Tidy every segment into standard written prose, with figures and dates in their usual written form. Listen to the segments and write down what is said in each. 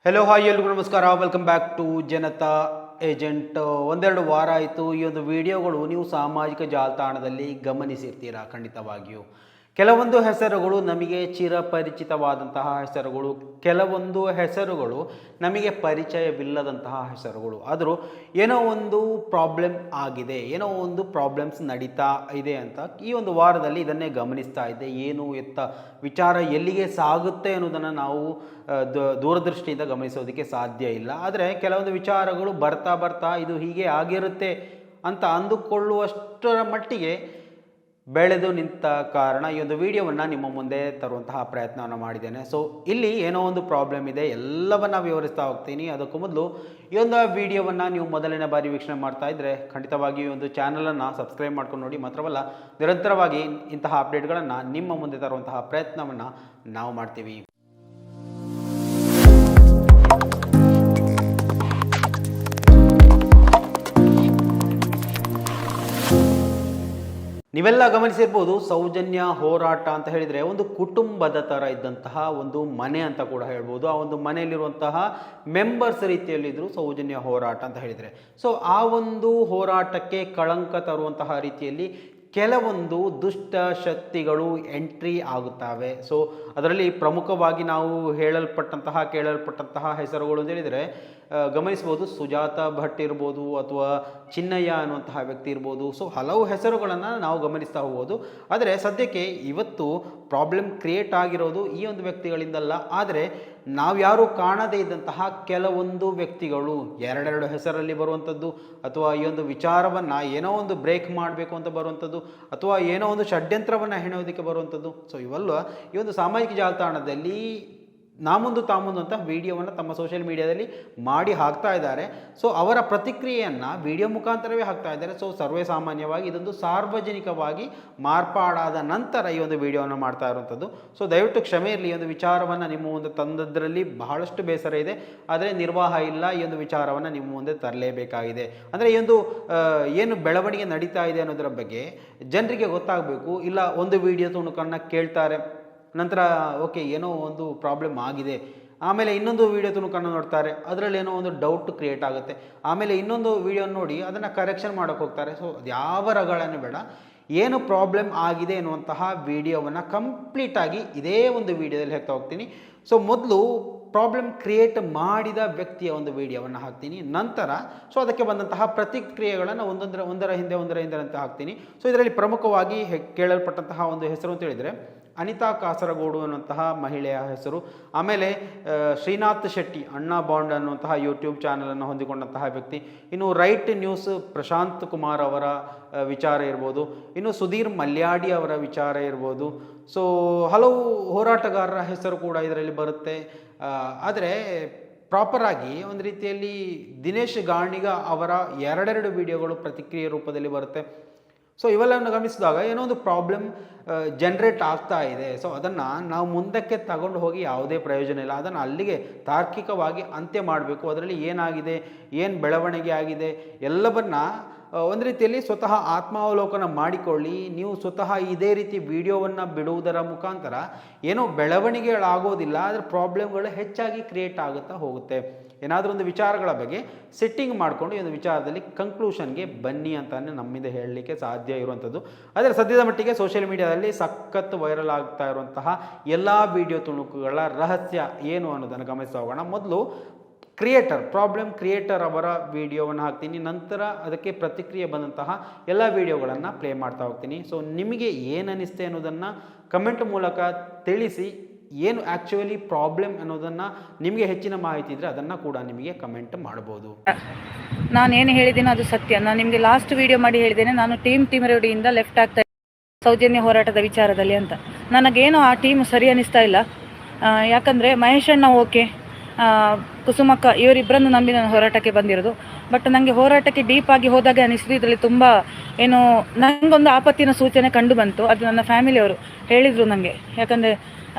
Hello hi ಎಲ್ರಿಗೂ ನಮಸ್ಕಾರ, welcome back to Janata agent. ಒಂದೆರಡು ವಾರ ಆಯಿತು ಈ ಒಂದು ವಿಡಿಯೋಗಳು ನೀವು ಸಾಮಾಜಿಕ ಜಾಲತಾಣದಲ್ಲಿ ಗಮನಿಸಿರ್ತೀರಾ. ಖಂಡಿತವಾಗಿಯೂ ಕೆಲವೊಂದು ಹೆಸರುಗಳು ನಮಗೆ ಚಿರಪರಿಚಿತವಾದಂತಹ ಹೆಸರುಗಳು, ಕೆಲವೊಂದು ಹೆಸರುಗಳು ನಮಗೆ ಪರಿಚಯವಿಲ್ಲದಂತಹ ಹೆಸರುಗಳು. ಆದರೂ ಏನೋ ಒಂದು ಪ್ರಾಬ್ಲಮ್ ಆಗಿದೆ, ಏನೋ ಒಂದು ಪ್ರಾಬ್ಲಮ್ಸ್ ನಡೀತಾ ಇದೆ ಅಂತ ಈ ಒಂದು ವಾರದಲ್ಲಿ ಇದನ್ನೇ ಗಮನಿಸ್ತಾ ಇದ್ದೆ. ಏನು ಎತ್ತ ವಿಚಾರ ಎಲ್ಲಿಗೆ ಸಾಗುತ್ತೆ ಅನ್ನೋದನ್ನು ನಾವು ದೂರದೃಷ್ಟಿಯಿಂದ ಗಮನಿಸೋದಕ್ಕೆ ಸಾಧ್ಯ ಇಲ್ಲ. ಆದರೆ ಕೆಲವೊಂದು ವಿಚಾರಗಳು ಬರ್ತಾ ಬರ್ತಾ ಇದು ಹೀಗೆ ಆಗಿರುತ್ತೆ ಅಂತ ಅಂದುಕೊಳ್ಳುವಷ್ಟರ ಮಟ್ಟಿಗೆ ಬೆಳೆದು ನಿಂತ ಕಾರಣ ಈ ಒಂದು ವಿಡಿಯೋವನ್ನು ನಿಮ್ಮ ಮುಂದೆ ತರುವಂತಹ ಪ್ರಯತ್ನವನ್ನು ಮಾಡಿದ್ದೇನೆ. ಸೊ ಇಲ್ಲಿ ಏನೋ ಒಂದು ಪ್ರಾಬ್ಲಮ್ ಇದೆ, ಎಲ್ಲವನ್ನ ವಿವರಿಸ್ತಾ ಹೋಗ್ತೀನಿ. ಅದಕ್ಕೂ ಮೊದಲು ಈ ಒಂದು ವಿಡಿಯೋವನ್ನು ನೀವು ಮೊದಲನೇ ಬಾರಿ ವೀಕ್ಷಣೆ ಮಾಡ್ತಾ ಇದ್ದರೆ ಖಂಡಿತವಾಗಿ ಈ ಒಂದು ಚಾನಲನ್ನು ಸಬ್ಸ್ಕ್ರೈಬ್ ಮಾಡ್ಕೊಂಡು ನೋಡಿ. ಮಾತ್ರವಲ್ಲ, ನಿರಂತರವಾಗಿ ಇಂತಹ ಅಪ್ಡೇಟ್ಗಳನ್ನು ನಿಮ್ಮ ಮುಂದೆ ತರುವಂತಹ ಪ್ರಯತ್ನವನ್ನು ನಾವು ಮಾಡ್ತೀವಿ. ನೀವೆಲ್ಲ ಗಮನಿಸಿರ್ಬೋದು, ಸೌಜನ್ಯ ಹೋರಾಟ ಅಂತ ಹೇಳಿದರೆ ಒಂದು ಕುಟುಂಬದ ಥರ ಇದ್ದಂತಹ ಒಂದು ಮನೆ ಅಂತ ಕೂಡ ಹೇಳ್ಬೋದು. ಆ ಒಂದು ಮನೆಯಲ್ಲಿರುವಂತಹ ಮೆಂಬರ್ಸ್ ರೀತಿಯಲ್ಲಿದ್ದರು ಸೌಜನ್ಯ ಹೋರಾಟ ಅಂತ ಹೇಳಿದರೆ. ಸೊ ಆ ಒಂದು ಹೋರಾಟಕ್ಕೆ ಕಳಂಕ ತರುವಂತಹ ರೀತಿಯಲ್ಲಿ ಕೆಲವೊಂದು ದುಷ್ಟ ಶಕ್ತಿಗಳು ಎಂಟ್ರಿ ಆಗುತ್ತವೆ. ಸೊ ಅದರಲ್ಲಿ ಪ್ರಮುಖವಾಗಿ ನಾವು ಕೇಳಲ್ಪಟ್ಟಂತಹ ಹೆಸರುಗಳು ಅಂತ ಹೇಳಿದರೆ ಗಮನಿಸ್ಬೋದು. ಸುಜಾತ ಭಟ್ ಇರ್ಬೋದು, ಅಥವಾ ಚಿನ್ನಯ್ಯ ಅನ್ನುವಂತಹ ವ್ಯಕ್ತಿ ಇರ್ಬೋದು. ಸೊ ಹಲವು ಹೆಸರುಗಳನ್ನು ನಾವು ಗಮನಿಸ್ತಾ ಹೋಗ್ಬೋದು. ಆದರೆ ಸದ್ಯಕ್ಕೆ ಇವತ್ತು ಪ್ರಾಬ್ಲಮ್ ಕ್ರಿಯೇಟ್ ಆಗಿರೋದು ಈ ಒಂದು ವ್ಯಕ್ತಿಗಳಿಂದಲ್ಲ, ಆದರೆ ನಾವ್ಯಾರೂ ಕಾಣದೇ ಇದ್ದಂತಹ ಕೆಲವೊಂದು ವ್ಯಕ್ತಿಗಳು, ಎರಡೆರಡು ಹೆಸರಲ್ಲಿ ಬರುವಂಥದ್ದು, ಅಥವಾ ಈ ಒಂದು ವಿಚಾರವನ್ನು ಏನೋ ಒಂದು ಬ್ರೇಕ್ ಮಾಡಬೇಕು ಅಂತ ಬರುವಂಥದ್ದು, ಅಥವಾ ಏನೋ ಒಂದು ಷಡ್ಯಂತ್ರವನ್ನು ಹೆಣೆಯೋದಕ್ಕೆ ಬರುವಂಥದ್ದು. ಸೊ ಇವೆಲ್ಲ ಈ ಒಂದು ಸಾಮಾಜಿಕ ಜಾಲತಾಣದಲ್ಲಿ ತಾಮುಂದು ಅಂತ ವಿಡಿಯೋವನ್ನು ತಮ್ಮ ಸೋಷಿಯಲ್ ಮೀಡಿಯಾದಲ್ಲಿ ಮಾಡಿ ಹಾಕ್ತಾ ಇದ್ದಾರೆ. ಸೊ ಅವರ ಪ್ರತಿಕ್ರಿಯೆಯನ್ನು ವಿಡಿಯೋ ಮುಖಾಂತರವೇ ಹಾಕ್ತಾ ಇದ್ದಾರೆ. ಸೊ ಸರ್ವೇ ಸಾಮಾನ್ಯವಾಗಿ ಇದೊಂದು ಸಾರ್ವಜನಿಕವಾಗಿ ಮಾರ್ಪಾಡಾದ ನಂತರ ಈ ಒಂದು ವಿಡಿಯೋವನ್ನು ಮಾಡ್ತಾ ಇರುವಂಥದ್ದು. ಸೊ ದಯವಿಟ್ಟು ಕ್ಷಮೆ ಇರಲಿ. ಈ ಒಂದು ವಿಚಾರವನ್ನು ನಿಮ್ಮ ಮುಂದೆ ತಂದದ್ರಲ್ಲಿ ಬಹಳಷ್ಟು ಬೇಸರ ಇದೆ, ಆದರೆ ನಿರ್ವಾಹ ಇಲ್ಲ. ಈ ಒಂದು ವಿಚಾರವನ್ನು ನಿಮ್ಮ ಮುಂದೆ ತರಲೇಬೇಕಾಗಿದೆ. ಅಂದರೆ ಈ ಒಂದು ಏನು ಬೆಳವಣಿಗೆ ನಡೀತಾ ಇದೆ ಅನ್ನೋದರ ಬಗ್ಗೆ ಜನರಿಗೆ ಗೊತ್ತಾಗಬೇಕು. ಇಲ್ಲ ಒಂದು ವಿಡಿಯೋ ತುಣುಕನ್ನು ಕೇಳ್ತಾರೆ, ನಂತರ ಓಕೆ ಏನೋ ಒಂದು ಪ್ರಾಬ್ಲಮ್ ಆಗಿದೆ, ಆಮೇಲೆ ಇನ್ನೊಂದು ವಿಡಿಯೋ ತುಣುಕನ್ನು ನೋಡ್ತಾರೆ, ಅದರಲ್ಲಿ ಏನೋ ಒಂದು ಡೌಟ್ ಕ್ರಿಯೇಟ್ ಆಗುತ್ತೆ, ಆಮೇಲೆ ಇನ್ನೊಂದು ವಿಡಿಯೋ ನೋಡಿ ಅದನ್ನು ಕರೆಕ್ಷನ್ ಮಾಡೋಕ್ಕೆ ಹೋಗ್ತಾರೆ. ಸೊ ಯಾವ ರಗಳನ್ನು ಬೇಡ, ಏನು ಪ್ರಾಬ್ಲಮ್ ಆಗಿದೆ ಎನ್ನುವಂತಹ ವಿಡಿಯೋವನ್ನು ಕಂಪ್ಲೀಟಾಗಿ ಇದೇ ಒಂದು ವಿಡಿಯೋದಲ್ಲಿ ಹೇಳ್ತಾ ಹೋಗ್ತೀನಿ. ಸೊ ಮೊದಲು ಪ್ರಾಬ್ಲಮ್ ಕ್ರಿಯೇಟ್ ಮಾಡಿದ ವ್ಯಕ್ತಿಯ ಒಂದು ವಿಡಿಯೋವನ್ನು ಹಾಕ್ತೀನಿ, ನಂತರ ಸೊ ಅದಕ್ಕೆ ಬಂದಂತಹ ಪ್ರತಿಕ್ರಿಯೆಗಳನ್ನು ಒಂದರ ಹಿಂದೆ ಅಂತ ಹಾಕ್ತೀನಿ. ಸೊ ಇದರಲ್ಲಿ ಪ್ರಮುಖವಾಗಿ ಕೇಳಲ್ಪಟ್ಟಂತಹ ಒಂದು ಹೆಸರು ಅಂತ ಹೇಳಿದರೆ ಅನಿತಾ ಕಾಸರಗೋಡು ಅನ್ನುವಂತಹ ಮಹಿಳೆಯ ಹೆಸರು. ಆಮೇಲೆ ಶ್ರೀನಾಥ್ ಶೆಟ್ಟಿ, ಅಣ್ಣಾ ಬಾಂಡ್ ಅನ್ನುವಂತಹ ಯೂಟ್ಯೂಬ್ ಚಾನಲನ್ನು ಹೊಂದಿಕೊಂಡಂತಹ ವ್ಯಕ್ತಿ. ಇನ್ನು ರೈಟ್ ನ್ಯೂಸ್ ಪ್ರಶಾಂತ್ ಕುಮಾರ್ ಅವರ ವಿಚಾರ ಇರ್ಬೋದು, ಇನ್ನು ಸುಧೀರ್ ಮಲ್ಯಾಡಿ ಅವರ ವಿಚಾರ ಇರ್ಬೋದು. ಸೊ ಹಲವು ಹೋರಾಟಗಾರರ ಹೆಸರು ಕೂಡ ಇದರಲ್ಲಿ ಬರುತ್ತೆ. ಆದರೆ ಪ್ರಾಪರಾಗಿ ಒಂದು ರೀತಿಯಲ್ಲಿ ದಿನೇಶ್ ಗಾಣಿಗ ಅವರ ಎರಡೆರಡು ವಿಡಿಯೋಗಳು ಪ್ರತಿಕ್ರಿಯೆ ರೂಪದಲ್ಲಿ ಬರುತ್ತೆ. ಸೊ ಇವೆಲ್ಲವನ್ನು ಗಮನಿಸಿದಾಗ ಏನೋ ಒಂದು ಪ್ರಾಬ್ಲಮ್ ಜನ್ರೇಟ್ ಆಗ್ತಾ ಇದೆ. ಸೊ ಅದನ್ನು ನಾವು ಮುಂದಕ್ಕೆ ತಗೊಂಡು ಹೋಗಿ ಯಾವುದೇ ಪ್ರಯೋಜನ ಇಲ್ಲ. ಅದನ್ನು ಅಲ್ಲಿಗೆ ತಾರ್ಕಿಕವಾಗಿ ಅಂತ್ಯ ಮಾಡಬೇಕು. ಅದರಲ್ಲಿ ಏನಾಗಿದೆ, ಏನು ಬೆಳವಣಿಗೆ ಆಗಿದೆ ಎಲ್ಲವನ್ನ ಒಂದು ರೀತಿಯಲ್ಲಿ ಸ್ವತಃ ಆತ್ಮಾವಲೋಕನ ಮಾಡಿಕೊಳ್ಳಿ. ನೀವು ಸ್ವತಃ ಇದೇ ರೀತಿ ವಿಡಿಯೋವನ್ನು ಬಿಡುವುದರ ಮುಖಾಂತರ ಏನೋ ಬೆಳವಣಿಗೆಗಳಾಗೋದಿಲ್ಲ, ಆದರೆ ಪ್ರಾಬ್ಲಮ್ಗಳು ಹೆಚ್ಚಾಗಿ ಕ್ರಿಯೇಟ್ ಆಗುತ್ತಾ ಹೋಗುತ್ತೆ. ಏನಾದರೂ ಒಂದು ವಿಚಾರಗಳ ಬಗ್ಗೆ ಸೆಟ್ಟಿಂಗ್ ಮಾಡಿಕೊಂಡು ಈ ಒಂದು ವಿಚಾರದಲ್ಲಿ ಕನ್ಕ್ಲೂಷನ್ಗೆ ಬನ್ನಿ ಅಂತಲೇ ನಮ್ಮಿಂದ ಹೇಳಲಿಕ್ಕೆ ಸಾಧ್ಯ ಇರುವಂಥದ್ದು. ಆದರೆ ಸದ್ಯದ ಮಟ್ಟಿಗೆ ಸೋಷಿಯಲ್ ಮೀಡಿಯಾದಲ್ಲಿ ಸಖತ್ ವೈರಲ್ ಆಗ್ತಾ ಇರುವಂತಹ ಎಲ್ಲ ವಿಡಿಯೋ ತುಣುಕುಗಳ ರಹಸ್ಯ ಏನು ಅನ್ನೋದನ್ನು ಗಮನಿಸ್ತಾ ಹೋಗೋಣ. ಮೊದಲು ಪ್ರಾಬ್ಲಮ್ ಕ್ರಿಯೇಟರ್ ಅವರ ವಿಡಿಯೋವನ್ನು ಹಾಕ್ತೀನಿ, ನಂತರ ಅದಕ್ಕೆ ಪ್ರತಿಕ್ರಿಯೆ ಬಂದಂತಹ ಎಲ್ಲ ವಿಡಿಯೋಗಳನ್ನು ಪ್ಲೇ ಮಾಡ್ತಾ ಹೋಗ್ತೀನಿ. ಸೊ ನಿಮಗೆ ಏನನ್ನಿಸ್ತೆ ಅನ್ನೋದನ್ನು ಕಮೆಂಟ್ ಮೂಲಕ ತಿಳಿಸಿ. ಏನು ಆ್ಯಕ್ಚುಲಿ ಪ್ರಾಬ್ಲಮ್ ಅನ್ನೋದನ್ನು ನಿಮಗೆ ಹೆಚ್ಚಿನ ಮಾಹಿತಿ ಇದ್ದರೆ ಅದನ್ನು ಕೂಡ ನಿಮಗೆ ಕಮೆಂಟ್ ಮಾಡ್ಬೋದು. ನಾನೇನು ಹೇಳಿದ್ದೀನೋ ಅದು ಸತ್ಯ. ನಾನು ನಿಮಗೆ ಲಾಸ್ಟ್ ವಿಡಿಯೋ ಮಾಡಿ ಹೇಳಿದ್ದೇನೆ, ನಾನು ಟೀಮ್ ರೆಡಿಯಿಂದ ಲೆಫ್ಟ್ ಆಗ್ತಾ ಇದ್ದೆ ಸೌಜನ್ಯ ಹೋರಾಟದ ವಿಚಾರದಲ್ಲಿ ಅಂತ. ನನಗೇನು ಆ ಟೀಮ್ ಸರಿ ಅನ್ನಿಸ್ತಾ ಇಲ್ಲ. ಯಾಕಂದರೆ ಮಹೇಶ್ ಅಣ್ಣ ಓಕೆ, ಕುಸುಮಕ್ಕ ಇವರಿಬ್ಬರನ್ನು ನಂಬಿ ನಾನು ಹೋರಾಟಕ್ಕೆ ಬಂದಿರೋದು. ಬಟ್ ನನಗೆ ಹೋರಾಟಕ್ಕೆ ಡೀಪಾಗಿ ಹೋದಾಗ ಅನಿಸಿದ್ದು ಇದರಲ್ಲಿ ತುಂಬ ಏನು ನನಗೊಂದು ಆಪತ್ತಿನ ಸೂಚನೆ ಕಂಡು ಬಂತು. ಅದು ನನ್ನ ಫ್ಯಾಮಿಲಿಯವರು ಹೇಳಿದರು ನನಗೆ. ಯಾಕಂದರೆ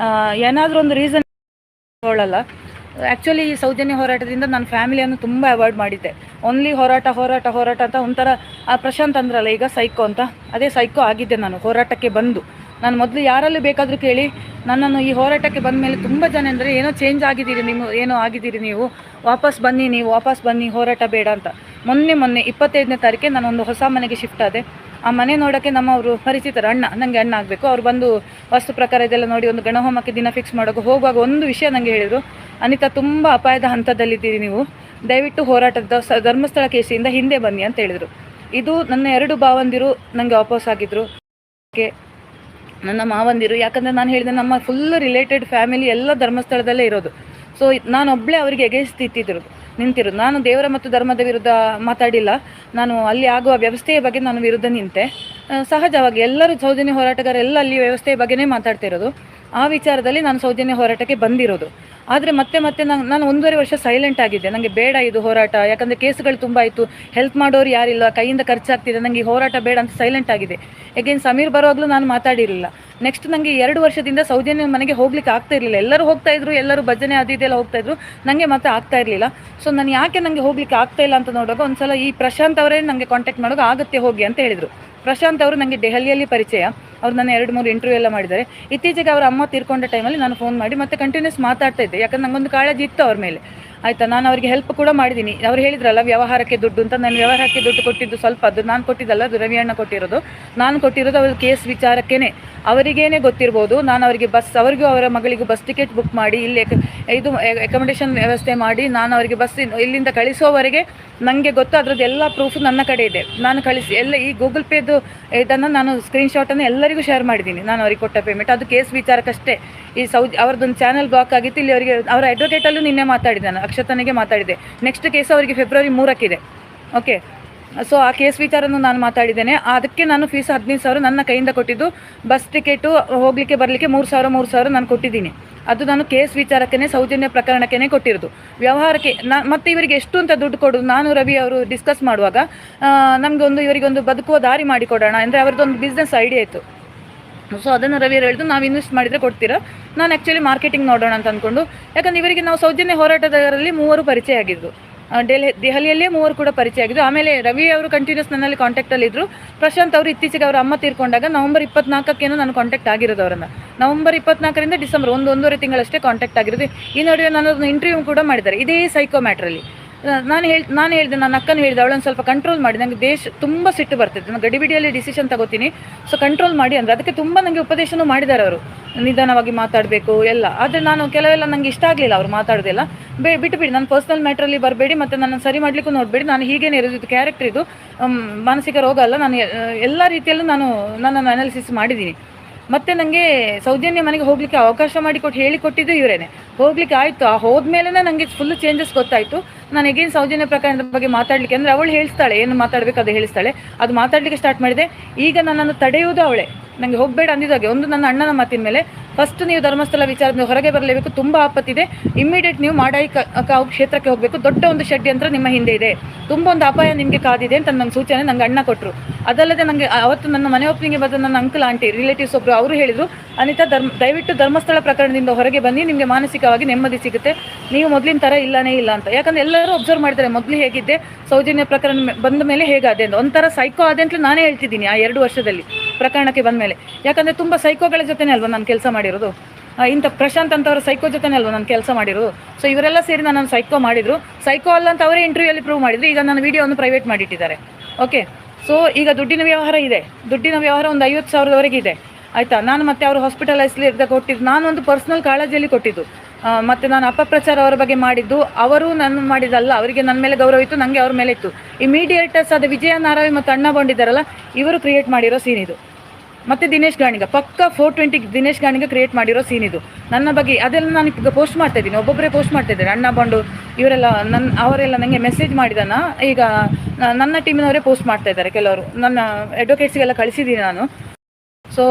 ಏನಾದರೂ ಒಂದು ರೀಸನ್ ಹೇಳಲ್ಲ. ಆ್ಯಕ್ಚುಲಿ ಈ ಸೌಜನ್ಯ ಹೋರಾಟದಿಂದ ನನ್ನ ಫ್ಯಾಮಿಲಿಯನ್ನು ತುಂಬ ಅವಾಯ್ಡ್ ಮಾಡಿದ್ದೆ. ಓನ್ಲಿ ಹೋರಾಟ ಅಂತ ಒಂಥರ ಆ ಪ್ರಶಾಂತ್ ಅಂದ್ರಲ್ಲ ಈಗ ಸೈಕೋ ಅಂತ, ಅದೇ ಸೈಕೋ ಆಗಿದ್ದೆ ನಾನು ಹೋರಾಟಕ್ಕೆ ಬಂದು. ನಾನು ಮೊದಲು ಯಾರಲ್ಲೂ ಬೇಕಾದರೂ ಕೇಳಿ, ನನ್ನನ್ನು ಈ ಹೋರಾಟಕ್ಕೆ ಬಂದ ಮೇಲೆ ತುಂಬ ಜನ ಅಂದರೆ ಏನೋ ಚೇಂಜ್ ಆಗಿದ್ದೀರಿ, ಏನೋ ಆಗಿದ್ದೀರಿ ನೀವು, ವಾಪಸ್ ಬನ್ನಿ ಹೋರಾಟ ಬೇಡ ಅಂತ. ಮೊನ್ನೆ 25ನೇ ತಾರೀಕೆ ನಾನು ಒಂದು ಹೊಸ ಮನೆಗೆ ಶಿಫ್ಟ್ ಆದೆ. ಆ ಮನೆ ನೋಡೋಕ್ಕೆ ನಮ್ಮವರು ಪರಿಚಿತರ ನನಗೆ ಅಣ್ಣ ಆಗಬೇಕು, ಅವ್ರು ಬಂದು ವಾಸ್ತು ಪ್ರಕಾರ ಇದೆಲ್ಲ ನೋಡಿ ಒಂದು ಗಣಹೋಮಕ್ಕೆ ದಿನ ಫಿಕ್ಸ್ ಮಾಡೋಕೆ ಹೋಗುವಾಗ ಒಂದು ವಿಷಯ ನನಗೆ ಹೇಳಿದರು, ಅನಿತಾ ತುಂಬ ಅಪಾಯದ ಹಂತದಲ್ಲಿದ್ದೀರಿ ನೀವು, ದಯವಿಟ್ಟು ಹೋರಾಟದ ಧರ್ಮಸ್ಥಳ ಕೇಸಿಯಿಂದ ಹಿಂದೆ ಬನ್ನಿ ಅಂತ ಹೇಳಿದರು. ಇದು ನನ್ನ 2 ಭಾವಂದಿರು ನನಗೆ ವಾಪಸ್ ಆಗಿದ್ದರು, ನನ್ನ ಮಾವಂದಿರು. ಯಾಕಂದರೆ ನಾನು ಹೇಳಿದೆ ನಮ್ಮ ಫುಲ್ ರಿಲೇಟೆಡ್ ಫ್ಯಾಮಿಲಿ ಎಲ್ಲ ಧರ್ಮಸ್ಥಳದಲ್ಲೇ ಇರೋದು. ಸೊ ನಾನೊಬ್ಬಳೇ ಅವರಿಗೆ ಎಗೇನ್ಸ್ಟ್ ನಿಂತಿರೋದು. ನಾನು ದೇವರ ಮತ್ತು ಧರ್ಮದ ವಿರುದ್ಧ ಮಾತಾಡಿಲ್ಲ, ನಾನು ಅಲ್ಲಿ ಆಗುವ ವ್ಯವಸ್ಥೆಯ ಬಗ್ಗೆ ನಾನು ವಿರುದ್ಧ ನಿಂತೆ. ಸಹಜವಾಗಿ ಎಲ್ಲರೂ ಸೌಜನ್ಯ ಹೋರಾಟಗಾರೆಲ್ಲ ಅಲ್ಲಿ ವ್ಯವಸ್ಥೆಯ ಬಗ್ಗೆನೇ ಮಾತಾಡ್ತಾ ಇರೋದು. ಆ ವಿಚಾರದಲ್ಲಿ ನಾನು ಸೌಜನ್ಯ ಹೋರಾಟಕ್ಕೆ ಬಂದಿರೋದು. ಆದರೆ ಮತ್ತೆ ನಾನು 1.5 ವರ್ಷ ಸೈಲೆಂಟ್ ಆಗಿದ್ದೆ. ನನಗೆ ಬೇಡ ಇದು ಹೋರಾಟ, ಯಾಕಂದರೆ ಕೇಸುಗಳು ತುಂಬ ಆಯಿತು, ಹೆಲ್ಪ್ ಮಾಡೋರು ಯಾರಿಲ್ಲ, ಕೈಯಿಂದ ಖರ್ಚಾಗ್ತಿದೆ, ನನಗೆ ಈ ಹೋರಾಟ ಬೇಡ ಅಂತ ಸೈಲೆಂಟ್ ಆಗಿದೆ. ಎಗೇನ್ ಸಮೀರ್ ಬರುವಾಗಲೂ ನಾನು ಮಾತಾಡಿರಲಿಲ್ಲ. ನೆಕ್ಸ್ಟ್ ನನಗೆ 2 ವರ್ಷದಿಂದ ಸೌಜನ್ಯ ಮನೆಗೆ ಹೋಗ್ಲಿಕ್ಕೆ ಆಗ್ತಾ ಇರಲಿಲ್ಲ. ಎಲ್ಲರೂ ಹೋಗ್ತಾ ಇದ್ರು, ಎಲ್ಲರೂ ಭಜನೆ ಅದು ಇದೆಲ್ಲ ಹೋಗ್ತಾ ಇದ್ರು, ನನಗೆ ಮತ್ತೆ ಆಗ್ತಾ ಇರಲಿಲ್ಲ. ಸೊ ನಾನು ಯಾಕೆ ನನಗೆ ಹೋಗ್ಲಿಕ್ಕೆ ಆಗ್ತಾ ಇಲ್ಲ ಅಂತ ನೋಡುವಾಗ ಒಂದ್ಸಲ ಈ ಪ್ರಶಾಂತ್ ಅವರೇ ನನಗೆ ಕಾಂಟ್ಯಾಕ್ಟ್ ಮಾಡೋದು, ಆಗತ್ತೆ ಹೋಗಿ ಅಂತ ಹೇಳಿದರು. ಪ್ರಶಾಂತ್ ಅವರು ನನಗೆ ದೆಹಲಿಯಲ್ಲಿ ಪರಿಚಯ, ಅವ್ರು ನನ್ನ 2-3 ಇಂಟರ್ವ್ಯೂ ಎಲ್ಲ ಮಾಡಿದ್ದಾರೆ. ಇತ್ತೀಚೆಗೆ ಅವರ ಅಮ್ಮ ತೀರ್ಕೊಂಡ ಟೈಮಲ್ಲಿ ನಾನು ಫೋನ್ ಮಾಡಿ ಮತ್ತೆ ಕಂಟಿನ್ಯೂಸ್ ಮಾತಾಡ್ತಾ ಇದ್ದೆ, ಯಾಕಂದ್ರೆ ನನಗೊಂದು ಕಾಳಜಿ ಇತ್ತು ಅವ್ರ ಮೇಲೆ. ಆಯಿತಾ, ನಾನು ಅವರಿಗೆ ಹೆಲ್ಪ್ ಕೂಡ ಮಾಡಿದ್ದೀನಿ. ಅವ್ರು ಹೇಳಿದ್ರಲ್ಲ ವ್ಯವಹಾರಕ್ಕೆ ದುಡ್ಡು ಅಂತ, ನಾನು ವ್ಯವಹಾರಕ್ಕೆ ದುಡ್ಡು ಕೊಟ್ಟಿದ್ದು ಸ್ವಲ್ಪ, ಅದು ನಾನು ಕೊಟ್ಟಿದ್ದಲ್ಲ, ಅದು ರವಿ ಅಣ್ಣ ಕೊಟ್ಟಿರೋದು. ನಾನು ಕೊಟ್ಟಿರೋದು ಅವ್ರ ಕೇಸ್ ವಿಚಾರಕ್ಕೇ. ಅವರಿಗೇನೆ ಗೊತ್ತಿರ್ಬೋದು, ನಾನು ಅವರಿಗೆ ಅವರಿಗೂ ಅವರ ಮಗಳಿಗೂ ಬಸ್ ಟಿಕೆಟ್ ಬುಕ್ ಮಾಡಿ, ಇಲ್ಲಿ ಇದು ಅಕೊಮಡೇಷನ್ ವ್ಯವಸ್ಥೆ ಮಾಡಿ, ನಾನು ಅವರಿಗೆ ಇಲ್ಲಿಂದ ಕಳಿಸೋವರೆಗೆ ನನಗೆ ಗೊತ್ತು. ಅದರದ್ದು ಎಲ್ಲ ಪ್ರೂಫ್ ನನ್ನ ಕಡೆ ಇದೆ. ನಾನು ಕಳಿಸಿ ಎಲ್ಲ ಈ ಗೂಗಲ್ ಪೇದು ಇದನ್ನು ನಾನು ಸ್ಕ್ರೀನ್ಶಾಟನ್ನು ಎಲ್ಲರಿಗೂ ಶೇರ್ ಮಾಡಿದ್ದೀನಿ, ನಾನು ಅವ್ರಿಗೆ ಕೊಟ್ಟ ಪೇಮೆಂಟ್. ಅದು ಕೇಸ್ ವಿಚಾರಕ್ಕಷ್ಟೇ. ಈ ಅವ್ರದ್ದೊಂದು ಚಾನಲ್ ಬ್ಲಾಕ್ ಆಗಿತ್ತು, ಇಲ್ಲಿ ಅವರಿಗೆ ಅವರ ಅಡ್ವೊಕೇಟಲ್ಲೂ ನಿನ್ನೆ ಮಾತಾಡಿದೆ, ನಾನು ಅಕ್ಷತನಿಗೆ ಮಾತಾಡಿದೆ. ನೆಕ್ಸ್ಟ್ ಕೇಸ್ ಅವರಿಗೆ ಫೆಬ್ರವರಿ 3 ಓಕೆ. ಸೊ ಆ ಕೇಸ್ ವಿಚಾರನೂ ನಾನು ಮಾತಾಡಿದ್ದೇನೆ. ಅದಕ್ಕೆ ನಾನು ಫೀಸ್ 15,000 ನನ್ನ ಕೈಯಿಂದ ಕೊಟ್ಟಿದ್ದು. ಬಸ್ ಟಿಕೆಟು ಹೋಗಲಿಕ್ಕೆ ಬರಲಿಕ್ಕೆ 3,000 ನಾನು ಕೊಟ್ಟಿದ್ದೀನಿ. ಅದು ನಾನು ಕೇಸ್ ವಿಚಾರಕ್ಕೇ, ಸೌಜನ್ಯ ಪ್ರಕರಣಕ್ಕೇ ಕೊಟ್ಟಿರೋದು. ವ್ಯವಹಾರಕ್ಕೆ ಮತ್ತೆ ಇವರಿಗೆ ಎಷ್ಟು ಅಂತ ದುಡ್ಡು ಕೊಡೋದು, ನಾನು ರವಿ ಅವರು ಡಿಸ್ಕಸ್ ಮಾಡುವಾಗ ಇವರಿಗೊಂದು ಬದುಕುವ ದಾರಿ ಮಾಡಿಕೊಡೋಣ ಅಂದರೆ ಅವರದ್ದೊಂದು ಬಿಸ್ನೆಸ್ ಐಡಿಯಾ ಇತ್ತು. ಸೊ ಅದನ್ನು ರವಿಯವರು ಹೇಳಿದ್ರು, ನಾವು ಇನ್ವೆಸ್ಟ್ ಮಾಡಿದರೆ ಕೊಡ್ತೀರಾ, ನಾನು ಆ್ಯಕ್ಚುಲಿ ಮಾರ್ಕೆಟಿಂಗ್ ನೋಡೋಣ ಅಂತ ಅಂದ್ಕೊಂಡು. ಯಾಕಂದರೆ ಇವರಿಗೆ ನಾವು ಸೌಜನ್ಯ ಹೋರಾಟಗಾರರಲ್ಲಿ 3 ಪರಿಚಯ ಆಗಿದ್ದು, ದೆಹಲಿಯಲ್ಲೇ 3 ಕೂಡ ಪರಿಚಯ ಆಗಿದ್ದು. ಆಮೇಲೆ ರವಿ ಅವರು ಕಂಟಿನ್ಯೂಸ್ ನನ್ನಲ್ಲಿ ಕಾಂಟ್ಯಾಕ್ಟಲ್ಲಿ ಇದ್ದರು. ಪ್ರಶಾಂತ್ ಅವರು ಇತ್ತೀಚೆಗೆ ಅವರ ಅಮ್ಮ ತೀರ್ಕೊಂಡಾಗ ನವೆಂಬರ್ 24 ನಾನು ಕಾಂಟ್ಯಾಕ್ಟ್ ಆಗಿರೋದು ಅವರನ್ನು. ನವೆಂಬರ್ 24ರಿಂದ ಡಿಸೆಂಬರ್ 1-1.5 ತಿಂಗಳಷ್ಟೇ ಕಾಂಟ್ಯಾಕ್ಟ್ ಆಗಿರೋದು. ಈ ನಡುವೆ ನಾನು ಇಂಟರ್ವ್ಯೂ ಕೂಡ ಮಾಡಿದ್ದಾರೆ ಇದೇ ಸೈಕೋ ಮ್ಯಾಟ್ರಲ್ಲಿ. ನಾನು ಹೇಳಿದೆ, ನನ್ನ ಅಕ್ಕನ ಹೇಳಿದೆ, ಅವಳನ್ನು ಸ್ವಲ್ಪ ಕಂಟ್ರೋಲ್ ಮಾಡಿ, ನನಗೆ ತುಂಬ ಸಿಟ್ಟು ಬರ್ತಿತ್ತು, ನಾನು ಗಡಿಬಿಡಿಯಲ್ಲಿ ಡಿಸಿಷನ್ ತಗೋತೀನಿ, ಸೊ ಕಂಟ್ರೋಲ್ ಮಾಡಿ ಅಂದರೆ. ಅದಕ್ಕೆ ತುಂಬ ನನಗೆ ಉಪದೇಶನೂ ಮಾಡಿದ್ದಾರೆ ಅವರು, ನಿಧಾನವಾಗಿ ಮಾತಾಡಬೇಕು ಎಲ್ಲ. ಆದರೆ ನಾನು ಕೆಲವೆಲ್ಲ ನನಗೆ ಇಷ್ಟ ಆಗಲಿಲ್ಲ ಅವರು ಮಾತಾಡೋದೆಲ್ಲ. ಬಿಟ್ಟು ನನ್ನ ಪರ್ಸ್ನಲ್ ಮ್ಯಾಟ್ರಲ್ಲಿ ಬರಬೇಡಿ, ಮತ್ತು ನನ್ನನ್ನು ಸರಿ ಮಾಡಲಿಕ್ಕೂ ನೋಡಬೇಡಿ, ನಾನು ಹೀಗೇನೆ ಇರೋದು, ಇದು ಕ್ಯಾರೆಕ್ಟರ್, ಇದು ಮಾನಸಿಕ ರೋಗ ಅಲ್ಲ. ನಾನು ಎಲ್ಲ ರೀತಿಯಲ್ಲೂ ನನ್ನನ್ನು ಅನಾಲಿಸಿಸ್ ಮಾಡಿದ್ದೀನಿ. ಮತ್ತು ನನಗೆ ಸೌಜನ್ಯ ಮನೆಗೆ ಹೋಗಲಿಕ್ಕೆ ಅವಕಾಶ ಹೇಳಿಕೊಟ್ಟಿದ್ದು ಇವರೇನೆ. ಹೋಗ್ಲಿಕ್ಕೆ ಆಯಿತು, ಹೋದ್ಮೇಲೆ ನನಗೆ ಫುಲ್ ಚೇಂಜಸ್ ಗೊತ್ತಾಯಿತು. ನಾನು ಎಗೇನ್ ಸೌಜನ್ಯ ಪ್ರಕರಣದ ಬಗ್ಗೆ ಮಾತಾಡಲಿಕ್ಕೆ, ಅಂದರೆ ಅವಳು ಹೇಳ್ತಾಳೆ ಏನು ಮಾತಾಡಬೇಕು ಅದು ಹೇಳಿಸ್ತಾಳೆ, ಅದು ಮಾತಾಡಲಿಕ್ಕೆ ಸ್ಟಾರ್ಟ್ ಮಾಡಿದೆ. ಈಗ ನನ್ನನ್ನು ತಡೆಯುವುದು ಅವಳೇ. ನನಗೆ ಹೋಗಬೇಡ ಅಂದಿದ್ದಾಗೆ ಒಂದು ನನ್ನ ಅಣ್ಣನ ಮಾತಿನ ಮೇಲೆ, ಫಸ್ಟ್ ನೀವು ಧರ್ಮಸ್ಥಳ ವಿಚಾರದ ಹೊರಗೆ ಬರಲೇಬೇಕು, ತುಂಬ ಆಪತ್ತಿದೆ, ಇಮ್ಮಿಡಿಯೇಟ್ ನೀವು ಮಾಡಾಯಿ ಕ್ಷೇತ್ರಕ್ಕೆ ಹೋಗಬೇಕು, ದೊಡ್ಡ ಒಂದು ಷಡ್ಯಂತ್ರ ನಿಮ್ಮ ಹಿಂದೆ ಇದೆ, ತುಂಬ ಒಂದು ಅಪಾಯ ನಿಮಗೆ ಕಾದಿದೆ ಅಂತ ನನ್ನ ಸೂಚನೆ ನನಗೆ ಅಣ್ಣ ಕೊಟ್ಟರು. ಅದಲ್ಲದೆ ನನಗೆ ಅವತ್ತು ನನ್ನ ಮನೆ ಓಪನಿಂಗ್ಗೆ ಬಂದ ನನ್ನ ಅಂಕಲ್ ಆಂಟಿ ರಿಲೇಟಿವ್ಸ್ ಒಬ್ಬರು ಅವರು ಹೇಳಿದರು, ಅನಿತಾ ದಯವಿಟ್ಟು ಧರ್ಮಸ್ಥಳ ಪ್ರಕರಣದಿಂದ ಹೊರಗೆ ಬನ್ನಿ, ನಿಮಗೆ ಮಾನಸಿಕವಾಗಿ ನೆಮ್ಮದಿ ಸಿಗುತ್ತೆ, ನೀವು ಮೊದಲಿನ ಥರ ಇಲ್ಲನೇ ಇಲ್ಲ ಅಂತ. ಯಾಕಂದರೆ ಎಲ್ಲರೂ ಅಬ್ಸರ್ವ್ ಮಾಡ್ತಾರೆ, ಮೊದಲು ಹೇಗಿದ್ದೆ, ಸೌಜನ್ಯ ಪ್ರಕರಣ ಬಂದ ಮೇಲೆ ಹೇಗಾದೆ ಅಂತ. ಒಂಥರ ಸೈಕೋ ಆದೆ ಅಂತಲೇ ನಾನೇ ಹೇಳ್ತಿದ್ದೀನಿ ಆ 2 ವರ್ಷದಲ್ಲಿ ಪ್ರಕರಣಕ್ಕೆ ಬಂದ ಮೇಲೆ. ಯಾಕಂದರೆ ತುಂಬ ಸೈಕೋಗಳ ಜೊತೆನೇ ಅಲ್ವಾ ನಾನು ಕೆಲಸ ಮಾಡಿರೋದು, ಇಂಥ ಪ್ರಶಾಂತ್ ಅಂತವರ ಸೈಕೋ ಜೊತೆನೇ ಅಲ್ವಾ ನಾನು ಕೆಲಸ ಮಾಡಿರೋದು. ಸೊ ಇವರೆಲ್ಲ ಸೇರಿ ನನ್ನನ್ನು ಸೈಕೋ ಮಾಡಿದರು. ಸೈಕೋ ಅಲ್ಲ ಅಂತ ಅವರೇ ಇಂಟರ್ವ್ಯೂಯಲ್ಲಿ ಪ್ರೂವ್ ಮಾಡಿದ್ರು. ಈಗ ನನ್ನ ವೀಡಿಯೋವನ್ನು ಪ್ರೈವೇಟ್ ಮಾಡಿಟ್ಟಿದ್ದಾರೆ. ಓಕೆ. ಸೊ ಈಗ ದುಡ್ಡಿನ ವ್ಯವಹಾರ ಇದೆ, ದುಡ್ಡಿನ ವ್ಯವಹಾರ ಒಂದು 50,000ವರೆಗೆ ಇದೆ, ಆಯಿತಾ. ನಾನು ಮತ್ತೆ ಅವರು ಹಾಸ್ಪಿಟಲೈಸ್ಲಿ ಕೊಟ್ಟಿದ್ದು, ನಾನು ಒಂದು ಪರ್ಸ್ನಲ್ ಕಾಳಜಿಯಲ್ಲಿ ಕೊಟ್ಟಿದ್ದು. ಮತ್ತು ನಾನು ಅಪಪ್ರಚಾರ ಅವರ ಬಗ್ಗೆ ಮಾಡಿದ್ದು, ಅವರು ನನ್ನ ಮಾಡಿದ್ದಲ್ಲ, ಅವರಿಗೆ ನನ್ನ ಮೇಲೆ ಗೌರವ ಇತ್ತು, ನನಗೆ ಅವ್ರ ಮೇಲೆ ಇತ್ತು. ಈ ಮೀಡಿಯೇಟರ್ಸ್ ಆದ ವಿಜಯ ನಾರಾವಿ ಮತ್ತು ಅಣ್ಣ ಬಂದಿದ್ದಾರಲ್ಲ, ಇವರು ಕ್ರಿಯೇಟ್ ಮಾಡಿರೋ ಸೀನ್ ಇದು. ಮತ್ತು ದಿನೇಶ್ ಗಾಣಿಗ, ಪಕ್ಕ 420 ದಿನೇಶ್ ಗಾಣಿಗ ಕ್ರಿಯೇಟ್ ಮಾಡಿರೋ ಸೀನ್ ಇದು. ನನ್ನ ಬಗ್ಗೆ ಅದೆಲ್ಲ ನಾನು ಈಗ ಪೋಸ್ಟ್ ಮಾಡ್ತಾ ಇದ್ದೀನಿ, ಒಬ್ಬೊಬ್ಬರೇ ಪೋಸ್ಟ್ ಮಾಡ್ತಾ ಇದ್ದಾರೆ. ಅಣ್ಣ ಬಂಡು ಇವರೆಲ್ಲ ಅವರೆಲ್ಲ ನನಗೆ ಮೆಸೇಜ್ ಮಾಡಿದಾನ, ಈಗ ನನ್ನ ಟೀಮಿನವರೇ ಪೋಸ್ಟ್ ಮಾಡ್ತಾ ಇದ್ದಾರೆ. ಕೆಲವರು ನನ್ನ ಅಡ್ವೊಕೇಟ್ಸ್ಗೆಲ್ಲ ಕಳಿಸಿದ್ದೀನಿ ನಾನು. ಸೊ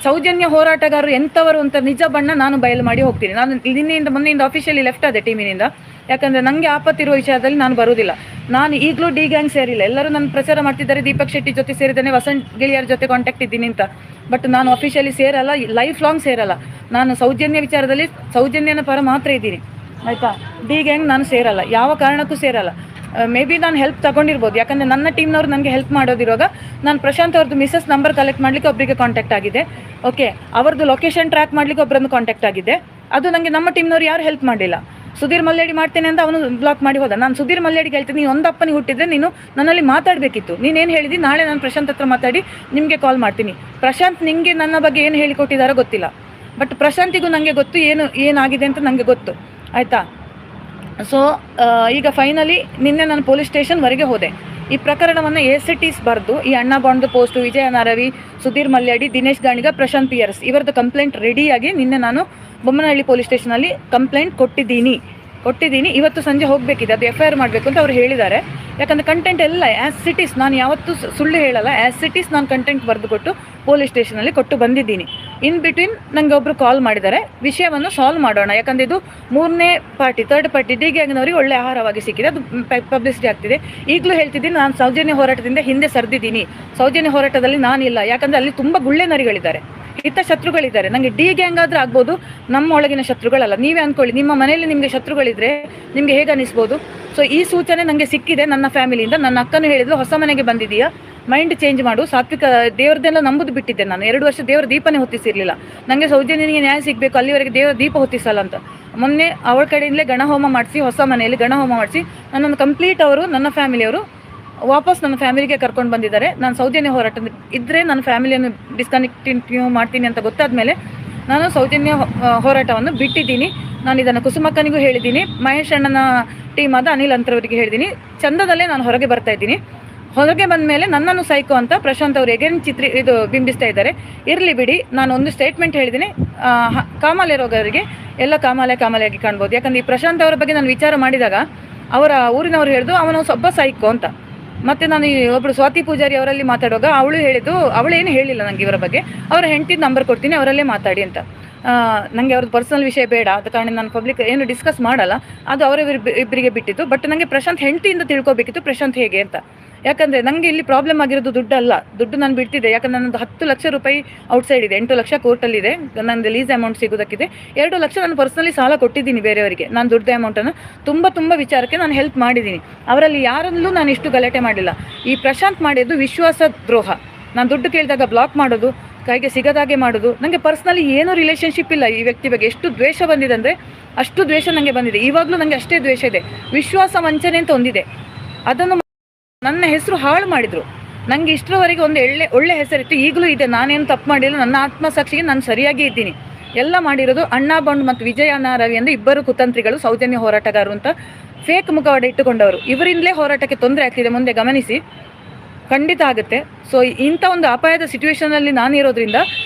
ಸೌಜನ್ಯ ಹೋರಾಟಗಾರರು ಎಂಥವರು ಅಂತ ನಿಜ ಬಣ್ಣ ನಾನು ಬಯಲು ಮಾಡಿ ಹೋಗ್ತೀನಿ. ನಾನು ಮೊನ್ನೆಯಿಂದ ಅಫಿಷಿಯಲಿ ಲೆಫ್ಟ್ ಆದೆ ಟೀಮಿನಿಂದ. ಯಾಕಂದರೆ ನನಗೆ ಆಪತ್ತಿರುವ ವಿಷಯದಲ್ಲಿ ನಾನು ಬರುವುದಿಲ್ಲ. ನಾನು ಈಗಲೂ ಡಿ ಗ್ಯಾಂಗ್ ಸೇರಿಲ್ಲ. ಎಲ್ಲರೂ ನನ್ನ ಪ್ರಚಾರ ಮಾಡ್ತಿದ್ದಾರೆ, ದೀಪಕ್ ಶೆಟ್ಟಿ ಜೊತೆ ಸೇರಿದ್ದೇನೆ, ವಸಂತ್ ಗಿಳಿಯರ್ ಜೊತೆ ಕಾಂಟ್ಯಾಕ್ಟ್ ಇದ್ದೀನಿ ಅಂತ. ಬಟ್ ನಾನು ಅಫಿಷಿಯಲಿ ಸೇರಲ್ಲ, ಲೈಫ್ ಲಾಂಗ್ ಸೇರಲ್ಲ. ನಾನು ಸೌಜನ್ಯ ವಿಚಾರದಲ್ಲಿ ಸೌಜನ್ಯನ ಪರ ಮಾತ್ರ ಇದ್ದೀನಿ, ಆಯಿತಾ. ಡಿ ಗ್ಯಾಂಗ್ ನಾನು ಸೇರಲ್ಲ, ಯಾವ ಕಾರಣಕ್ಕೂ ಸೇರಲ್ಲ. ಮೇ ಬಿ ನಾನು ಹೆಲ್ಪ್ ತಗೊಂಡಿರ್ಬೋದು, ಯಾಕಂದರೆ ನನ್ನ ಟೀಮ್ನವ್ರು ನನಗೆ ಹೆಲ್ಪ್ ಮಾಡೋದಿರುವಾಗ ನಾನು ಪ್ರಶಾಂತ್ ಅವ್ರದ್ದು ಮಿಸಸ್ ನಂಬರ್ ಕಲೆಕ್ಟ್ ಮಾಡಲಿಕ್ಕೆ ಒಬ್ಬರಿಗೆ ಕಾಂಟ್ಯಾಕ್ಟ್ ಆಗಿದೆ. ಓಕೆ, ಅವ್ರದ್ದು ಲೊಕೇಶನ್ ಟ್ರ್ಯಾಕ್ ಮಾಡಲಿಕ್ಕೆ ಒಬ್ಬರನ್ನು ಕಾಂಟ್ಯಾಕ್ಟ್ ಆಗಿದೆ. ಅದು ನನಗೆ ನಮ್ಮ ಟೀಮ್ನವ್ರು ಯಾರು ಹೆಲ್ಪ್ ಮಾಡಲಿಲ್ಲ. ಸುಧೀರ್ ಮಲ್ಲೇಡಿ ಮಾಡ್ತೇನೆ ಅಂತ ಅವನು ಬ್ಲಾಕ್ ಮಾಡಿ ಹೋದ. ನಾನು ಸುಧೀರ್ ಮಲ್ಲೇಡಿಗೆ ಹೇಳ್ತೀನಿ, ನೀನು ಒಂದು ಅಪ್ಪನಿಗೆ ಹುಟ್ಟಿದ್ರೆ ನೀನು ನನ್ನಲ್ಲಿ ಮಾತಾಡಬೇಕಿತ್ತು. ನೀನೇನು ಹೇಳಿದಿ, ನಾಳೆ ನಾನು ಪ್ರಶಾಂತ್ ಹತ್ರ ಮಾತಾಡಿ ನಿಮಗೆ ಕಾಲ್ ಮಾಡ್ತೀನಿ. ಪ್ರಶಾಂತ್ ನಿಮಗೆ ನನ್ನ ಬಗ್ಗೆ ಏನು ಹೇಳಿಕೊಟ್ಟಿದ್ದಾರೋ ಗೊತ್ತಿಲ್ಲ, ಬಟ್ ಪ್ರಶಾಂತಿಗೂ ನನಗೆ ಗೊತ್ತು ಏನಾಗಿದೆ ಅಂತ ನನಗೆ ಗೊತ್ತು, ಆಯಿತಾ. ಸೊ ಈಗ ಫೈನಲಿ ನಿನ್ನೆ ನಾನು ಪೊಲೀಸ್ ಸ್ಟೇಷನ್ವರೆಗೆ ಹೋದೆ. ಈ ಪ್ರಕರಣವನ್ನು ACTs ಬರೆದು ಈ ಅಣ್ಣಾ ಬಾಂಡ್ದು ಪೋಸ್ಟು, ವಿಜಯ ನಾರವಿ, ಸುಧೀರ್ ಮಲ್ಯಾಡಿ, ದಿನೇಶ್ ಗಾಣಿಗ, ಪ್ರಶಾಂತ್ PRS ಇವರದ್ದು ಕಂಪ್ಲೇಂಟ್ ರೆಡಿಯಾಗಿ ನಿನ್ನೆ ನಾನು ಬೊಮ್ಮನಹಳ್ಳಿ ಪೊಲೀಸ್ ಸ್ಟೇಷನಲ್ಲಿ ಕಂಪ್ಲೇಂಟ್ ಕೊಟ್ಟಿದ್ದೀನಿ. ಇವತ್ತು ಸಂಜೆ ಹೋಗಬೇಕಿದೆ, ಅದು FIR ಮಾಡಬೇಕು ಅಂತ ಅವ್ರು ಹೇಳಿದ್ದಾರೆ. ಯಾಕಂದರೆ ಕಂಟೆಂಟ್ ಎಲ್ಲ ಆ್ಯಸ್ ಇಟ್ ಈಸ್, ನಾನು ಯಾವತ್ತೂ ಸುಳ್ಳು ಹೇಳಲ್ಲ, ಆ್ಯಸ್ ಇಟ್ ಈಸ್ ನಾನು ಕಂಟೆಂಟ್ ಬರೆದು ಕೊಟ್ಟು ಪೊಲೀಸ್ ಸ್ಟೇಷನಲ್ಲಿ ಕೊಟ್ಟು ಬಂದಿದ್ದೀನಿ. ಇನ್ ಬಿಟ್ವೀನ್ ನನಗೆ ಒಬ್ಬರು ಕಾಲ್ ಮಾಡಿದ್ದಾರೆ, ವಿಷಯವನ್ನು ಸಾಲ್ವ್ ಮಾಡೋಣ, ಯಾಕಂದರೆ ಇದು ಥರ್ಡ್ ಪಾರ್ಟಿ ಡಿ ಗ್ಯಾಂಗ್ನವರಿಗೆ ಒಳ್ಳೆ ಆಹಾರವಾಗಿ ಸಿಕ್ಕಿದೆ, ಅದು ಪಬ್ಲಿಸಿಟಿ ಆಗ್ತಿದೆ. ಈಗಲೂ ಹೇಳ್ತಿದ್ದೀನಿ, ನಾನು ಸೌಜನ್ಯ ಹೋರಾಟದಿಂದ ಹಿಂದೆ ಸರಿದಿದ್ದೀನಿ. ಸೌಜನ್ಯ ಹೋರಾಟದಲ್ಲಿ ನಾನಿಲ್ಲ, ಯಾಕಂದರೆ ಅಲ್ಲಿ ತುಂಬ ಗುಳ್ಳೆ ನರಿಗಳಿದ್ದಾರೆ, ಶತ್ರುಗಳಿದ್ದಾರೆ. ನನಗೆ ಡಿ ಗ್ಯಾಂಗ್ ಆದ್ರೆ ಆಗ್ಬೋದು, ನಮ್ಮ ಒಳಗಿನ ಶತ್ರುಗಳಲ್ಲ. ನೀವೇ ಅಂದ್ಕೊಳ್ಳಿ, ನಿಮ್ಮ ಮನೆಯಲ್ಲಿ ನಿಮಗೆ ಶತ್ರುಗಳಿದ್ರೆ ನಿಮಗೆ ಹೇಗೆ ಅನಿಸ್ಬೋದು? ಸೊ ಈ ಸೂಚನೆ ನನಗೆ ಸಿಕ್ಕಿದೆ ನನ್ನ ಫ್ಯಾಮಿಲಿಯಿಂದ. ನನ್ನ ಅಕ್ಕನೂ ಹೇಳಿದ್ಲು, ಹೊಸ ಮನೆಗೆ ಬಂದಿದೆಯಾ, ಮೈಂಡ್ ಚೇಂಜ್ ಮಾಡು, ಸಾತ್ವಿಕ ದೇವ್ರದ್ದೆಲ್ಲ ನಂಬುದು ಬಿಟ್ಟಿದ್ದೆ ನಾನು. 2 ವರ್ಷ ದೇವರ ದೀಪನೇ ಹೊತ್ತಿಸಿರಲಿಲ್ಲ. ನನಗೆ ಸೌಜನ್ಯನಿಗೆ ನ್ಯಾಯ ಸಿಗಬೇಕು, ಅಲ್ಲಿವರೆಗೆ ದೇವರ ದೀಪ ಹೊತ್ತಿಸಲ್ಲ ಅಂತ. ಮೊನ್ನೆ ಅವಳ ಕಡೆಯಿಂದಲೇ ಗಣಹೋಮ ಮಾಡಿಸಿ, ಹೊಸ ಮನೆಯಲ್ಲಿ ಗಣಹೋಮ ಮಾಡಿಸಿ ನನ್ನನ್ನು ಕಂಪ್ಲೀಟ್ ಅವರು, ನನ್ನ ಫ್ಯಾಮಿಲಿಯವರು ವಾಪಸ್ ನನ್ನ ಫ್ಯಾಮಿಲಿಗೆ ಕರ್ಕೊಂಡು ಬಂದಿದ್ದಾರೆ. ನಾನು ಸೌಜನ್ಯ ಹೋರಾಟ ಇದ್ದರೆ ನನ್ನ ಫ್ಯಾಮಿಲಿಯನ್ನು ಡಿಸ್ಕನೆಕ್ಟಿನ್ಯೂ ಮಾಡ್ತೀನಿ ಅಂತ ಗೊತ್ತಾದ ಮೇಲೆ ನಾನು ಸೌಜನ್ಯ ಹೋರಾಟವನ್ನು ಬಿಟ್ಟಿದ್ದೀನಿ. ನಾನು ಇದನ್ನು ಕುಸುಮಕ್ಕನಿಗೂ ಹೇಳಿದ್ದೀನಿ, ಮಹೇಶ್ ಅಣ್ಣನ ಟೀಮ್ ಆದ ಅನಿಲ್ ಅಂತರವರಿಗೆ ಹೇಳಿದ್ದೀನಿ. ಚಂದದಲ್ಲೇ ನಾನು ಹೊರಗೆ ಬರ್ತಾ ಇದ್ದೀನಿ. ಹೊರಗೆ ಬಂದ ಮೇಲೆ ನನ್ನನ್ನು ಸೈಕೋ ಅಂತ ಪ್ರಶಾಂತ್ ಅವರು ಎಗೇನ್ ಬಿಂಬಿಸ್ತಾ ಇದ್ದಾರೆ. ಇರಲಿ ಬಿಡಿ, ನಾನು ಒಂದು ಸ್ಟೇಟ್ಮೆಂಟ್ ಹೇಳಿದ್ದೀನಿ, ಕಾಮಾಲೆರೋಗರಿಗೆ ಎಲ್ಲ ಕಾಮಾಲೆಯಾಗಿ ಕಾಣ್ಬೋದು. ಯಾಕಂದರೆ ಈ ಪ್ರಶಾಂತ್ ಅವರ ಬಗ್ಗೆ ನಾನು ವಿಚಾರ ಮಾಡಿದಾಗ ಅವರ ಊರಿನವರು ಹೇಳಿದ್ರು ಅವನು ಒಬ್ಬ ಸೈಕೋ ಅಂತ. ಮತ್ತು ನಾನು ಒಬ್ಬಳು ಸ್ವಾತಿ ಪೂಜಾರಿ ಅವರಲ್ಲಿ ಮಾತಾಡುವಾಗ ಅವಳೇನು ಹೇಳಿಲ್ಲ ನನಗೆ ಇವರ ಬಗ್ಗೆ. ಅವರ ಹೆಂಡತಿದ ನಂಬರ್ ಕೊಡ್ತೀನಿ, ಅವರಲ್ಲೇ ಮಾತಾಡಿ ಅಂತ. ನನಗೆ ಅವ್ರದ್ದು ಪರ್ಸನಲ್ ವಿಷಯ ಬೇಡ, ಆದ ಕಾರಣ ನಾನು ಪಬ್ಲಿಕ್ ಏನು ಡಿಸ್ಕಸ್ ಮಾಡಲ್ಲ, ಅದು ಅವರಿಬ್ಬರಿಗೆ ಬಿಟ್ಟಿತ್ತು. ಬಟ್ ನನಗೆ ಪ್ರಶಾಂತ್ ಹೆಂಡತಿಯಿಂದ ತಿಳ್ಕೊಬೇಕಿತ್ತು ಪ್ರಶಾಂತ್ ಹೇಗೆ ಅಂತ. ಯಾಕಂದರೆ ನನಗೆ ಇಲ್ಲಿ ಪ್ರಾಬ್ಲಮ್ ಆಗಿರೋದು ದುಡ್ಡಲ್ಲ, ದುಡ್ಡು ನಾನು ಬಿಡ್ತಿದ್ದೆ. ಯಾಕಂದರೆ ನನ್ನದು 10 ಲಕ್ಷ ರೂಪಾಯಿ ಔಟ್ಸೈಡ್ ಇದೆ, 8 ಲಕ್ಷ ಕೋರ್ಟಲ್ಲಿದೆ, ನನ್ನದು ಲೀಸ್ ಅಮೌಂಟ್ ಸಿಗೋದಕ್ಕಿದೆ. 2 ಲಕ್ಷ ನಾನು ಪರ್ಸನಲಿ ಸಾಲ ಕೊಟ್ಟಿದ್ದೀನಿ ಬೇರೆಯವರಿಗೆ. ನಾನು ದುಡ್ಡು ಅಮೌಂಟನ್ನು ತುಂಬ ವಿಚಾರಕ್ಕೆ ನಾನು ಹೆಲ್ಪ್ ಮಾಡಿದ್ದೀನಿ. ಅವರಲ್ಲಿ ಯಾರಲ್ಲೂ ನಾನು ಇಷ್ಟು ಗಲಾಟೆ ಮಾಡಿಲ್ಲ. ಈ ಪ್ರಶಾಂತ್ ಮಾಡಿದ್ದು ವಿಶ್ವಾಸ ದ್ರೋಹ. ನಾನು ದುಡ್ಡು ಕೇಳಿದಾಗ ಬ್ಲಾಕ್ ಮಾಡೋದು, ಕೈಗೆ ಸಿಗದಾಗೆ ಮಾಡೋದು. ನನಗೆ ಪರ್ಸ್ನಲಿ ಏನೂ ರಿಲೇಷನ್ಶಿಪ್ ಇಲ್ಲ ಈ ವ್ಯಕ್ತಿ ಬಗ್ಗೆ. ಎಷ್ಟು ದ್ವೇಷ ಬಂದಿದೆ ಅಂದರೆ ಅಷ್ಟು ದ್ವೇಷ ನನಗೆ ಬಂದಿದೆ. ಇವಾಗಲೂ ನನಗೆ ಅಷ್ಟೇ ದ್ವೇಷ ಇದೆ. ವಿಶ್ವಾಸ ವಂಚನೆ ಅಂತ ಒಂದಿದೆ, ಅದನ್ನು ನನ್ನ ಹೆಸರು ಹಾಳು ಮಾಡಿದರು. ನನಗೆ ಇಷ್ಟರವರೆಗೆ ಒಂದು ಒಳ್ಳೆ ಹೆಸರಿತ್ತು, ಈಗಲೂ ಇದೆ. ನಾನೇನು ತಪ್ಪು ಮಾಡಿಲ್ಲ, ನನ್ನ ಆತ್ಮಸಾಕ್ಷಿಗೆ ನಾನು ಸರಿಯಾಗಿ ಇದ್ದೀನಿ. ಎಲ್ಲ ಮಾಡಿರೋದು ಅಣ್ಣಾ ಬಾಂಡ್ ಮತ್ತು ವಿಜಯ ನಾರವಿ ಎಂದು ಇಬ್ಬರು ಕುತಂತ್ರಿಗಳು, ಸೌಜನ್ಯ ಹೋರಾಟಗಾರರು ಅಂತ ಫೇಕ್ ಮುಖವಾಡ ಇಟ್ಟುಕೊಂಡವರು. ಇವರಿಂದಲೇ ಹೋರಾಟಕ್ಕೆ ತೊಂದರೆ ಆಗ್ತಿದೆ, ಮುಂದೆ ಗಮನಿಸಿ, ಖಂಡಿತ ಆಗುತ್ತೆ. ಸೊ ಇಂಥ ಒಂದು ಅಪಾಯದ ಸಿಚುವೇಷನಲ್ಲಿ ನಾನಿರೋದ್ರಿಂದ,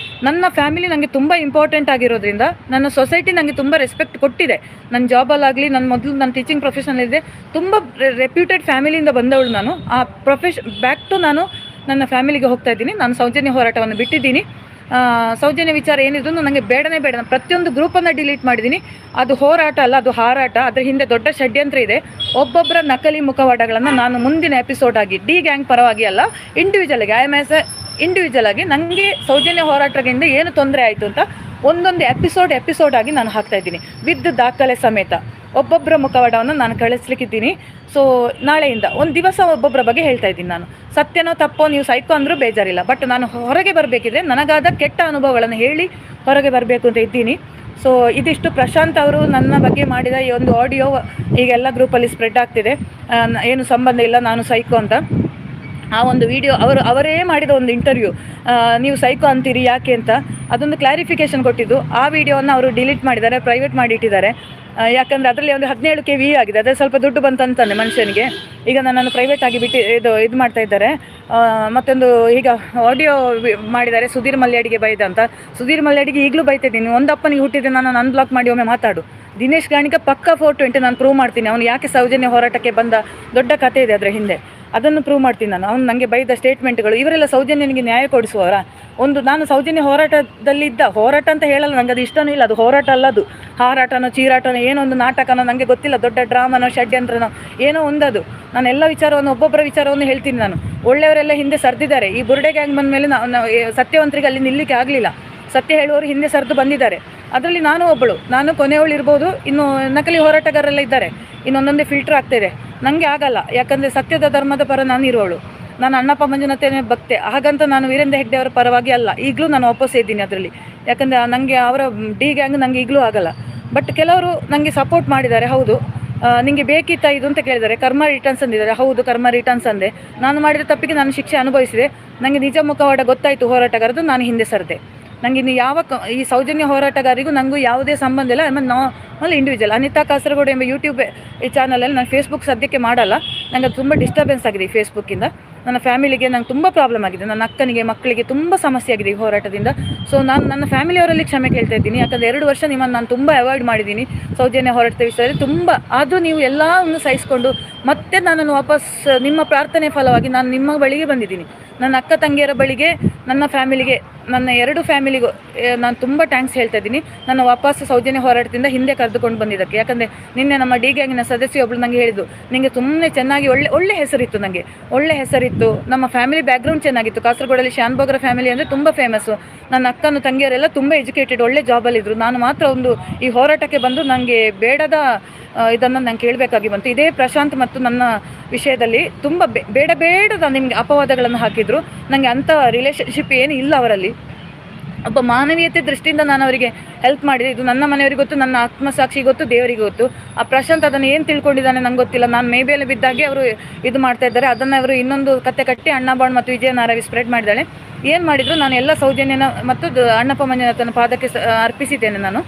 ನನ್ನ ಫ್ಯಾಮಿಲಿ ನನಗೆ ತುಂಬ ಇಂಪಾರ್ಟೆಂಟ್ ಆಗಿರೋದ್ರಿಂದ, ನನ್ನ ಸೊಸೈಟಿ ನನಗೆ ತುಂಬ ರೆಸ್ಪೆಕ್ಟ್ ಕೊಟ್ಟಿದೆ. ನನ್ನ ಜಾಬಲ್ಲಾಗಲಿ, ನನ್ನ ಟೀಚಿಂಗ್ ಪ್ರೊಫೆಷನಲ್ಲಿದೆ, ತುಂಬ ರೆಪ್ಯೂಟೆಡ್ ಫ್ಯಾಮಿಲಿಯಿಂದ ಬಂದವಳು ನಾನು. ಆ ಬ್ಯಾಕ್ ಟು ನಾನು ನನ್ನ ಫ್ಯಾಮಿಲಿಗೆ ಹೋಗ್ತಾ ಇದ್ದೀನಿ. ನಾನು ಸೌಜನ್ಯ ಹೋರಾಟವನ್ನು ಬಿಟ್ಟಿದ್ದೀನಿ. ಸೌಜನ್ಯ ವಿಚಾರ ಏನಿದ್ರು ನನಗೆ ಬೇಡನೇ ಬೇಡ. ನಾನು ಪ್ರತಿಯೊಂದು ಗ್ರೂಪನ್ನು ಡಿಲೀಟ್ ಮಾಡಿದ್ದೀನಿ. ಅದು ಹೋರಾಟ ಅಲ್ಲ, ಅದು ಹಾರಾಟ. ಅದರ ಹಿಂದೆ ದೊಡ್ಡ ಷಡ್ಯಂತ್ರ ಇದೆ. ಒಬ್ಬೊಬ್ಬರ ನಕಲಿ ಮುಖವಾಡಗಳನ್ನು ನಾನು ಮುಂದಿನ ಎಪಿಸೋಡ್ ಆಗಿ, ಡಿ ಗ್ಯಾಂಗ್ ಪರವಾಗಿ ಅಲ್ಲ, ಇಂಡಿವಿಜುವಲ್ ಆಗಿ, ಇಂಡಿವಿಜುವಲ್ ಆಗಿ ನನಗೆ ಸೌಜನ್ಯ ಹೋರಾಟದಿಂದ ಏನು ತೊಂದರೆ ಆಯಿತು ಅಂತ ಒಂದೊಂದು ಎಪಿಸೋಡ್ ಆಗಿ ನಾನು ಹಾಕ್ತಾ ಇದ್ದೀನಿ, ವಿದ್ ದಾಖಲೆ ಸಮೇತ. ಒಬ್ಬೊಬ್ಬರ ಮುಖವಾಡವನ್ನು ನಾನು ಕಳಿಸ್ಲಿಕ್ಕಿದ್ದೀನಿ. ಸೊ ನಾಳೆಯಿಂದ ಒಂದು ದಿವಸ ಒಬ್ಬೊಬ್ಬರ ಬಗ್ಗೆ ಹೇಳ್ತಾ ಇದ್ದೀನಿ. ನಾನು ಸತ್ಯನೋ ತಪ್ಪೋ, ನೀವು ಸೈಕೋ ಅಂದರೂ ಬೇಜಾರಿಲ್ಲ, ಬಟ್ ನಾನು ಹೊರಗೆ ಬರಬೇಕಿದ್ರೆ ನನಗಾದ ಕೆಟ್ಟ ಅನುಭವಗಳನ್ನು ಹೇಳಿ ಹೊರಗೆ ಬರಬೇಕು ಅಂತ ಇದ್ದೀನಿ. ಸೊ ಇದಿಷ್ಟು ಪ್ರಶಾಂತ್ ಅವರು ನನ್ನ ಬಗ್ಗೆ ಮಾಡಿದ ಈ ಒಂದು ಆಡಿಯೋ ಈಗೆಲ್ಲ ಗ್ರೂಪಲ್ಲಿ ಸ್ಪ್ರೆಡ್ ಆಗ್ತಿದೆ. ಏನು ಸಂಬಂಧ ಇಲ್ಲ, ನಾನು ಸೈಕೋ ಅಂತ. ಆ ಒಂದು ವಿಡಿಯೋ ಅವರೇ ಮಾಡಿದ ಒಂದು ಇಂಟರ್ವ್ಯೂ, ನೀವು ಸೈಕೋ ಅಂತೀರಿ ಯಾಕೆ ಅಂತ ಅದೊಂದು ಕ್ಲಾರಿಫಿಕೇಷನ್ ಕೊಟ್ಟಿದ್ದು. ಆ ವಿಡಿಯೋವನ್ನು ಅವರು ಡಿಲೀಟ್ ಮಾಡಿದ್ದಾರೆ, ಪ್ರೈವೇಟ್ ಮಾಡಿ ಇಟ್ಟಿದ್ದಾರೆ. ಯಾಕಂದರೆ ಅದರಲ್ಲಿ ಒಂದು 17K ವ್ಯೂ ಆಗಿದೆ. ಅದೇ ಸ್ವಲ್ಪ ದುಡ್ಡು ಬಂತಂತಾನೆ ಮನುಷ್ಯನಿಗೆ. ಈಗ ನನ್ನನ್ನು ಪ್ರೈವೇಟ್ ಆಗಿ ಬಿಟ್ಟು ಇದು ಮಾಡ್ತಾ ಇದ್ದಾರೆ. ಮತ್ತೊಂದು ಈಗ ಆಡಿಯೋ ಮಾಡಿದ್ದಾರೆ ಸುಧೀರ್ ಮಲ್ಯಾಡಿಗೆ ಬೈದ ಅಂತ. ಸುಧೀರ್ ಮಲ್ಯಾಡಿಗೆ ಈಗಲೂ ಬೈತಿದ್ದೀನಿ. ಒಂದಪ್ಪನಿಗೆ ಹುಟ್ಟಿದೆ, ನಾನು ಅನ್ಬ್ಲಾಕ್ ಮಾಡಿ ಒಮ್ಮೆ ಮಾತಾಡು. ದಿನೇಶ್ ಗಾಣಿಗ ಪಕ್ಕ 420 ನಾನು ಪ್ರೂವ್ ಮಾಡ್ತೀನಿ. ಅವನು ಯಾಕೆ ಸೌಜನ್ಯ ಹೋರಾಟಕ್ಕೆ ಬಂದ, ದೊಡ್ಡ ಕಥೆ ಇದೆ ಅದರ ಹಿಂದೆ, ಅದನ್ನು ಪ್ರೂವ್ ಮಾಡ್ತೀನಿ ನಾನು. ಅವ್ನು ನನಗೆ ಬೈದ ಸ್ಟೇಟ್ಮೆಂಟ್ಗಳು, ಇವರೆಲ್ಲ ಸೌಜನ್ಯನಿಗೆ ನ್ಯಾಯ ಕೊಡಿಸುವವರ. ನಾನು ಸೌಜನ್ಯ ಹೋರಾಟದಲ್ಲಿದ್ದ, ಹೋರಾಟ ಅಂತ ಹೇಳಲ್ಲ, ನನಗೆ ಅದು ಇಷ್ಟನೂ ಇಲ್ಲ. ಅದು ಹೋರಾಟ ಅಲ್ಲ, ಅದು ಹಾರಾಟನೋ ಚೀರಾಟನೋ ಏನೋ ಒಂದು ನಾಟಕನೋ ನನಗೆ ಗೊತ್ತಿಲ್ಲ, ದೊಡ್ಡ ಡ್ರಾಮನೋ ಷಡ್ಯಂತ್ರನೋ ಏನೋ ಒಂದದು. ನಾನು ಎಲ್ಲ ವಿಚಾರವನ್ನು, ಒಬ್ಬೊಬ್ಬರ ವಿಚಾರವನ್ನು ಹೇಳ್ತೀನಿ. ನಾನು ಒಳ್ಳೆಯವರೆಲ್ಲ ಹಿಂದೆ ಸರಿದಿದ್ದಾರೆ. ಈ ಬುರುಡೆ ಗ್ಯಾಂಗ್ ಬಂದ ಮೇಲೆ ಸತ್ಯವಂತರಿಗೆ ಅಲ್ಲಿ ನಿಲ್ಲಕ್ಕೆ ಆಗಲಿಲ್ಲ. ಸತ್ಯ ಹೇಳುವವರು ಹಿಂದೆ ಸರಿದು ಬಂದಿದ್ದಾರೆ. ಅದರಲ್ಲಿ ನಾನು ಒಬ್ಬಳು, ನಾನು ಕೊನೆಯವಳು ಇರ್ಬೋದು, ಇನ್ನು ನಕಲಿ ಹೋರಾಟಗಾರರೆಲ್ಲ ಇದ್ದಾರೆ, ಇನ್ನೊಂದೊಂದೇ ಫಿಲ್ಟರ್ ಆಗ್ತಾಯಿದೆ. ನನಗೆ ಆಗಲ್ಲ, ಯಾಕಂದರೆ ಸತ್ಯದ ಧರ್ಮದ ಪರ ನಾನು ಇರೋಳು, ನಾನು ಅಣ್ಣಪ್ಪ ಮಂಜುನಾಥ್ ಭಕ್ತೆ, ಹಾಗಂತ ನಾನು ವೀರೇಂದ್ರ ಹೆಗ್ಡೆ ಅವರ ಪರವಾಗಿ ಅಲ್ಲ. ಈಗಲೂ ನಾನು ವಾಪಸ್ ಇದ್ದೀನಿ ಅದರಲ್ಲಿ, ಯಾಕಂದರೆ ನನಗೆ ಅವರ ಡಿ ಗ್ಯಾಂಗ್ ನನಗೆ ಈಗಲೂ ಆಗಲ್ಲ. ಬಟ್ ಕೆಲವರು ನನಗೆ ಸಪೋರ್ಟ್ ಮಾಡಿದ್ದಾರೆ. ಹೌದು, ನಿಮಗೆ ಬೇಕಿತ್ತ ಇದು ಅಂತ ಕೇಳಿದ್ದಾರೆ. ಕರ್ಮ ರಿಟರ್ನ್ಸ್ ಅಂದಿದ್ದಾರೆ. ಹೌದು, ಕರ್ಮ ರಿಟರ್ನ್ಸ್ ಅಂದೆ. ನಾನು ಮಾಡಿದ ತಪ್ಪಿಗೆ ನಾನು ಶಿಕ್ಷೆ ಅನುಭವಿಸಿದೆ. ನನಗೆ ನಿಜ ಮುಖವಾಡ ಗೊತ್ತಾಯಿತು ಹೋರಾಟಗಾರದು, ನಾನು ಹಿಂದೆ ಸರಿದೆ. ನನಗೆ ಇನ್ನು ಈ ಸೌಜನ್ಯ ಹೋರಾಟಗಾರಿಗೂ ನನಗೂ ಯಾವುದೇ ಸಂಬಂಧ ಇಲ್ಲ. ಆಮೇಲೆ ನಾರ್ಮಲ್ ಇಂಡಿವಿಜುವಲ್ ಅನಿತಾ ಕಾಸರಗೋಡು ಎಂಬ ಯೂಟ್ಯೂಬ್ ಈ ಚಾನಲಲ್ಲಿ ನಾನು ಫೇಸ್ಬುಕ್ ಸದ್ಯಕ್ಕೆ ಮಾಡಲ್ಲ. ನನಗೆ ಅದು ತುಂಬ ಡಿಸ್ಟರ್ಬೆನ್ಸ್ ಆಗಿದೆ ಈ ಫೇಸ್ಬುಕ್ಕಿಂದ. ನನ್ನ ಫ್ಯಾಮಿಲಿಗೆ ನಂಗೆ ತುಂಬ ಪ್ರಾಬ್ಲಮ್ ಆಗಿದೆ, ನನ್ನ ಅಕ್ಕನಿಗೆ ಮಕ್ಕಳಿಗೆ ತುಂಬ ಸಮಸ್ಯೆ ಆಗಿದೆ ಈ ಹೋರಾಟದಿಂದ. ಸೊ ನಾನು ನನ್ನ ಫ್ಯಾಮಿಲಿಯವರಲ್ಲಿ ಕ್ಷಮೆ ಕೇಳ್ತಾ ಇದ್ದೀನಿ, ಯಾಕಂದರೆ 2 ವರ್ಷ ನಿಮ್ಮನ್ನು ನಾನು ತುಂಬ ಅವಾಯ್ಡ್ ಮಾಡಿದ್ದೀನಿ ಸೌಜನ್ಯ ಹೋರಾಟದ ವಿಷಯದಲ್ಲಿ ತುಂಬ. ಆದರೂ ನೀವು ಎಲ್ಲವನ್ನು ಸಹಿಸಿಕೊಂಡು ಮತ್ತೆ ನನ್ನನ್ನು ವಾಪಸ್ ನಿಮ್ಮ ಪ್ರಾರ್ಥನೆ ಫಲವಾಗಿ ನಾನು ನಿಮ್ಮ ಬಳಿಗೆ ಬಂದಿದ್ದೀನಿ. ನನ್ನ ಅಕ್ಕ ತಂಗಿಯರ ಬಳಿಗೆ, ನನ್ನ ಫ್ಯಾಮಿಲಿಗೆ, ನನ್ನ 2 ಫ್ಯಾಮಿಲಿಗೂ ನಾನು ತುಂಬ ಥ್ಯಾಂಕ್ಸ್ ಹೇಳ್ತಾ ಇದ್ದೀನಿ, ನನ್ನ ವಾಪಸ್ ಸೌಜನ್ಯ ಹೋರಾಟದಿಂದ ಹಿಂದೆ ಕರೆದುಕೊಂಡು ಬಂದಿದ್ದಕ್ಕೆ. ಯಾಕಂದರೆ ನಿನ್ನೆ ನಮ್ಮ ಡಿ ಗ್ಯಾಂಗಿನ ಸದಸ್ಯೊಬ್ಬಳು ನನಗೆ ಹೇಳಿದ್ದು, ನಿಮಗೆ ಸುಮ್ಮನೆ ಚೆನ್ನಾಗಿ ಒಳ್ಳೆ ಹೆಸರಿತ್ತು, ನನಗೆ ಒಳ್ಳೆ ಹೆಸರಿತ್ತು, ನಮ್ಮ ಫ್ಯಾಮಿಲಿ ಬ್ಯಾಕ್ಗ್ರೌಂಡ್ ಚೆನ್ನಾಗಿತ್ತು. ಕಾಸರಗೋಡಲ್ಲಿ ಶಾನ್ಭೋಗರ ಫ್ಯಾಮಿಲಿ ಅಂದರೆ ತುಂಬ ಫೇಮಸ್ಸು. ನನ್ನ ಅಕ್ಕನ ತಂಗಿಯರೆಲ್ಲ ತುಂಬ ಎಜುಕೇಟೆಡ್, ಒಳ್ಳೆ ಜಾಬಲ್ಲಿದ್ದರು. ನಾನು ಮಾತ್ರ ಈ ಹೋರಾಟಕ್ಕೆ ಬಂದು ನನಗೆ ಬೇಡದ ಇದನ್ನು ನಾನು ಕೇಳಬೇಕಾಗಿ ಬಂತು. ಇದೇ ಪ್ರಶಾಂತ್ ಮತ್ತು ನನ್ನ ವಿಷಯದಲ್ಲಿ ತುಂಬ ಬೇಡದ ನಿಮಗೆ ಅಪವಾದಗಳನ್ನು ಹಾಕಿದರು. ನನಗೆ ಅಂಥ ರಿಲೇಷನ್ಶಿಪ್ ಏನು ಇಲ್ಲ ಅವರಲ್ಲಿ. ಒಬ್ಬ ಮಾನವೀಯತೆ ದೃಷ್ಟಿಯಿಂದ ನಾನು ಅವರಿಗೆ ಹೆಲ್ಪ್ ಮಾಡಿದೆ. ಇದು ನನ್ನ ಮನೆಯವರಿಗೆ ಗೊತ್ತು, ನನ್ನ ಆತ್ಮಸಾಕ್ಷಿ ಗೊತ್ತು, ದೇವರಿಗೆ ಗೊತ್ತು. ಆ ಪ್ರಶಾಂತ್ ಅದನ್ನು ಏನು ತಿಳ್ಕೊಂಡಿದ್ದಾನೆ ನಂಗೆ ಗೊತ್ತಿಲ್ಲ. ನಾನು ಮೇಬೇಲೆ ಬಿದ್ದಾಗೆ ಅವರು ಇದು ಮಾಡ್ತಾ ಇದ್ದಾರೆ. ಅದನ್ನು ಅವರು ಇನ್ನೊಂದು ಕತೆ ಕಟ್ಟಿ ಅಣ್ಣಾಬಾಣ್ ಮತ್ತು ವಿಜಯನಾರಾವಿ ಸ್ಪ್ರೆಡ್ ಮಾಡಿದ್ದಾಳೆ. ಏನು ಮಾಡಿದ್ರು, ನಾನು ಎಲ್ಲ ಸೌಜನ್ಯನ ಮತ್ತು ಅಣ್ಣಪ್ಪ ಮಂಜುನಾಥನ ಪಾದಕ್ಕೆ ಅರ್ಪಿಸಿದ್ದೇನೆ ನಾನು.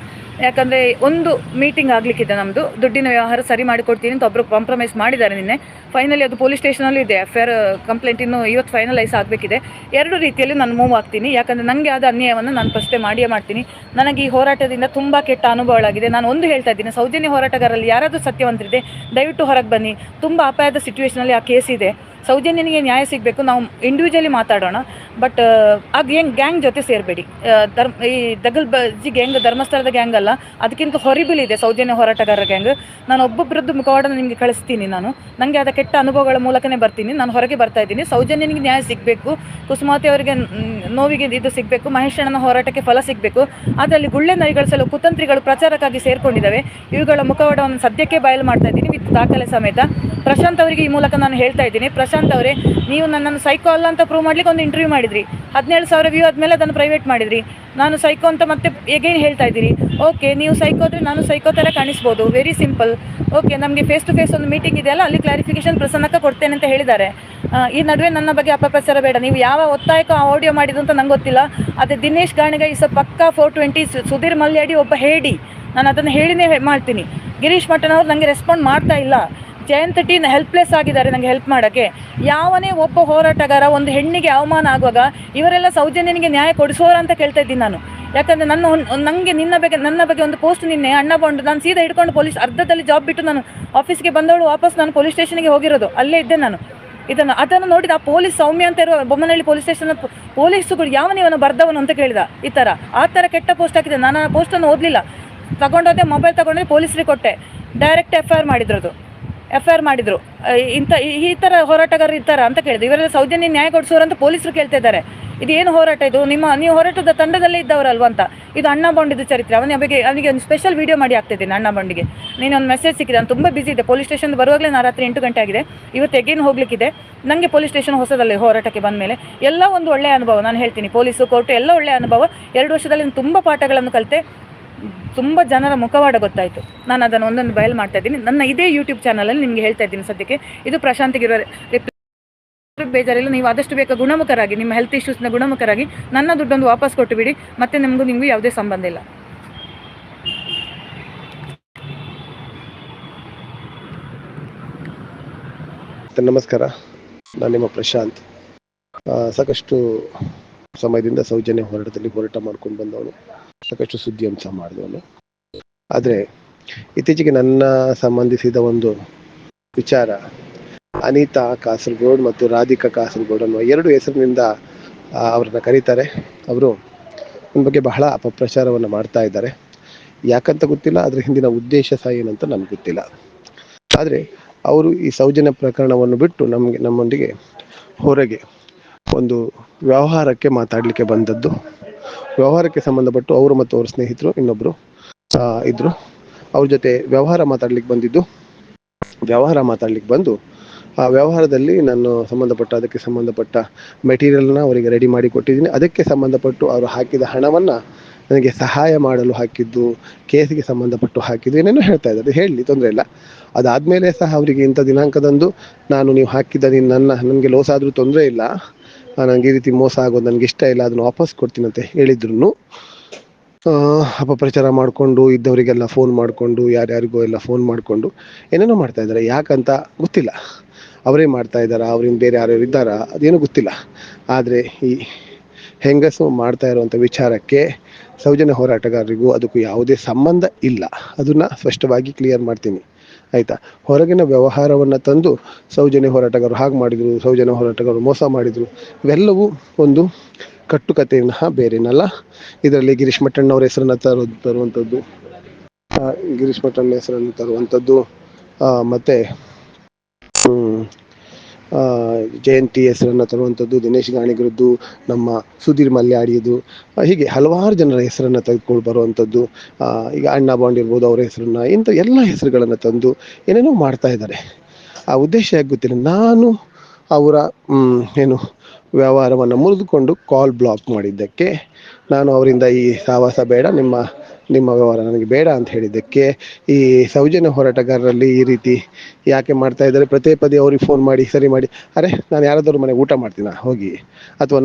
ಯಾಕಂದರೆ ಒಂದು ಮೀಟಿಂಗ್ ಆಗಲಿಕ್ಕಿದೆ ನಮ್ಮದು, ದುಡ್ಡಿನ ವ್ಯವಹಾರ ಸರಿ ಮಾಡಿಕೊಡ್ತೀನಿ ಅಂತ ಒಬ್ಬರು ಕಾಂಪ್ರಮೈಸ್ ಮಾಡಿದ್ದಾರೆ ನಿನ್ನೆ. ಫೈನಲಿ ಅದು ಪೊಲೀಸ್ ಸ್ಟೇಷನಲ್ಲಿ ಇದೆ, FIR ಕಂಪ್ಲೇಂಟ್ ಇನ್ನು ಇವತ್ತು ಫೈನಲೈಸ್ ಆಗಬೇಕಿದೆ. 2 ರೀತಿಯಲ್ಲಿ ನಾನು ಮೂವ್ ಆಗ್ತೀನಿ, ಯಾಕಂದರೆ ನನಗೆ ಆದ ಅನ್ಯಾಯವನ್ನು ನಾನು ಫಸ್ಟೇ ಮಾಡಿಯೇ ಮಾಡ್ತೀನಿ. ನನಗೆ ಈ ಹೋರಾಟದಿಂದ ತುಂಬ ಕೆಟ್ಟ ಅನುಭವಗಳಾಗಿದೆ. ನಾನು ಒಂದು ಹೇಳ್ತಾ ಇದ್ದೀನಿ, ಸೌಜನ್ಯ ಹೋರಾಟಗಾರರಲ್ಲಿ ಯಾರಾದರೂ ಸತ್ಯವಂತರಿದೆ ದಯವಿಟ್ಟು ಹೊರಗೆ ಬನ್ನಿ. ತುಂಬ ಅಪಾಯದ ಸಿಚುವೇಷನಲ್ಲಿ ಆ ಕೇಸ್ ಇದೆ. ಸೌಜನ್ಯನಿಗೆ ನ್ಯಾಯ ಸಿಗಬೇಕು, ನಾವು ಇಂಡಿವಿಜುವಲಿ ಮಾತಾಡೋಣ. ಬಟ್ ಆ ಗ್ಯಾಂಗ್ ಜೊತೆ ಸೇರಬೇಡಿ. ಈ ದಗಲ್ಬಾಜಿ ಗ್ಯಾಂಗ್ ಧರ್ಮಸ್ಥಳದ ಗ್ಯಾಂಗ್ ಅಲ್ಲ, ಅದಕ್ಕಿಂತ ಹೊರಿಬಲ್ ಇದೆ ಸೌಜನ್ಯ ಹೋರಾಟಗಾರರ ಗ್ಯಾಂಗ್. ನಾನು ಒಬ್ಬೊಬ್ಬರದ್ದು ಮುಖವಾಡನ ನಿಮಗೆ ಕಳಿಸ್ತೀನಿ. ನನಗೆ ಆದ ಕೆಟ್ಟ ಅನುಭವಗಳ ಮೂಲಕನೇ ಬರ್ತೀನಿ, ನಾನು ಹೊರಗೆ ಬರ್ತಾ ಇದ್ದೀನಿ. ಸೌಜನ್ಯನಿಗೆ ನ್ಯಾಯ ಸಿಗಬೇಕು, ಕುಸುಮಾವತಿ ಅವರಿಗೆ ನೋವಿಗೆ ಇದು ಸಿಗಬೇಕು, ಮಹೇಶ್ ಅಣ್ಣನ ಹೋರಾಟಕ್ಕೆ ಫಲ ಸಿಗಬೇಕು. ಅದರಲ್ಲಿ ಗುಳ್ಳೆ ನರಿಗಳಿಸಲು ಕುತಂತ್ರಿಗಳು ಪ್ರಚಾರಕ್ಕಾಗಿ ಸೇರಿಕೊಂಡಿದ್ದಾವೆ. ಇವುಗಳ ಮುಖವಾಡವನ್ನು ಸದ್ಯಕ್ಕೆ ಬಯಲು ಮಾಡ್ತಾ ಇದ್ದೀನಿ ವಿತ್ ದಾಖಲೆ ಸಮೇತ. ಪ್ರಶಾಂತ್ ಅವರಿಗೆ ಈ ಮೂಲಕ ನಾನು ಹೇಳ್ತಾ ಇದ್ದೀನಿ, ಪ್ರಶಾಂತ್ ಅವರೇ, ನೀವು ನನ್ನನ್ನು ಸೈಕೋ ಅಲ್ಲ ಅಂತ ಪ್ರೂವ್ ಮಾಡ್ಲಿಕ್ಕೆ ಒಂದು ಇಂಟರ್ವ್ಯೂ ಮಾಡಿದ್ರಿ, 17,000 ವ್ಯೂ ಆದಮೇಲೆ ಅದನ್ನು ಪ್ರೈವೇಟ್ ಮಾಡಿದ್ರಿ. ನಾನು ಸೈಕೋ ಅಂತ ಮತ್ತೆ ಎಗೈನ್ ಹೇಳ್ತಾ ಇದ್ದೀರಿ. ಓಕೆ, ನೀವು ಸೈಕೋ ಆದರೆ ನಾನು ಸೈಕೋ ಥರ ಕಾಣಿಸ್ಬೋದು, ವೆರಿ ಸಿಂಪಲ್. ಓಕೆ, ನಮಗೆ ಫೇಸ್ ಟು ಫೇಸ್ ಒಂದು ಮೀಟಿಂಗ್ ಇದೆಯಲ್ಲ, ಅಲ್ಲಿ ಕ್ಲಾರಿಫಿಕೇಶನ್ ಪ್ರಸನ್ನಕ್ಕೆ ಕೊಡ್ತೇನೆ ಅಂತ ಹೇಳಿದ್ದಾರೆ. ಈ ನಡುವೆ ನನ್ನ ಬಗ್ಗೆ ಅಪಪ್ರಚಾರ ಬೇಡ. ನೀವು ಯಾವ ಒತ್ತಾಯಕ್ಕೂ ಆ ಆಡಿಯೋ ಮಾಡಿದ್ದು ಅಂತ ನಂಗೆ ಗೊತ್ತಿಲ್ಲ. ಅದೇ ದಿನೇಶ್ ಗಾಣಿಗ ಇಸ್ ಪಕ್ಕಾ 420, ಸುಧೀರ್ ಮಲ್ಯಾಡಿ ಒಬ್ಬ ಹೇಡಿ, ನಾನು ಅದನ್ನು ಹೇಳಿನೇ ಮಾಡ್ತೀನಿ. ಗಿರೀಶ್ ಮಠನವ್ರು ನನಗೆ ರೆಸ್ಪಾಂಡ್ ಮಾಡ್ತಾ ಇಲ್ಲ. ಜಯಂತ್ ಟಿ ಹೆಲ್ಪ್ಲೆಸ್ ಆಗಿದ್ದಾರೆ ನನಗೆ ಹೆಲ್ಪ್ ಮಾಡೋಕ್ಕೆ. ಯಾವನೇ ಒಬ್ಬ ಹೋರಾಟಗಾರ ಒಂದು ಹೆಣ್ಣಿಗೆ ಅವಮಾನ ಆಗುವಾಗ ಇವರೆಲ್ಲ ಸೌಜನ್ಯನಿಗೆ ನ್ಯಾಯ ಕೊಡಿಸೋರ ಅಂತ ಕೇಳ್ತಾ ಇದ್ದೀನಿ ನಾನು. ಯಾಕಂದರೆ ನನಗೆ ನನ್ನ ಬಗ್ಗೆ ಒಂದು ಪೋಸ್ಟ್ ನಿನ್ನೆ ಅಣ್ಣಬಾಂಡು, ನಾನು ಸೀದಾ ಹಿಡ್ಕೊಂಡು ಪೊಲೀಸ್ ಅರ್ಧದಲ್ಲಿ ಜಾಬ್ ಬಿಟ್ಟು ನಾನು ಆಫೀಸ್ಗೆ ಬಂದವಳು ವಾಪಸ್ ನಾನು ಪೊಲೀಸ್ ಸ್ಟೇಷನ್ಗೆ ಹೋಗಿರೋದು, ಅಲ್ಲೇ ಇದ್ದೆ ನಾನು. ಅದನ್ನು ನೋಡಿದ ಆ ಪೊಲೀಸ್ ಸೌಮ್ಯ ಅಂತ ಇರೋ ಬೊಮ್ಮನಹಳ್ಳಿ ಪೊಲೀಸ್ ಸ್ಟೇಷನ್ ಪೊಲೀಸುಗಳು ಯಾವನಿವನು ಬರ್ದವನು ಅಂತ ಕೇಳಿದ. ಆ ಥರ ಕೆಟ್ಟ ಪೋಸ್ಟ್ ಹಾಕಿದೆ. ನಾನು ಆ ಪೋಸ್ಟನ್ನು ಓದಲಿಲ್ಲ, ತಗೊಂಡೋದೆ, ಮೊಬೈಲ್ ತಗೊಂಡ್ರೆ ಪೊಲೀಸರಿಗೆ ಕೊಟ್ಟೆ. ಡೈರೆಕ್ಟ್ FIR ಮಾಡಿದ್ರು. ಈ ಥರ ಹೋರಾಟಗಾರರು ಇರ್ತಾರ ಅಂತ ಕೇಳಿದ್ರು. ಇವರೆಲ್ಲ ಸೌಜನ್ಯ ನ್ಯಾಯ ಕೊಡಿಸೋರು ಅಂತ ಪೊಲೀಸರು ಕೇಳ್ತಾ ಇದ್ದಾರೆ. ಇದು ಏನು ಹೋರಾಟ ಇದು? ನೀವು ಹೋರಾಟದ ತಂಡದಲ್ಲೇ ಇದ್ದವರಲ್ವ ಅಂತ. ಇದು ಅಣ್ಣಾಬಾಂಡಿದ್ದು ಚರಿತ್ರೆ. ಅವನಿಗೆ ಒಂದು ಸ್ಪೆಷಲ್ ವೀಡಿಯೋ ಮಾಡಿ ಆಗ್ತಿದ್ದೀನಿ ಅಣ್ಣಾಬಾಂಡಿಗೆ. ನೀನೊಂದು ಮೆಸೇಜ್ ಸಿಕ್ಕಿದೆ, ನಾನು ತುಂಬ ಬಿಸಿ ಇದೆ. ಪೊಲೀಸ್ ಸ್ಟೇಷನ್ ಬರುವಾಗಲೇ ನಾನು ರಾತ್ರಿ 8 ಗಂಟೆ ಆಗಿದೆ. ಇವತ್ತು ಎಗೇನ್ ಹೋಗ್ಲಿಕ್ಕಿದೆ ನನಗೆ ಪೊಲೀಸ್ ಸ್ಟೇಷನ್ ಹೊಸದಲ್ಲೇ ಹೋರಾಟಕ್ಕೆ ಬಂದ ಮೇಲೆ. ಎಲ್ಲ ಒಂದು ಒಳ್ಳೆಯ ಅನುಭವ, ನಾನು ಹೇಳ್ತೀನಿ. ಪೊಲೀಸು, ಕೋರ್ಟು ಎಲ್ಲ ಒಳ್ಳೆಯ ಅನುಭವ. 2 ವರ್ಷದಲ್ಲಿ ತುಂಬ ಪಾಠಗಳನ್ನು ಕಲಿತೆ, ತುಂಬ ಜನರ ಮುಖವಾಡ ಗೊತ್ತಾಯಿತು. ನಾನು ಅದನ್ನು ಒಂದೊಂದು ಬಯಲು ಮಾಡ್ತಾ ಇದ್ದೀನಿ. ನನ್ನ ಇದೇ ಯೂಟ್ಯೂಬ್ ಚಾನಲಲ್ಲಿ ನಿಮಗೆ ಹೇಳ್ತಾ ಇದ್ದೀನಿ ಸದ್ಯಕ್ಕೆ. ಇದು ಪ್ರಶಾಂತಿಗಿರುವ ಬೇಜಾರಿಲ್ಲ. ನೀವು ಆದಷ್ಟು ಬೇಗ ಗುಣಮುಖರಾಗಿ, ನಿಮ್ಮ ಹೆಲ್ತ್ ಇಶ್ಯೂಸ್ನ ಗುಣಮುಖರಾಗಿ ನನ್ನ ದುಡ್ಡೊಂದು ವಾಪಸ್ ಕೊಟ್ಟು ಬಿಡಿ. ಮತ್ತೆ ನಿಮಗೂ ಯಾವುದೇ ಸಂಬಂಧ ಇಲ್ಲ. ನಮಸ್ಕಾರ, ನಾನು ನಿಮ್ಮ ಪ್ರಶಾಂತ್. ಸಾಕಷ್ಟು ಸಮಯದಿಂದ ಸೌಜನ್ಯ ಹೋರಾಟದಲ್ಲಿ ಹೋರಾಟ ಮಾಡ್ಕೊಂಡು ಬಂದವನು, ಸಾಕಷ್ಟು ಸುದ್ದಿಯಂಶ ಮಾಡಿದವನು. ಆದರೆ ಇತ್ತೀಚೆಗೆ ನನ್ನ ಸಂಬಂಧಿಸಿದ ಒಂದು ವಿಚಾರ, ಅನಿತಾ ಕಾಸರಗೋಡು ಮತ್ತು ರಾಧಿಕಾ ಕಾಸರಗೋಡು ಅನ್ನುವ 2 ಹೆಸರಿನಿಂದ ಅವ್ರನ್ನ ಕರೀತಾರೆ. ಅವರು ನನ್ನ ಬಗ್ಗೆ ಬಹಳ ಅಪಪ್ರಚಾರವನ್ನು ಮಾಡ್ತಾ ಇದ್ದಾರೆ. ಯಾಕಂತ ಗೊತ್ತಿಲ್ಲ, ಅದರ ಹಿಂದಿನ ಉದ್ದೇಶ ಸಹ ಏನಂತ ನನಗೆ ಗೊತ್ತಿಲ್ಲ. ಆದರೆ ಅವರು ಈ ಸೌಜನ್ಯ ಪ್ರಕರಣವನ್ನು ಬಿಟ್ಟು ನಮ್ಮೊಂದಿಗೆ ಹೊರಗೆ ಒಂದು ವ್ಯವಹಾರಕ್ಕೆ ಮಾತಾಡಲಿಕ್ಕೆ ಬಂದದ್ದು. ವ್ಯವಹಾರಕ್ಕೆ ಸಂಬಂಧಪಟ್ಟು ಅವರು ಮತ್ತು ಅವ್ರ ಸ್ನೇಹಿತರು ಇನ್ನೊಬ್ಬರು ಇದ್ದರು. ಅವ್ರ ಜೊತೆ ವ್ಯವಹಾರ ಮಾತಾಡ್ಲಿಕ್ಕೆ ಬಂದು ಆ ವ್ಯವಹಾರದಲ್ಲಿ ನಾನು ಅದಕ್ಕೆ ಸಂಬಂಧಪಟ್ಟ ಮೆಟೀರಿಯಲ್ನ ಅವರಿಗೆ ರೆಡಿ ಮಾಡಿ ಕೊಟ್ಟಿದ್ದೀನಿ. ಅದಕ್ಕೆ ಸಂಬಂಧಪಟ್ಟು ಅವರು ಹಾಕಿದ ಹಣವನ್ನು ನನಗೆ ಸಹಾಯ ಮಾಡಲು ಹಾಕಿದ್ದು, ಕೇಸಿಗೆ ಸಂಬಂಧಪಟ್ಟು ಹಾಕಿದ್ದು, ಏನೇನೋ ಹೇಳ್ತಾ ಇದ್ದಾರೆ, ಹೇಳಲಿ, ತೊಂದರೆ ಇಲ್ಲ. ಅದಾದಮೇಲೆ ಸಹ ಅವರಿಗೆ ಇಂಥ ದಿನಾಂಕದಂದು ನೀವು ಹಾಕಿದ್ದ ನನಗೆ ಲಾಸ್ ಆದರೂ ತೊಂದರೆ ಇಲ್ಲ, ನನಗೆ ಈ ರೀತಿ ಮೋಸ ಆಗೋದು ನನಗೆ ಇಷ್ಟ ಇಲ್ಲ, ಅದನ್ನು ವಾಪಸ್ ಕೊಡ್ತೀನಿ ಅಂತ ಹೇಳಿದ್ರು ಅಪಪ್ರಚಾರ ಮಾಡಿಕೊಂಡು ಇದ್ದವರಿಗೆಲ್ಲ ಫೋನ್ ಮಾಡಿಕೊಂಡು ಯಾರ್ಯಾರಿಗೋ ಎಲ್ಲ ಫೋನ್ ಮಾಡಿಕೊಂಡು ಏನೇನೋ ಮಾಡ್ತಾ ಇದ್ದಾರೆ. ಯಾಕಂತ ಗೊತ್ತಿಲ್ಲ, ಅವರೇ ಮಾಡ್ತಾ ಇದ್ದಾರಾ, ಅವರಿಂದ ಬೇರೆ ಯಾರ್ಯಾರು ಇದ್ದಾರಾ, ಅದೇನೂ ಗೊತ್ತಿಲ್ಲ. ಆದರೆ ಈ ಹೆಂಗಸು ಮಾಡ್ತಾ ಇರುವಂಥ ವಿಚಾರಕ್ಕೆ ಸೌಜನ್ಯ ಹೋರಾಟಗಾರರಿಗೂ ಅದಕ್ಕೂ ಯಾವುದೇ ಸಂಬಂಧ ಇಲ್ಲ. ಅದನ್ನು ಸ್ಪಷ್ಟವಾಗಿ ಕ್ಲಿಯರ್ ಮಾಡ್ತೀನಿ, ಆಯಿತಾ. ಹೊರಗಿನ ವ್ಯವಹಾರವನ್ನು ತಂದು ಸೌಜನ್ಯ ಹೋರಾಟಗಾರರು ಹಾಗೆ ಮಾಡಿದರು, ಸೌಜನ್ಯ ಹೋರಾಟಗಾರರು ಮೋಸ ಮಾಡಿದರು, ಇವೆಲ್ಲವೂ ಒಂದು ಕಟ್ಟುಕತೆಯನ್ನ ಬೇರೇನಲ್ಲ. ಇದರಲ್ಲಿ ಗಿರೀಶ್ ಮಟ್ಟಣ್ಣವ್ರ ಹೆಸರನ್ನು ತರುವಂಥದ್ದು, ಮತ್ತು ಜಯಂತಿ ಹೆಸರನ್ನು ತರುವಂಥದ್ದು, ದಿನೇಶ್ ಗಾಣಿಗರದ್ದು, ನಮ್ಮ ಸುಧೀರ್ ಮಲ್ಯಾಡಿಯದು, ಹೀಗೆ ಹಲವಾರು ಜನರ ಹೆಸರನ್ನು ತೆಗೆದುಕೊಂಡು ಬರುವಂಥದ್ದು. ಈಗ ಅಣ್ಣ ಬಾಂಡ್ ಇರ್ಬೋದು, ಅವರ ಹೆಸರನ್ನು, ಇಂಥ ಎಲ್ಲ ಹೆಸರುಗಳನ್ನು ತಂದು ಏನೇನೋ ಮಾಡ್ತಾ ಇದ್ದಾರೆ. ಆ ಉದ್ದೇಶ ಯಾಕೆ ಗೊತ್ತಿಲ್ಲ. ನಾನು ಅವರ ವ್ಯವಹಾರವನ್ನು ಮುರಿದುಕೊಂಡು ಕಾಲ್ ಬ್ಲಾಕ್ ಮಾಡಿದ್ದಕ್ಕೆ, ನಾನು ಅವರಿಂದ ಈ ಸಹವಾಸ ಬೇಡ, ನಿಮ್ಮ ವ್ಯವಹಾರ ನನಗೆ ಬೇಡ ಅಂತ ಹೇಳಿದ್ದಕ್ಕೆ, ಈ ಸೌಜನ್ಯ ಹೋರಾಟಗಾರರಲ್ಲಿ ಈ ರೀತಿ ಯಾಕೆ ಮಾಡ್ತಾ ಇದ್ದಾರೆ, ಪದೇ ಪದೇ ಅವ್ರಿಗೆ ಫೋನ್ ಮಾಡಿ ಸರಿ ಮಾಡಿ, ಅರೆ ನಾನು ಯಾರಾದರೂ ಮನೆಗೆ ಊಟ ಮಾಡ್ತೀನ ಹೋಗಿ, ಅಥವಾ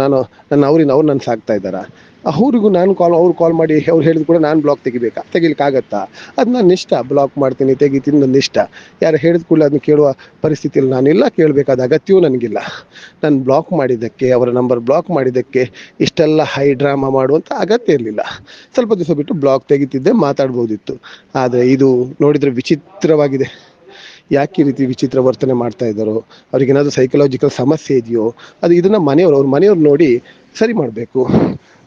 ಅವ್ರು ನನ್ನ ಸಾಕ್ತಾ ಇದ್ದಾರಾ, ಅವ್ರಿಗೂ ಅವ್ರು ಕಾಲ್ ಮಾಡಿ ಅವ್ರು ಹೇಳಿದ್ರು ಕೂಡ ನಾನು ಬ್ಲಾಕ್ ತೆಗಿಲಿಕ್ಕಾಗತ್ತಾ? ಅದು ನನ್ನ ಇಷ್ಟ, ಬ್ಲಾಕ್ ಮಾಡ್ತೀನಿ ತೆಗಿತೀನಿ, ನನ್ನ ಇಷ್ಟ. ಯಾರು ಹೇಳಿದ ಕೂಡಲೇ ಅದನ್ನ ಕೇಳುವ ಪರಿಸ್ಥಿತಿಯಲ್ಲಿ ನಾನಿಲ್ಲ, ಕೇಳಬೇಕಾದ ಅಗತ್ಯವೂ ನನಗಿಲ್ಲ. ನಾನು ಬ್ಲಾಕ್ ಮಾಡಿದ್ದಕ್ಕೆ, ಅವರ ನಂಬರ್ ಬ್ಲಾಕ್ ಮಾಡಿದ್ದಕ್ಕೆ ಇಷ್ಟೆಲ್ಲ ಹೈ ಡ್ರಾಮಾ ಮಾಡುವಂಥ ಅಗತ್ಯ ಇರಲಿಲ್ಲ. ಸ್ವಲ್ಪ ದಿವಸ ಬಿಟ್ಟು ಬ್ಲಾಕ್ ತೆಗಿತಿದ್ದೆ, ಮಾತಾಡ್ಬೋದಿತ್ತು. ಆದರೆ ಇದು ನೋಡಿದರೆ ವಿಚಿತ್ರವಾಗಿದೆ. ಯಾಕೆ ಈ ರೀತಿ ವಿಚಿತ್ರ ವರ್ತನೆ ಮಾಡ್ತಾ ಇದ್ದಾರೋ, ಅವ್ರಿಗೇನಾದರೂ ಸೈಕಲಾಜಿಕಲ್ ಸಮಸ್ಯೆ ಇದೆಯೋ, ಅದು ಇದನ್ನು ಅವ್ರ ಮನೆಯವ್ರು ನೋಡಿ ಸರಿ ಮಾಡಬೇಕು.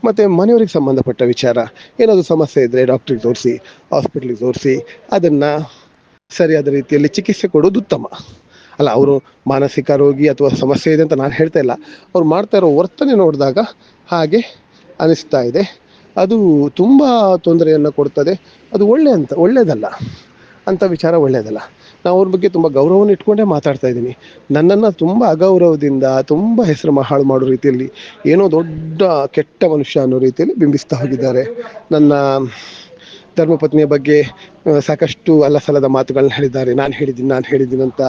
ಮತ್ತು ಮನೆಯವ್ರಿಗೆ ಸಂಬಂಧಪಟ್ಟ ವಿಚಾರ ಏನಾದರೂ ಸಮಸ್ಯೆ ಇದ್ದರೆ ಡಾಕ್ಟ್ರಿಗೆ ತೋರಿಸಿ, ಹಾಸ್ಪಿಟ್ಲಿಗೆ ತೋರಿಸಿ, ಅದನ್ನು ಸರಿಯಾದ ರೀತಿಯಲ್ಲಿ ಚಿಕಿತ್ಸೆ ಕೊಡೋದು ಉತ್ತಮ ಅಲ್ಲ. ಅವರು ಮಾನಸಿಕ ರೋಗಿ ಅಥವಾ ಸಮಸ್ಯೆ ಇದೆ ಅಂತ ನಾನು ಹೇಳ್ತಾ ಇಲ್ಲ, ಅವ್ರು ಮಾಡ್ತಾ ಇರೋ ವರ್ತನೆ ನೋಡಿದಾಗ ಹಾಗೆ ಅನಿಸ್ತಾ ಇದೆ. ಅದು ತುಂಬ ತೊಂದರೆಯನ್ನು ಕೊಡ್ತದೆ. ಅದು ಒಳ್ಳೆಯದಲ್ಲ, ಅಂಥ ವಿಚಾರ ಒಳ್ಳೆಯದಲ್ಲ. ನಾವು ಅವ್ರ ಬಗ್ಗೆ ತುಂಬ ಗೌರವವನ್ನು ಇಟ್ಕೊಂಡೇ ಮಾತಾಡ್ತಾ ಇದ್ದೀನಿ. ನನ್ನನ್ನು ತುಂಬ ಅಗೌರವದಿಂದ, ತುಂಬ ಹೆಸರು ಹಾಳು ಮಾಡೋ ರೀತಿಯಲ್ಲಿ, ಏನೋ ದೊಡ್ಡ ಕೆಟ್ಟ ಮನುಷ್ಯ ಅನ್ನೋ ರೀತಿಯಲ್ಲಿ ಬಿಂಬಿಸ್ತಾ ಹೋಗಿದ್ದಾರೆ. ನನ್ನ ಧರ್ಮಪತ್ನಿಯ ಬಗ್ಗೆ ಸಾಕಷ್ಟು ಅಲ್ಲಸಲ್ಲದ ಮಾತುಗಳನ್ನ ಹೇಳಿದ್ದಾರೆ. ನಾನು ಹೇಳಿದ್ದೀನಿ ಅಂತ.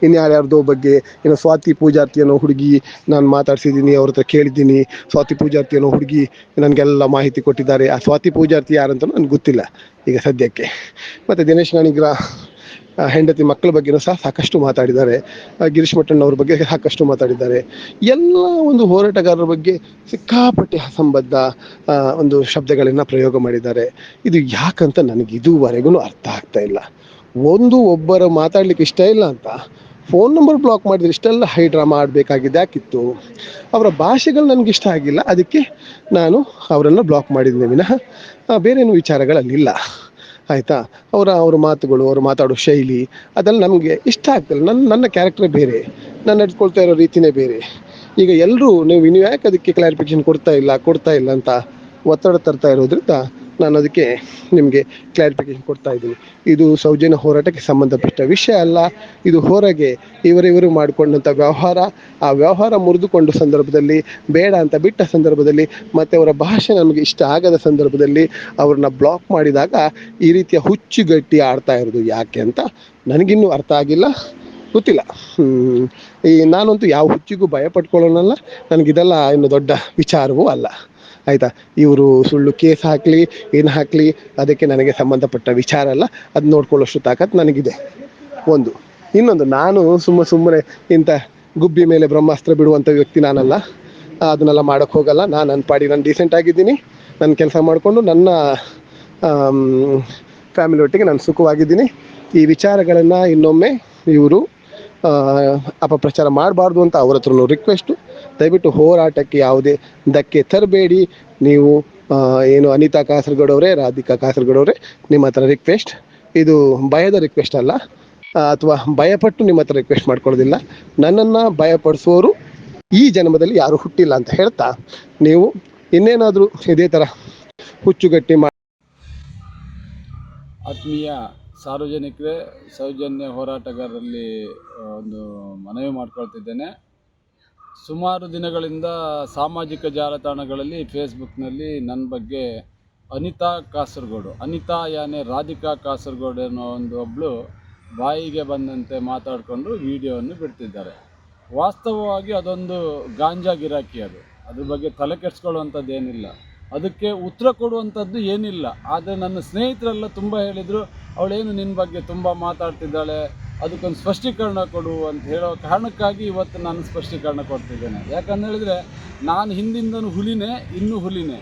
ಇನ್ಯಾರ್ಯಾರ್ದೋ ಬಗ್ಗೆ ಏನೋ ಸ್ವಾತಿ ಪೂಜಾರ್ತಿ ಅನ್ನೋ ಹುಡುಗಿ ನಾನು ಮಾತಾಡ್ಸಿದ್ದೀನಿ, ಅವ್ರ ಹತ್ರ ಕೇಳಿದ್ದೀನಿ. ಸ್ವಾತಿ ಪೂಜಾರ್ತಿ ಅನ್ನೋ ಹುಡುಗಿ ನನಗೆಲ್ಲ ಮಾಹಿತಿ ಕೊಟ್ಟಿದ್ದಾರೆ. ಆ ಸ್ವಾತಿ ಪೂಜಾರ್ತಿ ಯಾರಂತ ನನಗೆ ಗೊತ್ತಿಲ್ಲ ಈಗ ಸದ್ಯಕ್ಕೆ. ಮತ್ತು ದಿನೇಶ್ ಗಾಣಿಗರ ಹೆಂಡತಿ ಮಕ್ಕಳ ಬಗ್ಗೆನೂ ಸಹ ಸಾಕಷ್ಟು ಮಾತಾಡಿದ್ದಾರೆ. ಗಿರೀಶ್ ಮಟ್ಟಣ್ಣವ್ರ ಬಗ್ಗೆ ಸಾಕಷ್ಟು ಮಾತಾಡಿದ್ದಾರೆ. ಎಲ್ಲ ಒಂದು ಹೋರಾಟಗಾರರ ಬಗ್ಗೆ ಸಿಕ್ಕಾಪಟ್ಟೆ ಅಸಂಬದ್ಧ ಒಂದು ಶಬ್ದಗಳನ್ನು ಪ್ರಯೋಗ ಮಾಡಿದ್ದಾರೆ. ಇದು ಯಾಕಂತ ನನಗೆ ಇದುವರೆಗೂ ಅರ್ಥ ಆಗ್ತಾ ಇಲ್ಲ. ಒಬ್ಬರು ಮಾತಾಡ್ಲಿಕ್ಕೆ ಇಷ್ಟ ಇಲ್ಲ ಅಂತ ಫೋನ್ ನಂಬರ್ ಬ್ಲಾಕ್ ಮಾಡಿದ್ರೆ ಇಷ್ಟೆಲ್ಲ ಹೈ ಡ್ರಾಮಾ ಆಡಬೇಕಾಗಿದ್ದು ಯಾಕಿತ್ತು? ಅವರ ಭಾಷೆಗಳು ನನಗೆ ಇಷ್ಟ ಆಗಿಲ್ಲ, ಅದಕ್ಕೆ ನಾನು ಅವರನ್ನು ಬ್ಲಾಕ್ ಮಾಡಿದ್ದೀನಿ ವಿನಃ ಬೇರೇನು ವಿಚಾರಗಳಲ್ಲಿಲ್ಲ, ಆಯಿತಾ. ಅವರ ಮಾತುಗಳು, ಅವರು ಮಾತಾಡೋ ಶೈಲಿ ಅದೆಲ್ಲ ನಮಗೆ ಇಷ್ಟ ಆಗ್ತಿಲ್ಲ. ನನ್ನ ಕ್ಯಾರೆಕ್ಟರೇ ಬೇರೆ, ನಾನು ನಡ್ಕೊಳ್ತಾ ಇರೋ ರೀತಿಯೇ ಬೇರೆ. ಈಗ ಎಲ್ಲರೂ ನೀವು ಯಾಕೆ ಅದಕ್ಕೆ ಕ್ಲಾರಿಫಿಕೇಶನ್ ಕೊಡ್ತಾ ಇಲ್ಲ ಅಂತ ಒತ್ತಡ ತರ್ತಾ ಇರೋದ್ರಿಂದ ನಾನು ಅದಕ್ಕೆ ನಿಮಗೆ ಕ್ಲಾರಿಫಿಕೇಶನ್ ಕೊಡ್ತಾ ಇದ್ದೀನಿ. ಇದು ಸೌಜನ್ಯ ಹೋರಾಟಕ್ಕೆ ಸಂಬಂಧಪಟ್ಟ ವಿಷಯ ಅಲ್ಲ. ಇದು ಹೊರಗೆ ಇವರಿವರು ಮಾಡಿಕೊಂಡಂಥ ವ್ಯವಹಾರ. ಆ ವ್ಯವಹಾರ ಮುರಿದುಕೊಂಡ ಸಂದರ್ಭದಲ್ಲಿ, ಬೇಡ ಅಂತ ಬಿಟ್ಟ ಸಂದರ್ಭದಲ್ಲಿ, ಮತ್ತು ಅವರ ಭಾಷೆ ನಮಗೆ ಇಷ್ಟ ಆಗದ ಸಂದರ್ಭದಲ್ಲಿ ಅವ್ರನ್ನ ಬ್ಲಾಕ್ ಮಾಡಿದಾಗ ಈ ರೀತಿಯ ಹುಚ್ಚುಗಟ್ಟಿ ಆಡ್ತಾ ಇರೋದು ಯಾಕೆ ಅಂತ ನನಗಿನ್ನೂ ಅರ್ಥ ಆಗಿಲ್ಲ, ಗೊತ್ತಿಲ್ಲ. ನಾನಂತೂ ಯಾವ ಹುಚ್ಚಿಗೂ ಭಯ ಪಟ್ಕೊಳ್ಳೋನಲ್ಲ. ನನಗಿದೆಲ್ಲ ಇನ್ನು ದೊಡ್ಡ ವಿಚಾರವೂ ಅಲ್ಲ, ಆಯಿತಾ. ಇವರು ಸುಳ್ಳು ಕೇಸ್ ಹಾಕಲಿ ಏನು ಹಾಕಲಿ ಅದಕ್ಕೆ ನನಗೆ ಸಂಬಂಧಪಟ್ಟ ವಿಚಾರ ಅಲ್ಲ. ಅದು ನೋಡ್ಕೊಳ್ಳೋಷ್ಟು ತಾಕತ್ತು ನನಗಿದೆ. ಇನ್ನೊಂದು, ನಾನು ಸುಮ್ಮನೆ ಇಂಥ ಗುಬ್ಬಿ ಮೇಲೆ ಬ್ರಹ್ಮಾಸ್ತ್ರ ಬಿಡುವಂಥ ವ್ಯಕ್ತಿ ನಾನಲ್ಲ. ಅದನ್ನೆಲ್ಲ ಮಾಡೋಕ್ಕೆ ಹೋಗಲ್ಲ. ನನ್ನ ಪಾಡಿ ನಾನು ಡೀಸೆಂಟ್ ಆಗಿದ್ದೀನಿ. ನನ್ನ ಕೆಲಸ ಮಾಡಿಕೊಂಡು ನನ್ನ ಫ್ಯಾಮಿಲಿ ಒಟ್ಟಿಗೆ ನಾನು ಸುಖವಾಗಿದ್ದೀನಿ. ಈ ವಿಚಾರಗಳನ್ನು ಇನ್ನೊಮ್ಮೆ ಇವರು ಅಪಪ್ರಚಾರ ಮಾಡಬಾರ್ದು ಅಂತ ಅವ್ರ ಹತ್ರನೂ ರಿಕ್ವೆಸ್ಟು. ದಯವಿಟ್ಟು ಹೋರಾಟಕ್ಕೆ ಯಾವುದೇ ಧಕ್ಕೆ ತರಬೇಡಿ. ನೀವು ಏನು ಅನಿತಾ ಕಾಸರಗೋಡವರೇ, ರಾಧಿಕಾ ಕಾಸರಗೋಡವರೇ, ನಿಮ್ಮ ಹತ್ರ ರಿಕ್ವೆಸ್ಟ್. ಇದು ಭಯದ ರಿಕ್ವೆಸ್ಟ್ ಅಲ್ಲ, ಅಥವಾ ಭಯಪಟ್ಟು ನಿಮ್ಮ ಹತ್ರ ರಿಕ್ವೆಸ್ಟ್ ಮಾಡ್ಕೊಳ್ಳೋದಿಲ್ಲ. ನನ್ನನ್ನು ಭಯಪಡಿಸೋರು ಈ ಜನ್ಮದಲ್ಲಿ ಯಾರು ಹುಟ್ಟಿಲ್ಲ ಅಂತ ಹೇಳ್ತಾ, ನೀವು ಇನ್ನೇನಾದರೂ ಇದೇ ಥರ ಹುಚ್ಚುಗಟ್ಟಿ ಆತ್ಮೀಯ ಸಾರ್ವಜನಿಕರೇ, ಸೌಜನ್ಯ ಹೋರಾಟಗಾರರಲ್ಲಿ ಒಂದು ಮನವಿ ಮಾಡ್ಕೊಳ್ತಿದ್ದೇನೆ. ಸುಮಾರು ದಿನಗಳಿಂದ ಸಾಮಾಜಿಕ ಜಾಲತಾಣಗಳಲ್ಲಿ ಫೇಸ್ಬುಕ್ನಲ್ಲಿ ನನ್ನ ಬಗ್ಗೆ ಅನಿತಾ ಯಾನೆ ರಾಧಿಕಾ ಕಾಸರಗೋಡು ಅನ್ನೋ ಒಬ್ಬಳು ಬಾಯಿಗೆ ಬಂದಂತೆ ಮಾತಾಡಿಕೊಂಡು ವಿಡಿಯೋವನ್ನು ಬಿಡ್ತಿದ್ದಾರೆ. ವಾಸ್ತವವಾಗಿ ಅದೊಂದು ಗಾಂಜಾ ಗಿರಾಕಿ, ಅದ್ರ ಬಗ್ಗೆ ತಲೆ ಕೆಡಿಸ್ಕೊಳ್ಳುವಂಥದ್ದು ಏನಿಲ್ಲ, ಅದಕ್ಕೆ ಉತ್ತರ ಕೊಡುವಂಥದ್ದು ಏನಿಲ್ಲ. ಆದರೆ ನನ್ನ ಸ್ನೇಹಿತರೆಲ್ಲ ತುಂಬ ಹೇಳಿದರು, ಅವಳೇನು ನಿನ್ನ ಬಗ್ಗೆ ತುಂಬ ಮಾತಾಡ್ತಿದ್ದಾಳೆ, ಅದಕ್ಕೊಂದು ಸ್ಪಷ್ಟೀಕರಣ ಕೊಡು ಅಂತ ಹೇಳೋ ಕಾರಣಕ್ಕಾಗಿ ಇವತ್ತು ನಾನು ಸ್ಪಷ್ಟೀಕರಣ ಕೊಡ್ತಿದ್ದೇನೆ. ಯಾಕಂತ ಹೇಳಿದ್ರೆ ನಾನು ಹಿಂದಿಂದನೂ ಇನ್ನೂ ಹುಲಿನೇ.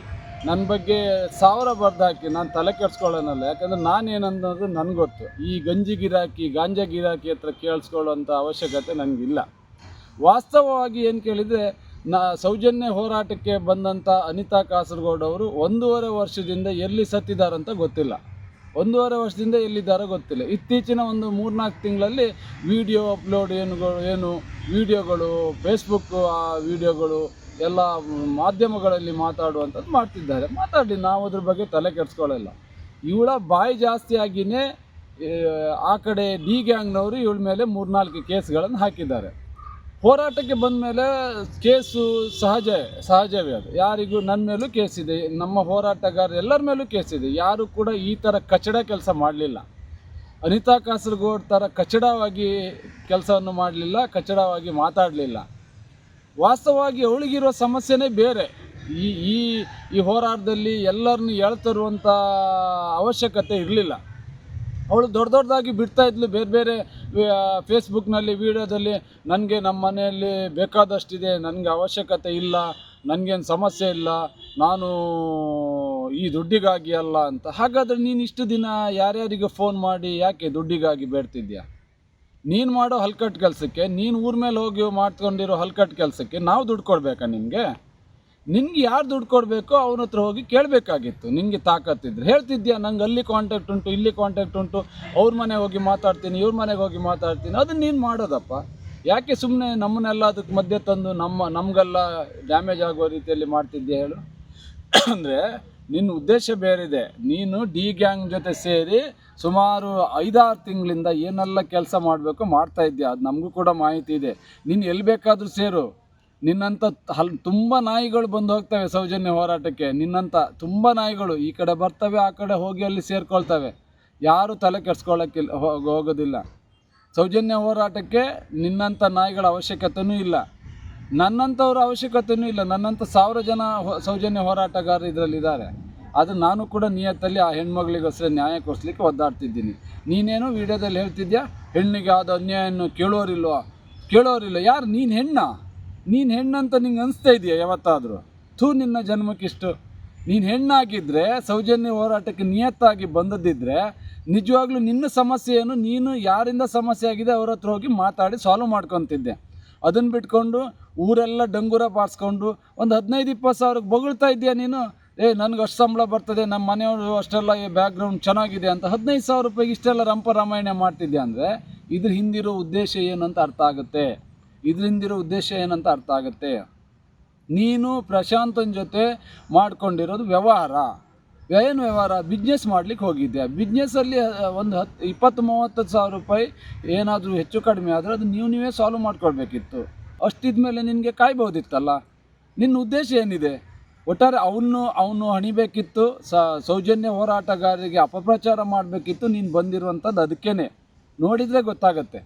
ನನ್ನ ಬಗ್ಗೆ 1000 ಬರ್ದು ಹಾಕಿ ನಾನು ತಲೆ ಕೆಡಿಸ್ಕೊಳ್ಳೋನಲ್ಲ. ಯಾಕಂದರೆ ನಾನೇನನ್ನೋದು ನನಗೆ ಗೊತ್ತು. ಈ ಗಾಂಜಾ ಗಿರಾಕಿ ಹತ್ರ ಕೇಳಿಸ್ಕೊಳ್ಳೋಂಥ ಅವಶ್ಯಕತೆ ನನಗಿಲ್ಲ. ವಾಸ್ತವವಾಗಿ ಏನು ಕೇಳಿದರೆ, ಸೌಜನ್ಯ ಹೋರಾಟಕ್ಕೆ ಬಂದಂಥ ಅನಿತಾ ಕಾಸರಗೋಡು ಅವರು 1.5 ವರ್ಷದಿಂದ ಎಲ್ಲಿ ಸತ್ತಿದ್ದಾರಂತ ಗೊತ್ತಿಲ್ಲ. 1.5 ವರ್ಷದಿಂದ ಎಲ್ಲಿದ್ದಾರೋ ಗೊತ್ತಿಲ್ಲ. ಇತ್ತೀಚಿನ ಒಂದು 3-4 ತಿಂಗಳಲ್ಲಿ ವಿಡಿಯೋ ಅಪ್ಲೋಡ್ ವಿಡಿಯೋಗಳು, ಫೇಸ್ಬುಕ್ ವಿಡಿಯೋಗಳು ಎಲ್ಲ ಮಾಧ್ಯಮಗಳಲ್ಲಿ ಮಾತಾಡುವಂಥದ್ದು ಮಾಡ್ತಿದ್ದಾರೆ. ಮಾತಾಡಿ, ನಾವು ಅದ್ರ ಬಗ್ಗೆ ತಲೆ ಕೆಡಿಸ್ಕೊಳ್ಳಲ್ಲ. ಇವಳ ಬಾಯಿ ಜಾಸ್ತಿ ಆಗಿಯೇ ಆ ಕಡೆ ಡಿ ಗ್ಯಾಂಗ್ನವರು ಇವಳ ಮೇಲೆ 3-4 ಕೇಸ್ಗಳನ್ನು ಹಾಕಿದ್ದಾರೆ. ಹೋರಾಟಕ್ಕೆ ಬಂದ ಮೇಲೆ ಕೇಸು ಸಹಜವೇ. ಅದು ಯಾರಿಗೂ ನನ್ನ ಮೇಲೂ ಕೇಸಿದೆ, ನಮ್ಮ ಹೋರಾಟಗಾರರು ಎಲ್ಲರ ಮೇಲೂ ಕೇಸಿದೆ. ಯಾರು ಕೂಡ ಈ ಥರ ಕಚಡ ಕೆಲಸ ಮಾಡಲಿಲ್ಲ. ಅನಿತಾ ಕಾಸರಗೋಡು ಥರ ಕಚಡವಾಗಿ ಕೆಲಸವನ್ನು ಮಾಡಲಿಲ್ಲ, ಕಚಡವಾಗಿ ಮಾತಾಡಲಿಲ್ಲ. ವಾಸ್ತವವಾಗಿ ಅವಳಿಗಿರೋ ಸಮಸ್ಯೆನೇ ಬೇರೆ. ಈ ಹೋರಾಟದಲ್ಲಿ ಎಲ್ಲರನ್ನೂ ಎಳ್ತರುವಂಥ ಅವಶ್ಯಕತೆ ಇರಲಿಲ್ಲ. ಅವಳು ದೊಡ್ಡದಾಗಿ ಬಿಡ್ತಾಯಿದ್ಲು ಬೇರೆ ಫೇಸ್ಬುಕ್ನಲ್ಲಿ ವಿಡಿಯೋದಲ್ಲಿ, ನನಗೆ ನಮ್ಮ ಮನೆಯಲ್ಲಿ ಬೇಕಾದಷ್ಟಿದೆ, ನನಗೆ ಅವಶ್ಯಕತೆ ಇಲ್ಲ, ನನಗೇನು ಸಮಸ್ಯೆ ಇಲ್ಲ, ನಾನು ಈ ದುಡ್ಡಿಗಾಗಿ ಅಲ್ಲ ಅಂತ. ಹಾಗಾದರೆ ನೀನು ಇಷ್ಟು ದಿನ ಯಾರ್ಯಾರಿಗೆ ಫೋನ್ ಮಾಡಿ ಯಾಕೆ ದುಡ್ಡಿಗಾಗಿ ಬೇಡ್ತಿದ್ಯಾ? ನೀನು ಮಾಡೋ ಹಲ್ಕಟ್ಟು ಕೆಲಸಕ್ಕೆ, ನೀನು ಊರ ಮೇಲೆ ಹೋಗಿ ಮಾಡ್ಕೊಂಡಿರೋ ಹಲ್ಕಟ್ಟು ಕೆಲಸಕ್ಕೆ ನಾವು ದುಡ್ಡು ಕೊಡಬೇಕಾ? ನಿನಗೆ ಯಾರು ದುಡ್ಡು ಕೊಡಬೇಕೋ ಅವನ ಹತ್ರ ಹೋಗಿ ಕೇಳಬೇಕಾಗಿತ್ತು. ನಿನಗೆ ತಾಕತ್ತಿದ್ರೆ ಹೇಳ್ತಿದ್ಯಾ, ನಂಗೆ ಅಲ್ಲಿ ಕಾಂಟ್ಯಾಕ್ಟ್ ಉಂಟು, ಇಲ್ಲಿ ಕಾಂಟ್ಯಾಕ್ಟ್ ಉಂಟು, ಅವ್ರ ಮನೆಗೆ ಹೋಗಿ ಮಾತಾಡ್ತೀನಿ, ಇವ್ರ ಮನೆಗೆ ಹೋಗಿ ಮಾತಾಡ್ತೀನಿ. ಅದನ್ನು ನೀನು ಮಾಡೋದಪ್ಪ. ಯಾಕೆ ಸುಮ್ಮನೆ ನಮ್ಮನ್ನೆಲ್ಲ ಅದಕ್ಕೆ ಮಧ್ಯೆ ತಂದು ನಮಗೆಲ್ಲ ಡ್ಯಾಮೇಜ್ ಆಗೋ ರೀತಿಯಲ್ಲಿ ಮಾಡ್ತಿದ್ಯಾ ಹೇಳು? ಅಂದರೆ ನಿನ್ನ ಉದ್ದೇಶ ಬೇರೆದೆ. ನೀನು ಡಿ ಗ್ಯಾಂಗ್ ಜೊತೆ ಸೇರಿ ಸುಮಾರು 5-6 ತಿಂಗಳಿಂದ ಏನೆಲ್ಲ ಕೆಲಸ ಮಾಡಬೇಕು ಮಾಡ್ತಾ ಇದ್ದೀಯ, ಅದು ನಮಗೂ ಕೂಡ ಮಾಹಿತಿ ಇದೆ. ನೀನು ಎಲ್ಲಿ ಬೇಕಾದರೂ ಸೇರು. ನಿನ್ನಂಥ ತುಂಬ ನಾಯಿಗಳು ಬಂದು ಹೋಗ್ತವೆ ಸೌಜನ್ಯ ಹೋರಾಟಕ್ಕೆ. ನಿನ್ನಂಥ ತುಂಬ ನಾಯಿಗಳು ಈ ಕಡೆ ಬರ್ತವೆ, ಆ ಕಡೆ ಹೋಗಿ ಅಲ್ಲಿ ಸೇರ್ಕೊಳ್ತವೆ. ಯಾರೂ ತಲೆ ಕೆಡಿಸ್ಕೊಳ್ಳೋಕ್ಕಿಲ್ಲ, ಹೋಗೋದಿಲ್ಲ. ಸೌಜನ್ಯ ಹೋರಾಟಕ್ಕೆ ನಿನ್ನಂಥ ನಾಯಿಗಳ ಅವಶ್ಯಕತೆಯೂ ಇಲ್ಲ, ನನ್ನಂಥವ್ರ ಅವಶ್ಯಕತೆಯೂ ಇಲ್ಲ. ನನ್ನಂಥ 1000 ಜನ ಸೌಜನ್ಯ ಹೋರಾಟಗಾರರು ಇದರಲ್ಲಿದ್ದಾರೆ. ಅದು ನಾನು ಕೂಡ ನಿಯತ್ತಲ್ಲಿ ಆ ಹೆಣ್ಮಗಳಿಗೋಸ್ಕರ ನ್ಯಾಯ ಕೊಡಿಸ್ಲಿಕ್ಕೆ ಒದ್ದಾಡ್ತಿದ್ದೀನಿ. ನೀನೇನು ವಿಡಿಯೋದಲ್ಲಿ ಹೇಳ್ತಿದ್ಯಾ, ಹೆಣ್ಣಿಗೆ ಆದ ಅನ್ಯಾಯವನ್ನು ಕೇಳೋರಿಲ್ಲ. ಯಾರು ನೀನು ಹೆಣ್ಣಂತ ನಿಂಗೆ ಅನಿಸ್ತಾ ಇದೆಯಾ ಯಾವತ್ತಾದರೂ? ನಿನ್ನ ಜನ್ಮಕ್ಕಿಷ್ಟು. ನೀನು ಹೆಣ್ಣಾಗಿದ್ದರೆ, ಸೌಜನ್ಯ ಹೋರಾಟಕ್ಕೆ ನಿಯತ್ತಾಗಿ ಬಂದದ್ದಿದ್ದರೆ, ನಿಜವಾಗ್ಲೂ ನಿನ್ನ ಸಮಸ್ಯೆ ಏನು, ನೀನು ಯಾರಿಂದ ಸಮಸ್ಯೆ ಆಗಿದೆ ಅವ್ರ ಹತ್ರ ಹೋಗಿ ಮಾತಾಡಿ ಸಾಲ್ವ್ ಮಾಡ್ಕೊತಿದ್ದೆ. ಅದನ್ನು ಬಿಟ್ಕೊಂಡು ಊರೆಲ್ಲ ಡಂಗೂರ ಬಾರಿಸ್ಕೊಂಡು ಒಂದು 15-20 ಸಾವಿರಕ್ಕೆ ಬೊಗಳ್ತಾ ಇದೆಯಾ ನೀನು. ನನಗೆ ಅಷ್ಟು ಸಂಬಳ ಬರ್ತದೆ, ನಮ್ಮ ಮನೆಯವರು ಅಷ್ಟೆಲ್ಲ ಬ್ಯಾಕ್ಗ್ರೌಂಡ್ ಚೆನ್ನಾಗಿದೆ ಅಂತ 15,000 ರೂಪಾಯಿಗೆ ಇಷ್ಟೆಲ್ಲ ರಂಪರಾಮಾಯಣ ಮಾಡ್ತಿದ್ದೆ ಅಂದರೆ ಇದ್ರ ಹಿಂದಿರೋ ಉದ್ದೇಶ ಏನಂತ ಅರ್ಥ ಆಗುತ್ತೆ. ನೀನು ಪ್ರಶಾಂತನ ಜೊತೆ ಮಾಡ್ಕೊಂಡಿರೋದು ವ್ಯವಹಾರ. ಏನು ವ್ಯವಹಾರ? ಬಿಸ್ನೆಸ್ ಮಾಡ್ಲಿಕ್ಕೆ ಹೋಗಿದ್ದೆ. ಬಿಸ್ನೆಸ್ಸಲ್ಲಿ ಒಂದು 20-30 ಸಾವಿರ ರೂಪಾಯಿ ಏನಾದರೂ ಹೆಚ್ಚು ಕಡಿಮೆ ಆದರೆ ಅದು ನೀವೇ ಸಾಲ್ವ್ ಮಾಡ್ಕೊಳ್ಬೇಕಿತ್ತು. ಅಷ್ಟಿದ್ಮೇಲೆ ನಿನಗೆ ಕಾಯ್ಬೋದಿತ್ತಲ್ಲ. ನಿನ್ನ ಉದ್ದೇಶ ಏನಿದೆ? ಒಟ್ಟಾರೆ ಅವನು ಹಣಿಬೇಕಿತ್ತು, ಸೌಜನ್ಯ ಹೋರಾಟಗಾರರಿಗೆ ಅಪಪ್ರಚಾರ ಮಾಡಬೇಕಿತ್ತು. ನೀನು ಬಂದಿರುವಂಥದ್ದು ಅದಕ್ಕೇ. ನೋಡಿದರೆ ಗೊತ್ತಾಗತ್ತೆ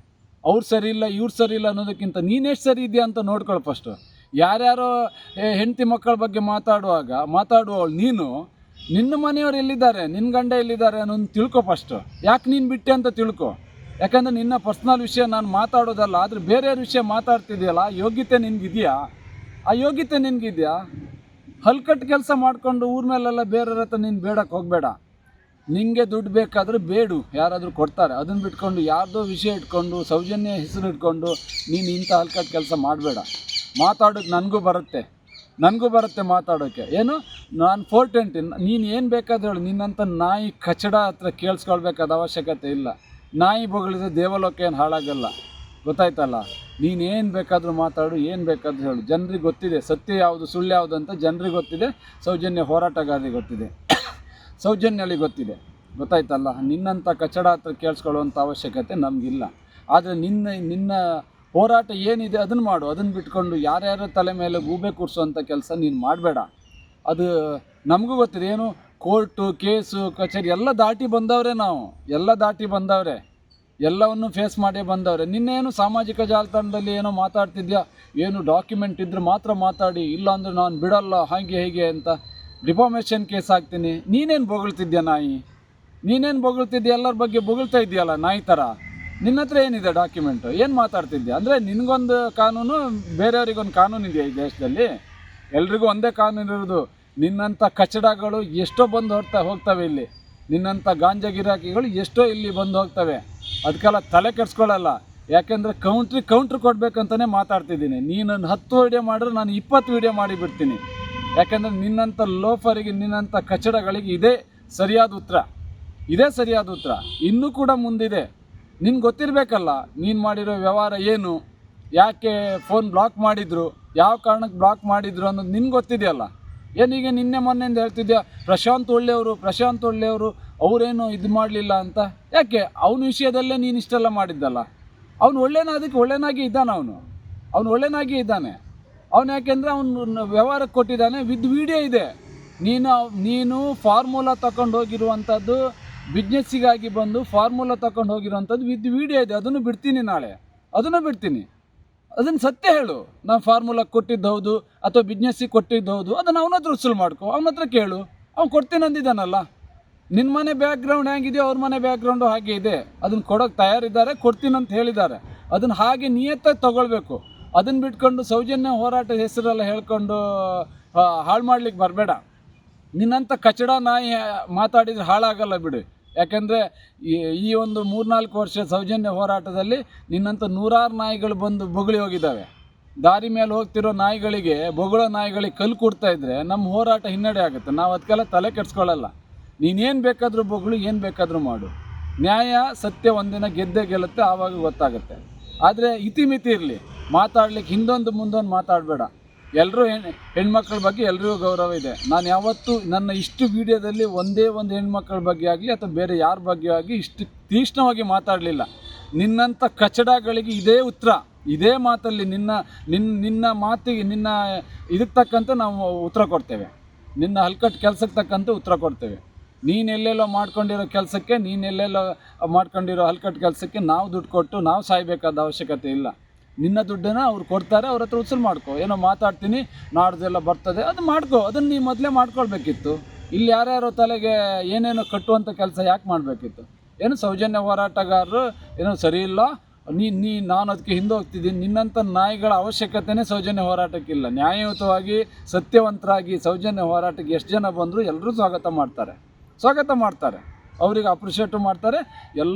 ಅವ್ರು ಸರಿ ಇಲ್ಲ, ಇವ್ರು ಸರಿ ಇಲ್ಲ ಅನ್ನೋದಕ್ಕಿಂತ ನೀನೆಷ್ಟು ಸರಿ ಇದೆಯಾ ಅಂತ ನೋಡ್ಕೊಳ್ಳೋ ಫಸ್ಟು. ಯಾರ್ಯಾರೋ ಹೆಂಡತಿ ಮಕ್ಕಳ ಬಗ್ಗೆ ಮಾತಾಡುವವಳು ನೀನು. ನಿನ್ನ ಮನೆಯವ್ರು ಎಲ್ಲಿದ್ದಾರೆ, ನಿನ್ನ ಗಂಡ ಎಲ್ಲಿದ್ದಾರೆ ಅನ್ನೋದು ತಿಳ್ಕೊ ಫಸ್ಟು. ಯಾಕೆ ನೀನು ಬಿಟ್ಟೆ ಅಂತ ತಿಳ್ಕೊ. ಯಾಕಂದರೆ ನಿನ್ನ ಪರ್ಸ್ನಲ್ ವಿಷಯ ನಾನು ಮಾತಾಡೋದಲ್ಲ, ಆದರೆ ಬೇರೆಯವ್ರ ವಿಷಯ ಮಾತಾಡ್ತಿದೆಯಲ್ಲ, ಆ ಯೋಗ್ಯತೆ ನಿನಗಿದೆಯಾ? ಹಲ್ಕಟ್ಟು ಕೆಲಸ ಮಾಡಿಕೊಂಡು ಊರ ಮೇಲೆಲ್ಲ ಬೇರೆಯವ್ರ ಹತ್ರ ನೀನು ಬೇಡಕ್ಕೆ ಹೋಗಬೇಡ. ನಿನಗೆ ದುಡ್ಡು ಬೇಕಾದರೆ ಬೇಡು, ಯಾರಾದರೂ ಕೊಡ್ತಾರೆ. ಅದನ್ನು ಬಿಟ್ಕೊಂಡು ಯಾರ್ದೋ ವಿಷಯ ಇಟ್ಕೊಂಡು, ಸೌಜನ್ಯ ಹೆಸರು ಇಟ್ಕೊಂಡು ನೀನು ಇಂಥ ಹಲ್ಕಟ್ಟು ಕೆಲಸ ಮಾಡಬೇಡ. ಮಾತಾಡೋಕ್ಕೆ ನನಗೂ ಬರುತ್ತೆ ಮಾತಾಡೋಕ್ಕೆ. ಏನು, ನಾನು 420, ನೀನು ಏನು ಬೇಕಾದ್ರೆ ಹೇಳು. ನಿನ್ನಂಥ ನಾಯಿ ಕಚಡ ಹತ್ರ ಕೇಳಿಸ್ಕೊಳ್ಬೇಕಾದ ಅವಶ್ಯಕತೆ ಇಲ್ಲ. ನಾಯಿ ಬೊಗಳಿದ್ರೆ ದೇವಲೋಕ ಏನು ಹಾಳಾಗಲ್ಲ, ಗೊತ್ತಾಯ್ತಲ್ಲ. ನೀನೇನು ಬೇಕಾದರೂ ಮಾತಾಡು, ಏನು ಬೇಕಾದರೂ ಹೇಳು. ಜನರಿಗೆ ಗೊತ್ತಿದೆ ಸತ್ಯ ಯಾವುದು ಸುಳ್ಳು ಯಾವುದು ಅಂತ ಜನರಿಗೆ ಗೊತ್ತಿದೆ, ಸೌಜನ್ಯ ಹೋರಾಟಗಾರರಿಗೆ ಗೊತ್ತಿದೆ, ಸೌಜನ್ಯಗಳಿಗೆ ಗೊತ್ತಿದೆ. ಗೊತ್ತಾಯ್ತಲ್ಲ? ನಿನ್ನಂಥ ಕಚಡ ಹತ್ರ ಕೇಳಿಸ್ಕೊಳ್ಳುವಂಥ ಅವಶ್ಯಕತೆ ನಮಗಿಲ್ಲ. ಆದರೆ ನಿನ್ನ ಹೋರಾಟ ಏನಿದೆ ಅದನ್ನು ಮಾಡು. ಅದನ್ನು ಬಿಟ್ಕೊಂಡು ಯಾರ್ಯಾರ ತಲೆ ಮೇಲೆ ಗೂಬೆ ಕೂರಿಸುವಂಥ ಕೆಲಸ ನೀನು ಮಾಡಬೇಡ. ಅದು ನಮಗೂ ಗೊತ್ತಿದೆ. ಏನು ಕೋರ್ಟು ಕೇಸು ಕಚೇರಿ ಎಲ್ಲ ದಾಟಿ ಬಂದವರೇ ನಾವು, ಎಲ್ಲ ದಾಟಿ ಬಂದವರೇ, ಎಲ್ಲವನ್ನು ಫೇಸ್ ಮಾಡೇ ಬಂದವ್ರೆ. ನಿನ್ನೇನು ಸಾಮಾಜಿಕ ಜಾಲತಾಣದಲ್ಲಿ ಏನೋ ಮಾತಾಡ್ತಿದ್ಯಾ, ಏನು ಡಾಕ್ಯುಮೆಂಟ್ ಇದ್ರೆ ಮಾತ್ರ ಮಾತಾಡಿ, ಇಲ್ಲ ಅಂದರೆ ನಾನು ಬಿಡಲ್ಲ ಹಾಗೆ ಹೀಗೆ ಅಂತ ಡಿಫಾಮೇಷನ್ ಕೇಸ್ ಹಾಕ್ತೀನಿ. ನೀನೇನು ಬೊಗಳ್ತಿದ್ಯಾ ನಾಯಿ? ನೀನೇನು ಬೊಗಳ್ತಿದ್ಯಾ? ಎಲ್ಲರ ಬಗ್ಗೆ ಬೊಗಳ್ತಾ ಇದೆಯಲ್ಲ ನಾಯಿ ಥರ. ನಿನ್ನ ಹತ್ರ ಏನಿದೆ ಡಾಕ್ಯುಮೆಂಟು? ಏನು ಮಾತಾಡ್ತಿದ್ಯಾ? ಅಂದರೆ ನಿನಗೊಂದು ಕಾನೂನು, ಬೇರೆಯವ್ರಿಗೊಂದು ಕಾನೂನು ಇದೆಯಾ ಈ ದೇಶದಲ್ಲಿ? ಎಲ್ರಿಗೂ ಒಂದೇ ಕಾನೂನು ಇರೋದು. ನಿನ್ನಂಥ ಕಚಡಗಳು ಎಷ್ಟೋ ಬಂದು ಹೋಗ್ತವೆ ಇಲ್ಲಿ. ನಿನ್ನಂಥ ಗಾಂಜಾ ಗಿರಾಕಿಗಳು ಎಷ್ಟೋ ಇಲ್ಲಿ ಬಂದು ಹೋಗ್ತವೆ. ಅದಕ್ಕೆಲ್ಲ ತಲೆ ಕೆಡಿಸ್ಕೊಳ್ಳಲ್ಲ. ಯಾಕೆಂದರೆ ಕೌಂಟ್ರ್ ಕೊಡಬೇಕಂತಲೇ ಮಾತಾಡ್ತಿದ್ದೀನಿ. ನೀನು 10 ವೀಡಿಯೋ ಮಾಡಿದ್ರೆ ನಾನು 20 ವೀಡಿಯೋ ಮಾಡಿಬಿಡ್ತೀನಿ. ಯಾಕೆಂದರೆ ನಿನ್ನಂಥ ಲೋಫರಿಗೆ, ನಿನ್ನಂಥ ಕಚಡಗಳಿಗೆ ಇದೇ ಸರಿಯಾದ ಉತ್ತರ, ಇದೇ ಸರಿಯಾದ ಉತ್ತರ. ಇನ್ನೂ ಕೂಡ ಮುಂದಿದೆ. ನಿನ್ಗೆ ಗೊತ್ತಿರಬೇಕಲ್ಲ ನೀನು ಮಾಡಿರೋ ವ್ಯವಹಾರ ಏನು, ಯಾಕೆ ಫೋನ್ ಬ್ಲಾಕ್ ಮಾಡಿದ್ರು, ಯಾವ ಕಾರಣಕ್ಕೆ ಬ್ಲಾಕ್ ಮಾಡಿದ್ರು ಅನ್ನೋದು ನಿನ್ಗೆ ಗೊತ್ತಿದೆಯಲ್ಲ. ಏನೀಗ ನಿನ್ನೆ ಮೊನ್ನೆಯಿಂದ ಹೇಳ್ತಿದ್ಯಾ ಪ್ರಶಾಂತ್ ಒಳ್ಳೆಯವರು ಅವರೇನು ಇದು ಮಾಡಲಿಲ್ಲ ಅಂತ. ಯಾಕೆ? ಅವನ ವಿಷಯದಲ್ಲೇ ನೀನು ಇಷ್ಟೆಲ್ಲ ಮಾಡಿದ್ದಲ್ಲ. ಅವನು ಒಳ್ಳೆಯನಾಗಿ ಇದ್ದಾನೆ. ಅವನು ಒಳ್ಳೆಯನಾಗಿ ಇದ್ದಾನೆ. ಅವನು ಯಾಕೆಂದರೆ ಅವನು ವ್ಯವಹಾರಕ್ಕೆ ಕೊಟ್ಟಿದ್ದಾನೆ, ವಿತ್ ವಿಡಿಯೋ ಇದೆ. ನೀನು ಫಾರ್ಮುಲಾ ತಗೊಂಡು ಹೋಗಿರುವಂಥದ್ದು, ಬಿಸ್ನೆಸ್ಸಿಗಾಗಿ ಬಂದು ಫಾರ್ಮುಲಾ ತಗೊಂಡು ಹೋಗಿರುವಂಥದ್ದು ವಿತ್ ವಿಡಿಯೋ ಇದೆ. ಅದನ್ನು ಬಿಡ್ತೀನಿ, ನಾಳೆ ಅದನ್ನು ಬಿಡ್ತೀನಿ. ಅದನ್ನು ಸತ್ಯ ಹೇಳು. ನಾನು ಫಾರ್ಮುಲಾಕ್ಕೆ ಕೊಟ್ಟಿದ್ದು ಹೌದು ಅಥವಾ ಬಿಸ್ನೆಸ್ಸಿಗೆ ಕೊಟ್ಟಿದ್ದು ಹೌದು, ಅದನ್ನು ಅವನ ಹತ್ರ ವಸೂಲು ಮಾಡ್ಕೊ, ಅವನ ಹತ್ರ ಕೇಳು. ಅವ್ನು ಕೊಡ್ತೀನಿ ಅಂದಿದ್ದಾನಲ್ಲ. ನಿನ್ನ ಮನೆ ಬ್ಯಾಕ್ಗ್ರೌಂಡ್ ಹೇಗಿದೆಯೋ ಅವ್ರ ಮನೆ ಬ್ಯಾಕ್ಗ್ರೌಂಡು ಹಾಗೆ ಇದೆ. ಅದನ್ನು ಕೊಡೋಕ್ಕೆ ತಯಾರಿದ್ದಾರೆ, ಕೊಡ್ತೀನಿ ಅಂತ ಹೇಳಿದ್ದಾರೆ. ಅದನ್ನು ಹಾಗೆ ನಿಯತ್ತಾಗಿ ತೊಗೊಳ್ಬೇಕು. ಅದನ್ನು ಬಿಟ್ಕೊಂಡು ಸೌಜನ್ಯ ಹೋರಾಟದ ಹೆಸರೆಲ್ಲ ಹೇಳ್ಕೊಂಡು ಹಾಳು ಮಾಡ್ಲಿಕ್ಕೆ ಬರಬೇಡ. ನಿನ್ನಂಥ ಕಚಡ ನಾಯಿ ಮಾತಾಡಿದರೆ ಹಾಳಾಗಲ್ಲ ಬಿಡು. ಯಾಕೆಂದರೆ ಈ ಒಂದು 3-4 ವರ್ಷ ಸೌಜನ್ಯ ಹೋರಾಟದಲ್ಲಿ ನಿನ್ನಂಥ 100 ನಾಯಿಗಳು ಬಂದು ಬೊಗಳಿ ಹೋಗಿದ್ದಾವೆ. ದಾರಿ ಮೇಲೆ ಹೋಗ್ತಿರೋ ನಾಯಿಗಳಿಗೆ, ಬೊಗಳೋ ನಾಯಿಗಳಿಗೆ ಕಲ್ಲು ಕೊಡ್ತಾ ಇದ್ದರೆ ನಮ್ಮ ಹೋರಾಟ ಹಿನ್ನಡೆ ಆಗುತ್ತೆ. ನಾವು ಅದಕ್ಕೆಲ್ಲ ತಲೆ ಕೆಡಿಸ್ಕೊಳ್ಳಲ್ಲ. ನೀನೇನು ಬೇಕಾದರೂ ಬೊಗಳು, ಏನು ಬೇಕಾದರೂ ಮಾಡು. ನ್ಯಾಯ ಸತ್ಯ ಒಂದಿನ ಗೆದ್ದೇ ಗೆಲ್ಲುತ್ತೆ, ಆವಾಗ ಗೊತ್ತಾಗುತ್ತೆ. ಆದರೆ ಇತಿಮಿತಿ ಇರಲಿ. ಮಾತಾಡ್ಲಿಕ್ಕೆ ಹಿಂದೊಂದು ಮುಂದೊಂದು ಮಾತಾಡಬೇಡ. ಎಲ್ಲರೂ ಹೆಣ್ಮಕ್ಳ ಬಗ್ಗೆ ಎಲ್ರಿಗೂ ಗೌರವ ಇದೆ. ನಾನು ಯಾವತ್ತೂ ನನ್ನ ಇಷ್ಟು ವೀಡಿಯೋದಲ್ಲಿ ಒಂದೇ ಒಂದು ಹೆಣ್ಮಕ್ಳ ಬಗ್ಗೆ ಆಗಲಿ ಅಥವಾ ಬೇರೆ ಯಾರ ಬಗ್ಗೆ ಆಗಲಿ ಇಷ್ಟು ತೀಕ್ಷ್ಣವಾಗಿ ಮಾತಾಡಲಿಲ್ಲ. ನಿನ್ನಂಥ ಕಚಡಗಳಿಗೆ ಇದೇ ಉತ್ತರ, ಇದೇ ಮಾತಲ್ಲಿ ನಿನ್ನ ಮಾತಿಗೆ, ನಿನ್ನ ಇದಕ್ಕೆ ತಕ್ಕಂತೆ ನಾವು ಉತ್ತರ ಕೊಡ್ತೇವೆ. ನಿನ್ನ ಹಲ್ಕಟ್ಟು ಕೆಲಸಕ್ಕೆ ತಕ್ಕಂತೆ ಉತ್ತರ ಕೊಡ್ತೇವೆ. ನೀನೆಲ್ಲೆಲ್ಲೋ ಮಾಡ್ಕೊಂಡಿರೋ ಕೆಲಸಕ್ಕೆ, ನೀನೆಲ್ಲೆಲ್ಲೋ ಮಾಡ್ಕೊಂಡಿರೋ ಹಲ್ಕಟ್ಟು ಕೆಲಸಕ್ಕೆ ನಾವು ದುಡ್ಡು ಕೊಟ್ಟು ನಾವು ಸಾಯಬೇಕಾದ ಅವಶ್ಯಕತೆ ಇಲ್ಲ. ನಿನ್ನ ದುಡ್ಡನ್ನು ಅವ್ರು ಕೊಡ್ತಾರೆ, ಅವ್ರ ಹತ್ರ ವಸೂಲು ಮಾಡ್ಕೊ. ಏನೋ ಮಾತಾಡ್ತೀನಿ ನಾಡ್ದೆಲ್ಲ ಬರ್ತದೆ, ಅದು ಮಾಡ್ಕೊ. ಅದನ್ನು ನೀ ಮೊದಲೇ ಮಾಡ್ಕೊಳ್ಬೇಕಿತ್ತು. ಇಲ್ಲಿ ಯಾರ್ಯಾರೋ ತಲೆಗೆ ಏನೇನೋ ಕಟ್ಟುವಂಥ ಕೆಲಸ ಯಾಕೆ ಮಾಡಬೇಕಿತ್ತು? ಏನು ಸೌಜನ್ಯ ಹೋರಾಟಗಾರರು ಏನೋ ಸರಿ ಇಲ್ಲ, ನಾನು ಅದಕ್ಕೆ ಹಿಂದೆ ಹೋಗ್ತಿದ್ದೀನಿ. ನಿನ್ನಂಥ ನಾಯಿಗಳ ಅವಶ್ಯಕತೆಯೇ ಸೌಜನ್ಯ ಹೋರಾಟಕ್ಕಿಲ್ಲ. ನ್ಯಾಯಯುತವಾಗಿ ಸತ್ಯವಂತರಾಗಿ ಸೌಜನ್ಯ ಹೋರಾಟಕ್ಕೆ ಎಷ್ಟು ಜನ ಬಂದರೂ ಎಲ್ಲರೂ ಸ್ವಾಗತ ಮಾಡ್ತಾರೆ. ಅವರಿಗೆ ಅಪ್ರಿಷಿಯೇಟು ಮಾಡ್ತಾರೆ.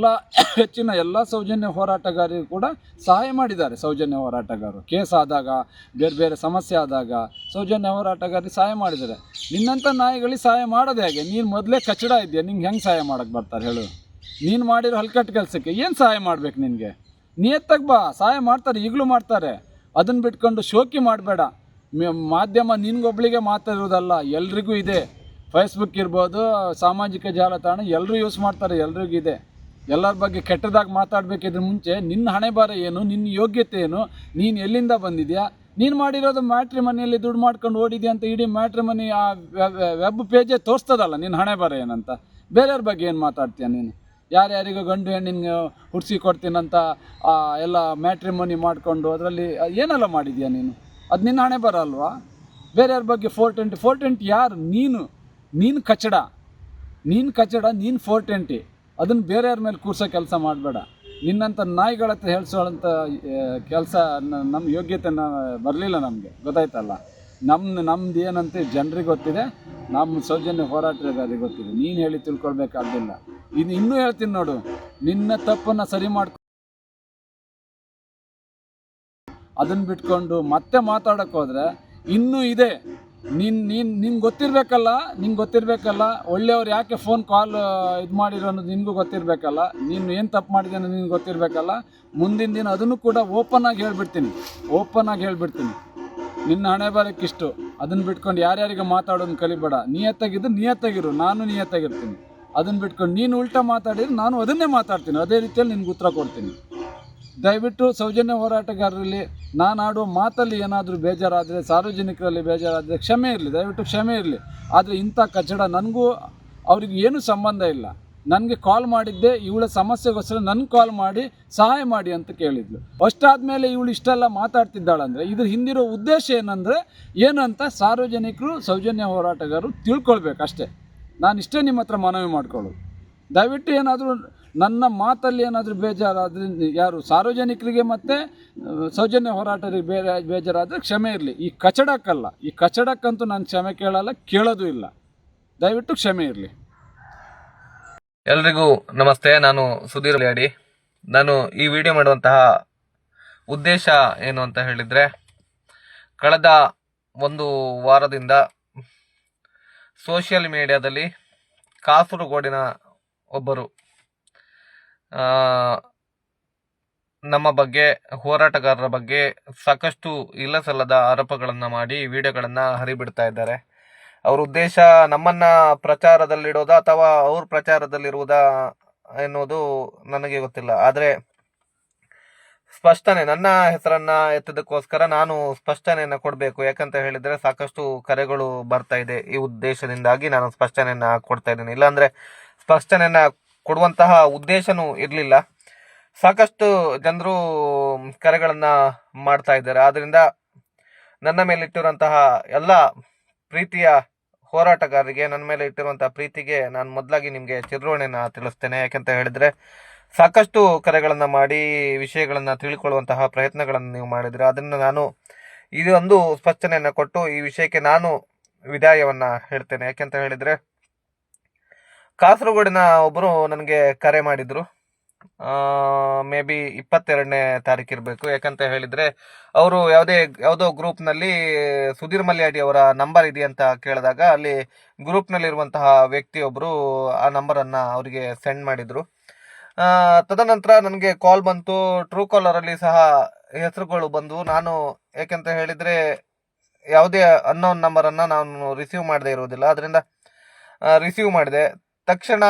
ಹೆಚ್ಚಿನ ಎಲ್ಲ ಸೌಜನ್ಯ ಹೋರಾಟಗಾರರಿಗೂ ಕೂಡ ಸಹಾಯ ಮಾಡಿದ್ದಾರೆ. ಸೌಜನ್ಯ ಹೋರಾಟಗಾರರು ಕೇಸ್ ಆದಾಗ, ಬೇರೆ ಸಮಸ್ಯೆ ಆದಾಗ ಸೌಜನ್ಯ ಹೋರಾಟಗಾರರಿಗೆ ಸಹಾಯ ಮಾಡಿದ್ದಾರೆ. ನಿನ್ನಂಥ ನಾಯಿಗಳಿಗೆ ಸಹಾಯ ಮಾಡೋದು ಹೇಗೆ? ನೀನು ಮೊದಲೇ ಕಚಡ ಇದೆಯಾ, ನಿಂಗೆ ಹೆಂಗೆ ಸಹಾಯ ಮಾಡೋಕ್ಕೆ ಬರ್ತಾರೆ ಹೇಳು? ನೀನು ಮಾಡಿರೋ ಹಲ್ಕಟ್ಟು ಕೆಲಸಕ್ಕೆ ಏನು ಸಹಾಯ ಮಾಡಬೇಕು ನಿನಗೆ? ನಿಯತ್ತಾಗಿ ಬಾ, ಸಹಾಯ ಮಾಡ್ತಾರೆ, ಈಗಲೂ ಮಾಡ್ತಾರೆ. ಅದನ್ನು ಬಿಟ್ಕೊಂಡು ಶೋಕಿ ಮಾಡಬೇಡ. ಮಾಧ್ಯಮ ನಿನ್ಗೊಬ್ಳಿಗೆ ಮಾತಾಡಿರೋದಲ್ಲ, ಎಲ್ರಿಗೂ ಇದೆ. ಫೇಸ್ಬುಕ್ ಇರ್ಬೋದು, ಸಾಮಾಜಿಕ ಜಾಲತಾಣ ಎಲ್ಲರೂ ಯೂಸ್ ಮಾಡ್ತಾರೆ, ಎಲ್ರಿಗೂ ಇದೆ. ಎಲ್ಲರ ಬಗ್ಗೆ ಕೆಟ್ಟದಾಗಿ ಮಾತಾಡಬೇಕಿದ್ರೆ ಮುಂಚೆ ನಿನ್ನ ಹಣೆ ಬಾರ ಏನು, ನಿನ್ನ ಯೋಗ್ಯತೆ ಏನು, ನೀನು ಎಲ್ಲಿಂದ ಬಂದಿದೆಯಾ, ನೀನು ಮಾಡಿರೋದು ಮ್ಯಾಟ್ರಿಮನಿಯಲ್ಲಿ ದುಡ್ಡು ಮಾಡ್ಕೊಂಡು ಓಡಿದೆಯಾ ಅಂತ ಇಡೀ ಮ್ಯಾಟ್ರಿಮನಿ ಆ ವೆಬ್ ಪೇಜೇ ತೋರಿಸ್ತದಲ್ಲ ನಿನ್ನ ಹಣೆ ಬಾರ ಏನಂತ. ಬೇರೆಯವ್ರ ಬಗ್ಗೆ ಏನು ಮಾತಾಡ್ತೀಯ ನೀನು? ಯಾರ್ಯಾರಿಗೂ ಗಂಡು ಹೆಣ್ಣಿನ ಹುಡ್ಸಿ ಕೊಡ್ತೀನಂತ ಎಲ್ಲ ಮ್ಯಾಟ್ರಿಮನಿ ಮಾಡಿಕೊಂಡು ಅದರಲ್ಲಿ ಏನೆಲ್ಲ ಮಾಡಿದ್ಯಾ ನೀನು? ಅದು ನಿನ್ನ ಹಣೆ ಬರ ಅಲ್ವಾ? ಬೇರೆಯವ್ರ ಬಗ್ಗೆ 420 ಯಾರು? ನೀನು ಕಚಡ, ನೀನು 420. ಅದನ್ನು ಬೇರೆಯವ್ರ ಮೇಲೆ ಕೂರ್ಸೋ ಕೆಲಸ ಮಾಡಬೇಡ. ನಿನ್ನಂಥ ನಾಯಿಗಳ ಹತ್ರ ಹೇಳ್ಸೋಂಥ ಕೆಲಸ ನಮ್ಮ ಯೋಗ್ಯತೆ ಬರಲಿಲ್ಲ ನಮಗೆ, ಗೊತ್ತಾಯ್ತಲ್ಲ? ನಮ್ದು ಏನಂತ ಜನರಿಗೆ ಗೊತ್ತಿದೆ, ನಮ್ಮ ಸೌಜನ್ಯ ಹೋರಾಟಗಾರರಿಗೆ ಗೊತ್ತಿದೆ. ನೀನು ಹೇಳಿ ತಿಳ್ಕೊಳ್ಬೇಕಾಗಿಲ್ಲ. ಇನ್ನೂ ಹೇಳ್ತೀನಿ ನೋಡು, ನಿನ್ನ ತಪ್ಪನ್ನು ಸರಿ ಮಾಡ್ಕೊ. ಅದನ್ನು ಬಿಟ್ಕೊಂಡು ಮತ್ತೆ ಮಾತಾಡೋಕ್ಕೆ ಹೋದರೆ ಇನ್ನೂ ಇದೆ. ನಿಂಗೆ ಗೊತ್ತಿರಬೇಕಲ್ಲ ಒಳ್ಳೆಯವ್ರು ಯಾಕೆ ಫೋನ್ ಕಾಲ್ ಇದು ಮಾಡಿರೋ ಅನ್ನೋದು ನಿನಗೂ ಗೊತ್ತಿರಬೇಕಲ್ಲ. ನೀನು ಏನು ತಪ್ಪು ಮಾಡಿದೆ ಅನ್ನೋದು ನಿನ್ಗೆ ಗೊತ್ತಿರಬೇಕಲ್ಲ. ಮುಂದಿನ ದಿನ ಅದನ್ನು ಕೂಡ ಓಪನ್ ಆಗಿ ಹೇಳ್ಬಿಡ್ತೀನಿ. ನಿನ್ನ ಹಣೆ ಬರೋಕ್ಕಿಷ್ಟು, ಅದನ್ನು ಬಿಟ್ಕೊಂಡು ಯಾರ್ಯಾರಿಗೆ ಮಾತಾಡೋದನ್ನ ಕಲಿಬೇಡ. ನಿಯತ್ತಾಗಿರು, ನಾನು ನಿಯತ್ತಾಗಿರ್ತೀನಿ. ಅದನ್ನು ಬಿಟ್ಕೊಂಡು ನೀನು ಉಲ್ಟಾ ಮಾತಾಡಿದ್ರೆ ನಾನು ಅದನ್ನೇ ಮಾತಾಡ್ತೀನಿ, ಅದೇ ರೀತಿಯಲ್ಲಿ ನಿನ್ಗೆ ಉತ್ತರ ಕೊಡ್ತೀನಿ. ದಯವಿಟ್ಟು ಸೌಜನ್ಯ ಹೋರಾಟಗಾರರಲ್ಲಿ ನಾನು ಆಡುವ ಮಾತಲ್ಲಿ ಏನಾದರೂ ಬೇಜಾರಾದರೆ, ಸಾರ್ವಜನಿಕರಲ್ಲಿ ಬೇಜಾರಾದರೆ ದಯವಿಟ್ಟು ಕ್ಷಮೆ ಇರಲಿ. ಆದರೆ ಇಂಥ ಕಚಡ ನನಗೂ ಅವ್ರಿಗೆ ಏನೂ ಸಂಬಂಧ ಇಲ್ಲ. ನನಗೆ ಕಾಲ್ ಮಾಡಿದ್ದೆ ಇವಳ ಸಮಸ್ಯೆಗೋಸ್ಕರ ನನಗೆ ಕಾಲ್ ಮಾಡಿ ಸಹಾಯ ಮಾಡಿ ಅಂತ ಕೇಳಿದ್ಲು. ಅಷ್ಟಾದಮೇಲೆ ಇವಳು ಇಷ್ಟೆಲ್ಲ ಮಾತಾಡ್ತಿದ್ದಾಳಂದರೆ ಇದ್ರ ಹಿಂದಿರೋ ಉದ್ದೇಶ ಏನು ಅಂತ ಸಾರ್ವಜನಿಕರು, ಸೌಜನ್ಯ ಹೋರಾಟಗಾರರು ತಿಳ್ಕೊಳ್ಬೇಕು ಅಷ್ಟೇ. ನಾನು ಇಷ್ಟೇ ನಿಮ್ಮ ಹತ್ರ ಮನವಿ ಮಾಡ್ಕೊಳ್ಳೋದು. ದಯವಿಟ್ಟು ಏನಾದರೂ ನನ್ನ ಮಾತಲ್ಲಿ ಏನಾದರೂ ಬೇಜಾರಾದರೆ, ಯಾರು ಸಾರ್ವಜನಿಕರಿಗೆ ಮತ್ತು ಸೌಜನ್ಯ ಹೋರಾಟರಿಗೆ ಬೇಜಾರಾದರೆ ಕ್ಷಮೆ ಇರಲಿ. ಈ ಕಚಡಕ್ಕಂತೂ ನಾನು ಕ್ಷಮೆ ಕೇಳೋದು ಇಲ್ಲ. ದಯವಿಟ್ಟು ಕ್ಷಮೆ ಇರಲಿ. ಎಲ್ರಿಗೂ ನಮಸ್ತೆ. ನಾನು ಸುಧೀರ್ ಮಲ್ಯಾಡಿ. ನಾನು ಈ ವಿಡಿಯೋ ಮಾಡುವಂತಹ ಉದ್ದೇಶ ಏನು ಅಂತ ಹೇಳಿದರೆ, ಕಳೆದ ಒಂದು ವಾರದಿಂದ ಸೋಷಿಯಲ್ ಮೀಡಿಯಾದಲ್ಲಿ ಕಾಸರಗೋಡಿನ ಒಬ್ಬರು ನಮ್ಮ ಬಗ್ಗೆ, ಹೋರಾಟಗಾರರ ಬಗ್ಗೆ ಸಾಕಷ್ಟು ಇಲ್ಲಸಲ್ಲದ ಆರೋಪಗಳನ್ನು ಮಾಡಿ ವಿಡಿಯೋಗಳನ್ನು ಹರಿಬಿಡ್ತಾ ಇದ್ದಾರೆ. ಅವ್ರ ಉದ್ದೇಶ ನಮ್ಮನ್ನು ಪ್ರಚಾರದಲ್ಲಿಡೋದಾ ಅಥವಾ ಅವ್ರ ಪ್ರಚಾರದಲ್ಲಿರುವುದಾ ಎನ್ನುವುದು ನನಗೆ ಗೊತ್ತಿಲ್ಲ. ಆದರೆ ಸ್ಪಷ್ಟನೆ, ನನ್ನ ಹೆಸರನ್ನ ಎತ್ತದಕ್ಕೋಸ್ಕರ ನಾನು ಸ್ಪಷ್ಟನೆಯನ್ನು ಕೊಡಬೇಕು. ಯಾಕಂತ ಹೇಳಿದರೆ ಸಾಕಷ್ಟು ಕರೆಗಳು ಬರ್ತಾ ಇದೆ. ಈ ಉದ್ದೇಶದಿಂದಾಗಿ ನಾನು ಸ್ಪಷ್ಟನೆಯನ್ನು ಕೊಡ್ತಾ ಇದ್ದೀನಿ. ಇಲ್ಲಾಂದರೆ ಸ್ಪಷ್ಟನೆಯನ್ನು ಕೊಡುವಂತಹ ಉದ್ದೇಶನೂ ಇರಲಿಲ್ಲ. ಸಾಕಷ್ಟು ಜನರು ಕರೆಗಳನ್ನು ಮಾಡ್ತಾ ಇದ್ದಾರೆ. ಆದ್ದರಿಂದ ನನ್ನ ಮೇಲೆ ಇಟ್ಟಿರುವಂತಹ ಎಲ್ಲ ಪ್ರೀತಿಯ ಹೋರಾಟಗಾರರಿಗೆ, ನನ್ನ ಮೇಲೆ ಇಟ್ಟಿರುವಂತಹ ಪ್ರೀತಿಗೆ ನಾನು ಮೊದಲಾಗಿ ನಿಮಗೆ ಚಿರೋಣೆಯನ್ನು ತಿಳಿಸ್ತೇನೆ. ಯಾಕೆಂತ ಹೇಳಿದರೆ ಸಾಕಷ್ಟು ಕರೆಗಳನ್ನು ಮಾಡಿ ವಿಷಯಗಳನ್ನು ತಿಳ್ಕೊಳ್ಳುವಂತಹ ಪ್ರಯತ್ನಗಳನ್ನು ನೀವು ಮಾಡಿದರೆ, ಅದನ್ನು ನಾನು ಇದೊಂದು ಸ್ಪಷ್ಟನೆಯನ್ನು ಕೊಟ್ಟು ಈ ವಿಷಯಕ್ಕೆ ನಾನು ವಿದಾಯವನ್ನು ಹೇಳ್ತೇನೆ. ಯಾಕೆಂತ ಹೇಳಿದರೆ ಕಾಸರಗೋಡಿನ ಒಬ್ಬರು ನನಗೆ ಕರೆ ಮಾಡಿದರು. ಮೇ ಬಿ 22ನೇ ತಾರೀಕು ಇರಬೇಕು. ಯಾಕಂತ ಹೇಳಿದರೆ ಅವರು ಯಾವುದೋ ಗ್ರೂಪ್ನಲ್ಲಿ ಸುಧೀರ್ ಮಲ್ಯಾಡಿ ಅವರ ನಂಬರ್ ಇದೆಯಂತ ಕೇಳಿದಾಗ ಅಲ್ಲಿ ಗ್ರೂಪ್ನಲ್ಲಿರುವಂತಹ ವ್ಯಕ್ತಿಯೊಬ್ಬರು ಆ ನಂಬರನ್ನು ಅವರಿಗೆ ಸೆಂಡ್ ಮಾಡಿದರು. ತದನಂತರ ನನಗೆ ಕಾಲ್ ಬಂತು. ಟ್ರೂ ಕಾಲರಲ್ಲಿ ಸಹ ಹೆಸರುಗಳು ಬಂದವು. ನಾನು ಯಾಕೆಂತ ಹೇಳಿದರೆ ಯಾವುದೇ ಅನ್ನೋನ್ ನಂಬರನ್ನು ನಾನು ರಿಸೀವ್ ಮಾಡದೇ ಇರೋದಿಲ್ಲ. ಅದರಿಂದ ರಿಸೀವ್ ಮಾಡಿದೆ. ತಕ್ಷಣ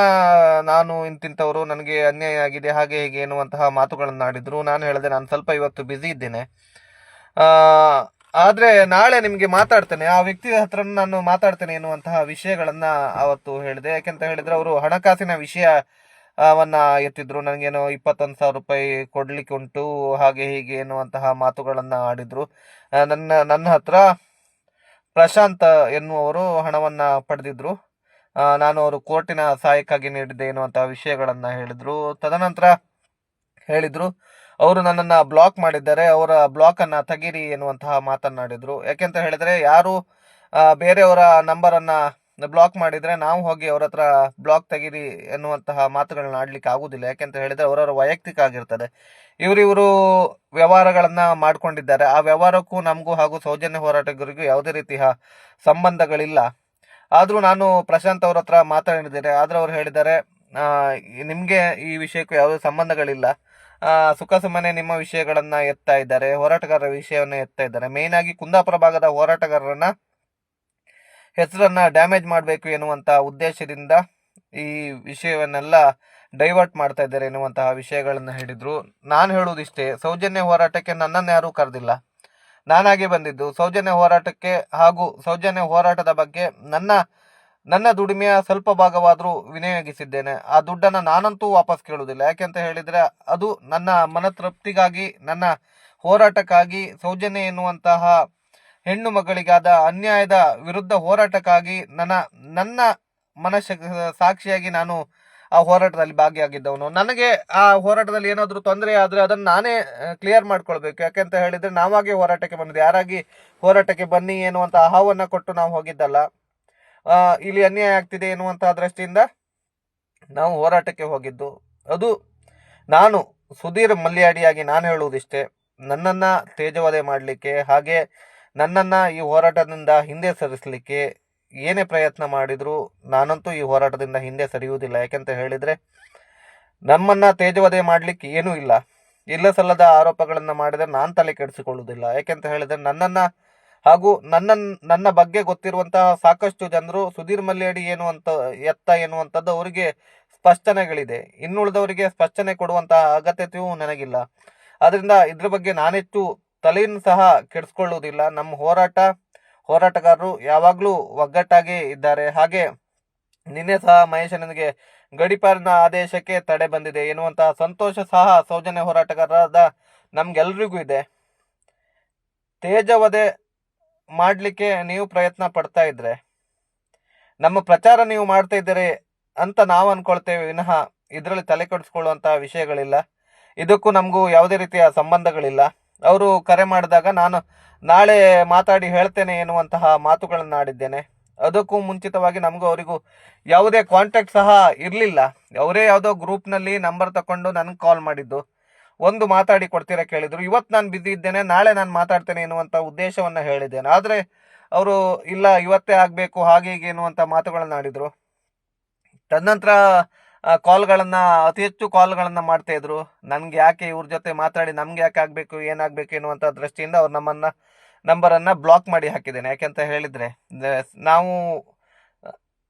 ನಾನು ಇಂತಿಂಥವರು, ನನಗೆ ಅನ್ಯಾಯ ಆಗಿದೆ, ಹಾಗೆ ಹೀಗೆ ಎನ್ನುವಂತಹ ಮಾತುಗಳನ್ನು ಆಡಿದರು. ನಾನು ಹೇಳಿದೆ ನಾನು ಸ್ವಲ್ಪ ಇವತ್ತು ಬ್ಯುಸಿ ಇದ್ದೇನೆ, ಆದರೆ ನಾಳೆ ನಿಮಗೆ ಮಾತಾಡ್ತೇನೆ, ಆ ವ್ಯಕ್ತಿ ಹತ್ರ ನಾನು ಮಾತಾಡ್ತೇನೆ ಎನ್ನುವಂತಹ ವಿಷಯಗಳನ್ನು ಅವತ್ತು ಹೇಳಿದೆ. ಯಾಕೆಂತ ಹೇಳಿದರೆ ಅವರು ಹಣಕಾಸಿನ ವಿಷಯವನ್ನ ಎತ್ತಿದ್ರು. ನನಗೇನೋ 21,000 ರೂಪಾಯಿ ಕೊಡ್ಲಿಕ್ಕೆ ಉಂಟು, ಹಾಗೆ ಹೀಗೆ ಎನ್ನುವಂತಹ ಮಾತುಗಳನ್ನು ಆಡಿದರು. ನನ್ನ ಹತ್ರ ಪ್ರಶಾಂತ್ ಎನ್ನುವರು ಹಣವನ್ನು ಪಡೆದಿದ್ರು. ನಾನು ಅವರು ಕೋರ್ಟಿನ ಸಹಾಯಕ್ಕಾಗಿ ನೀಡಿದ್ದೆ ಎನ್ನುವಂತಹ ವಿಷಯಗಳನ್ನು ಹೇಳಿದರು. ತದನಂತರ ಹೇಳಿದರು ಅವರು ನನ್ನನ್ನು ಬ್ಲಾಕ್ ಮಾಡಿದ್ದಾರೆ, ಅವರ ಬ್ಲಾಕನ್ನು ತೆಗೀರಿ ಎನ್ನುವಂತಹ ಮಾತನ್ನಾಡಿದರು. ಯಾಕೆಂತ ಹೇಳಿದರೆ ಯಾರು ಬೇರೆಯವರ ನಂಬರನ್ನು ಬ್ಲಾಕ್ ಮಾಡಿದರೆ ನಾವು ಹೋಗಿ ಅವ್ರ ಹತ್ರ ಬ್ಲಾಕ್ ತೆಗೀರಿ ಎನ್ನುವಂತಹ ಮಾತುಗಳನ್ನ ಆಡಲಿಕ್ಕೆ ಆಗುವುದಿಲ್ಲ. ಯಾಕೆಂತ ಹೇಳಿದರೆ ಅವರವರ ವೈಯಕ್ತಿಕ ಆಗಿರ್ತದೆ. ಇವರು ವ್ಯವಹಾರಗಳನ್ನು ಮಾಡಿಕೊಂಡಿದ್ದಾರೆ. ಆ ವ್ಯವಹಾರಕ್ಕೂ ನಮಗೂ ಹಾಗೂ ಸೌಜನ್ಯ ಹೋರಾಟಗಾರರಿಗೂ ಯಾವುದೇ ರೀತಿಯ ಸಂಬಂಧಗಳಿಲ್ಲ. ಆದರೂ ನಾನು ಪ್ರಶಾಂತ್ ಅವ್ರ ಹತ್ರ ಮಾತಾಡಿದ್ದೇನೆ. ಆದರೆ ಅವರು ಹೇಳಿದ್ದಾರೆ ನಿಮಗೆ ಈ ವಿಷಯಕ್ಕೂ ಯಾವುದೇ ಸಂಬಂಧಗಳಿಲ್ಲ, ಸುಖ ಸುಮ್ಮನೆ ನಿಮ್ಮ ವಿಷಯಗಳನ್ನು ಎತ್ತಾ ಇದ್ದಾರೆ, ಹೋರಾಟಗಾರರ ವಿಷಯವನ್ನು ಎತ್ತಾ ಇದ್ದಾರೆ. ಮೇಯ್ನಾಗಿ ಕುಂದಾಪುರ ಭಾಗದ ಹೋರಾಟಗಾರರನ್ನ ಹೆಸರನ್ನು ಡ್ಯಾಮೇಜ್ ಮಾಡಬೇಕು ಎನ್ನುವಂಥ ಉದ್ದೇಶದಿಂದ ಈ ವಿಷಯವನ್ನೆಲ್ಲ ಡೈವರ್ಟ್ ಮಾಡ್ತಾ ಇದ್ದಾರೆ ಎನ್ನುವಂತಹ ವಿಷಯಗಳನ್ನು ಹೇಳಿದರು. ನಾನು ಹೇಳುವುದಿಷ್ಟೇ, ಸೌಜನ್ಯ ಹೋರಾಟಕ್ಕೆ ನನ್ನನ್ನು ಯಾರೂ ಕರೆದಿಲ್ಲ, ನಾನಾಗೆ ಬಂದಿದ್ದು. ಸೌಜನ್ಯ ಹೋರಾಟಕ್ಕೆ ಹಾಗೂ ಸೌಜನ್ಯ ಹೋರಾಟದ ಬಗ್ಗೆ ನನ್ನ ದುಡಿಮೆಯ ಸ್ವಲ್ಪ ಭಾಗವಾದರೂ ವಿನಿಯೋಗಿಸಿದ್ದೇನೆ. ಆ ದುಡ್ಡನ್ನು ನಾನಂತೂ ವಾಪಸ್ ಕೇಳುವುದಿಲ್ಲ. ಯಾಕೆಂತ ಹೇಳಿದರೆ ಅದು ನನ್ನ ಮನತೃಪ್ತಿಗಾಗಿ, ನನ್ನ ಹೋರಾಟಕ್ಕಾಗಿ, ಸೌಜನ್ಯ ಎನ್ನುವಂತಹ ಹೆಣ್ಣು ಮಗಳಿಗಾದ ಅನ್ಯಾಯದ ವಿರುದ್ಧ ಹೋರಾಟಕ್ಕಾಗಿ ನನ್ನ ಸಾಕ್ಷಿಯಾಗಿ ನಾನು ಆ ಹೋರಾಟದಲ್ಲಿ ಭಾಗಿಯಾಗಿದ್ದವನು. ನನಗೆ ಆ ಹೋರಾಟದಲ್ಲಿ ಏನಾದರೂ ತೊಂದರೆ ಆದರೆ ಅದನ್ನು ನಾನೇ ಕ್ಲಿಯರ್ ಮಾಡ್ಕೊಳ್ಬೇಕು. ಯಾಕೆಂತ ಹೇಳಿದರೆ ನಾವಾಗೆ ಹೋರಾಟಕ್ಕೆ ಬಂದಿದ್ದು, ಯಾರಾಗಿ ಹೋರಾಟಕ್ಕೆ ಬನ್ನಿ ಎನ್ನುವಂಥ ಆಹ್ವಾನ ಕೊಟ್ಟು ನಾವು ಹೋಗಿದ್ದಲ್ಲ. ಇಲ್ಲಿ ಅನ್ಯಾಯ ಆಗ್ತಿದೆ ಎನ್ನುವಂತಹ ದೃಷ್ಟಿಯಿಂದ ನಾವು ಹೋರಾಟಕ್ಕೆ ಹೋಗಿದ್ದು. ಅದು ನಾನು ಸುಧೀರ್ ಮಲ್ಯಾಡಿಯಾಗಿ ನಾನು ಹೇಳುವುದಿಷ್ಟೇ, ನನ್ನನ್ನು ತೇಜವಧೆ ಮಾಡಲಿಕ್ಕೆ, ಹಾಗೆ ನನ್ನನ್ನು ಈ ಹೋರಾಟದಿಂದ ಹಿಂದೆ ಸರಿಸಲಿಕ್ಕೆ ಏನೇ ಪ್ರಯತ್ನ ಮಾಡಿದರೂ ನಾನಂತೂ ಈ ಹೋರಾಟದಿಂದ ಹಿಂದೆ ಸರಿಯುವುದಿಲ್ಲ. ಯಾಕೆಂತ ಹೇಳಿದರೆ ನಮ್ಮನ್ನು ತೇಜವಧೆ ಮಾಡಲಿಕ್ಕೆ ಏನೂ ಇಲ್ಲ. ಇಲ್ಲ ಸಲ್ಲದ ಆರೋಪಗಳನ್ನು ಮಾಡಿದರೆ ನಾನು ತಲೆ ಕೆಡಿಸಿಕೊಳ್ಳುವುದಿಲ್ಲ. ಯಾಕೆಂತ ಹೇಳಿದರೆ ನನ್ನನ್ನು ಹಾಗೂ ನನ್ನ ಬಗ್ಗೆ ಗೊತ್ತಿರುವಂತಹ ಸಾಕಷ್ಟು ಜನರು ಸುಧೀರ್ ಮಲ್ಯಡಿ ಎನ್ನುವಂಥದ್ದು ಅವರಿಗೆ ಸ್ಪಷ್ಟನೆಗಳಿದೆ. ಇನ್ನುಳಿದವರಿಗೆ ಸ್ಪಷ್ಟನೆ ಕೊಡುವಂತಹ ಅಗತ್ಯತೆಯೂ ನನಗಿಲ್ಲ. ಆದ್ದರಿಂದ ಇದ್ರ ಬಗ್ಗೆ ನಾನೆಷ್ಟು ತಲೆಯನ್ನು ಸಹ ಕೆಡಿಸ್ಕೊಳ್ಳುವುದಿಲ್ಲ. ನಮ್ಮ ಹೋರಾಟಗಾರರು ಯಾವಾಗಲೂ ಒಗ್ಗಟ್ಟಾಗಿ ಇದ್ದಾರೆ. ಹಾಗೆ ನಿನ್ನೆ ಸಹ ಮಹೇಶನಿಗೆ ಗಡೀಪಾರಿನ ಆದೇಶಕ್ಕೆ ತಡೆ ಬಂದಿದೆ ಎನ್ನುವಂತಹ ಸಂತೋಷ ಸಹ ಸೌಜನ್ಯ ಹೋರಾಟಗಾರರಾದ ನಮ್ಗೆಲ್ರಿಗೂ ಇದೆ. ತೇಜವಧೆ ಮಾಡಲಿಕ್ಕೆ ನೀವು ಪ್ರಯತ್ನ ಪಡ್ತಾ ಇದ್ರೆ, ನಮ್ಮ ಪ್ರಚಾರ ನೀವು ಮಾಡ್ತಾ ಇದ್ದೀರಿ ಅಂತ ನಾವು ಅನ್ಕೊಳ್ತೇವೆ ವಿನಃ ಇದರಲ್ಲಿ ತಲೆ ಕೆಡಿಸ್ಕೊಳ್ಳುವಂತಹ ವಿಷಯಗಳಿಲ್ಲ. ಇದಕ್ಕೂ ನಮಗೂ ಯಾವುದೇ ರೀತಿಯ ಸಂಬಂಧಗಳಿಲ್ಲ. ಅವರು ಕರೆ ಮಾಡಿದಾಗ ನಾನು ನಾಳೆ ಮಾತಾಡಿ ಹೇಳ್ತೇನೆ ಎನ್ನುವಂತಹ ಮಾತುಗಳನ್ನು ಆಡಿದ್ದೇನೆ. ಅದಕ್ಕೂ ಮುಂಚಿತವಾಗಿ ನಮಗೂ ಅವರಿಗೂ ಯಾವುದೇ ಕಾಂಟ್ಯಾಕ್ಟ್ ಸಹ ಇರಲಿಲ್ಲ. ಅವರೇ ಯಾವುದೋ ಗ್ರೂಪ್ನಲ್ಲಿ ನಂಬರ್ ತಗೊಂಡು ನನಗೆ ಕಾಲ್ ಮಾಡಿದ್ದು, ಒಂದು ಮಾತಾಡಿ ಕೊಡ್ತೀರಾ ಕೇಳಿದರು. ಇವತ್ತು ನಾನು ಬ್ಯುಸಿ ಇದ್ದೇನೆ, ನಾಳೆ ನಾನು ಮಾತಾಡ್ತೇನೆ ಎನ್ನುವಂಥ ಉದ್ದೇಶವನ್ನು ಹೇಳಿದ್ದೇನೆ. ಆದರೆ ಅವರು ಇಲ್ಲ ಇವತ್ತೇ ಆಗಬೇಕು ಹಾಗೆ ಹೀಗೆ ಎನ್ನುವಂಥ ಮಾತುಗಳನ್ನು ಆಡಿದರು. ತದನಂತರ ಅತಿ ಹೆಚ್ಚು ಕಾಲ್ಗಳನ್ನು ಮಾಡ್ತಾಯಿದ್ರು. ನನಗೆ ಯಾಕೆ ಇವ್ರ ಜೊತೆ ಮಾತಾಡಿ ನಮ್ಗೆ ಯಾಕೆ ಆಗಬೇಕು ಏನಾಗಬೇಕು ಎನ್ನುವಂಥ ದೃಷ್ಟಿಯಿಂದ ಅವ್ರು ನಂಬರನ್ನು ಬ್ಲಾಕ್ ಮಾಡಿ ಹಾಕಿದ್ದೇನೆ. ಯಾಕೆಂತ ಹೇಳಿದರೆ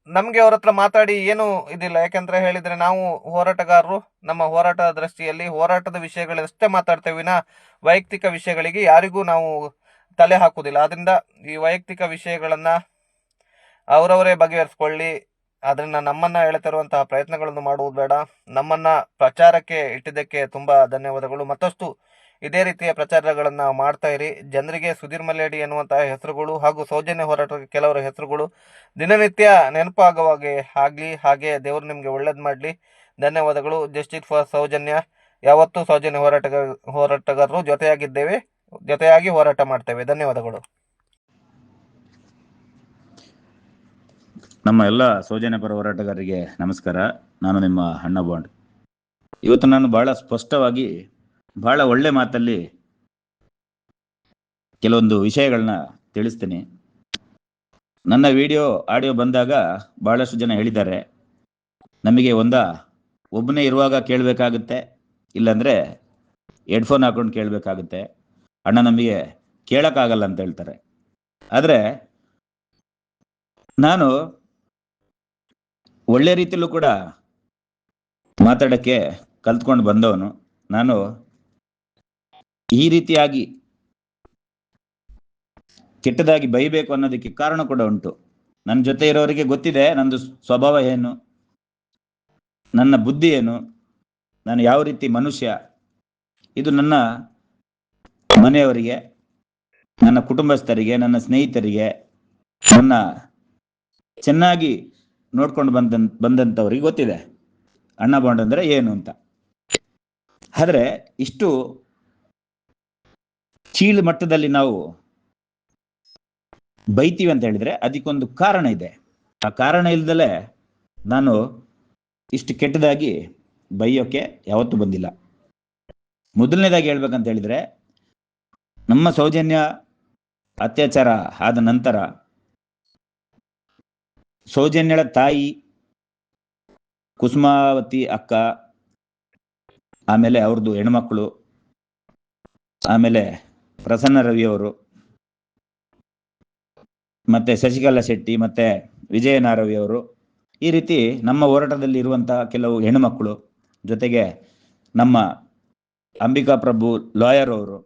ನಮಗೆ ಅವ್ರ ಹತ್ರ ಮಾತಾಡಿ ಏನೂ ಇದಿಲ್ಲ. ಯಾಕೆಂತ ಹೇಳಿದರೆ ನಾವು ಹೋರಾಟಗಾರರು, ನಮ್ಮ ಹೋರಾಟದ ದೃಷ್ಟಿಯಲ್ಲಿ ಹೋರಾಟದ ವಿಷಯಗಳಷ್ಟೇ ಮಾತಾಡ್ತೇವೆ ವಿನ ವೈಯಕ್ತಿಕ ವಿಷಯಗಳಿಗೆ ಯಾರಿಗೂ ನಾವು ತಲೆ ಹಾಕುವುದಿಲ್ಲ. ಆದ್ದರಿಂದ ಈ ವೈಯಕ್ತಿಕ ವಿಷಯಗಳನ್ನು ಅವರವರೇ ಬಗೆಹರಿಸ್ಕೊಳ್ಳಿ. ಅದನ್ನು ನಮ್ಮನ್ನು ಎಳೆತರುವಂತಹ ಪ್ರಯತ್ನಗಳನ್ನು ಮಾಡುವುದು ಬೇಡ. ನಮ್ಮನ್ನು ಪ್ರಚಾರಕ್ಕೆ ಇಟ್ಟಿದ್ದಕ್ಕೆ ತುಂಬ ಧನ್ಯವಾದಗಳು. ಮತ್ತಷ್ಟು ಇದೇ ರೀತಿಯ ಪ್ರಚಾರಗಳನ್ನು ಮಾಡ್ತಾ ಇರಿ. ಜನರಿಗೆ ಸುಧೀರ್ ಮಲ್ಯಡಿ ಎನ್ನುವಂತಹ ಹೆಸರುಗಳು ಹಾಗೂ ಸೌಜನ್ಯ ಹೋರಾಟದ ಕೆಲವರ ಹೆಸರುಗಳು ದಿನನಿತ್ಯ ನೆನಪಾಗುವಾಗೆ ಆಗಲಿ. ಹಾಗೆ ದೇವರು ನಿಮಗೆ ಒಳ್ಳೇದು ಮಾಡಲಿ. ಧನ್ಯವಾದಗಳು. Justice for Soujanya. ಯಾವತ್ತೂ ಸೌಜನ್ಯ ಹೋರಾಟಗಾರರು ಜೊತೆಯಾಗಿ ಹೋರಾಟ ಮಾಡ್ತೇವೆ. ಧನ್ಯವಾದಗಳು. ನಮ್ಮ ಎಲ್ಲ ಸೌಜನ್ಯ ಪರ ಹೋರಾಟಗಾರರಿಗೆ ನಮಸ್ಕಾರ. ನಾನು ನಿಮ್ಮ ಅಣ್ಣ ಬಾಂಡ್. ಇವತ್ತು ನಾನು ಬಹಳ ಸ್ಪಷ್ಟವಾಗಿ ಬಹಳ ಒಳ್ಳೆ ಮಾತಲ್ಲಿ ಕೆಲವೊಂದು ವಿಷಯಗಳನ್ನ ತಿಳಿಸ್ತೀನಿ. ನನ್ನ ಆಡಿಯೋ ಬಂದಾಗ ಬಹಳಷ್ಟು ಜನ ಹೇಳಿದ್ದಾರೆ, ನಮಗೆ ಒಬ್ಬನೇ ಇರುವಾಗ ಕೇಳಬೇಕಾಗುತ್ತೆ, ಇಲ್ಲಾಂದರೆ ಹೆಡ್ಫೋನ್ ಹಾಕೊಂಡು ಕೇಳಬೇಕಾಗುತ್ತೆ, ಅಣ್ಣ ನಮಗೆ ಕೇಳೋಕ್ಕಾಗಲ್ಲ ಅಂತ ಹೇಳ್ತಾರೆ. ಆದರೆ ನಾನು ಒಳ್ಳೆ ರೀತಿಯಲ್ಲೂ ಕೂಡ ಮಾತಾಡೋಕ್ಕೆ ಕಲ್ತ್ಕೊಂಡು ಬಂದವನು. ನಾನು ಈ ರೀತಿಯಾಗಿ ಕೆಟ್ಟದಾಗಿ ಬೈಬೇಕು ಅನ್ನೋದಕ್ಕೆ ಕಾರಣ ಕೂಡ ಉಂಟು. ನನ್ನ ಜೊತೆ ಇರೋರಿಗೆ ಗೊತ್ತಿದೆ ನಂದು ಸ್ವಭಾವ ಏನು, ನನ್ನ ಬುದ್ಧಿ ಏನು, ನಾನು ಯಾವ ರೀತಿ ಮನುಷ್ಯ. ಇದು ನನ್ನ ಮನೆಯವರಿಗೆ, ನನ್ನ ಕುಟುಂಬಸ್ಥರಿಗೆ, ನನ್ನ ಸ್ನೇಹಿತರಿಗೆ, ನನ್ನ ಚೆನ್ನಾಗಿ ನೋಡ್ಕೊಂಡು ಬಂದಂಥವ್ರಿಗೆ ಗೊತ್ತಿದೆ ಅಣ್ಣ ಬಾಂಡ್ ಅಂದರೆ ಏನು ಅಂತ. ಆದರೆ ಇಷ್ಟು ಕೀಳು ಮಟ್ಟದಲ್ಲಿ ನಾವು ಬೈತೀವಿ ಅಂತ ಹೇಳಿದ್ರೆ ಅದಕ್ಕೊಂದು ಕಾರಣ ಇದೆ. ಆ ಕಾರಣ ಇಲ್ದಲೆ ನಾನು ಇಷ್ಟು ಕೆಟ್ಟದಾಗಿ ಬೈಯೋಕೆ ಯಾವತ್ತೂ ಬಂದಿಲ್ಲ. ಮೊದಲನೇದಾಗಿ ಹೇಳ್ಬೇಕಂತ ಹೇಳಿದ್ರೆ, ನಮ್ಮ ಸೌಜನ್ಯ ಅತ್ಯಾಚಾರ ಆದ ನಂತರ ಸೌಜನ್ಯಳ ತಾಯಿ ಕುಸುಮಾವತಿ ಅಕ್ಕ, ಆಮೇಲೆ ಅವ್ರದ್ದು ಹೆಣ್ಮಕ್ಳು, ಆಮೇಲೆ ಪ್ರಸನ್ನ ರವಿಯವರು, ಮತ್ತೆ ಶಶಿಕಲಾ ಶೆಟ್ಟಿ, ಮತ್ತೆ ವಿಜಯನಾರವಿಯವರು, ಈ ರೀತಿ ನಮ್ಮ ಹೋರಾಟದಲ್ಲಿ ಇರುವಂತಹ ಕೆಲವು ಹೆಣ್ಮಕ್ಳು, ಜೊತೆಗೆ ನಮ್ಮ ಅಂಬಿಕಾ ಪ್ರಭು ಲಾಯರ್ ಅವರು,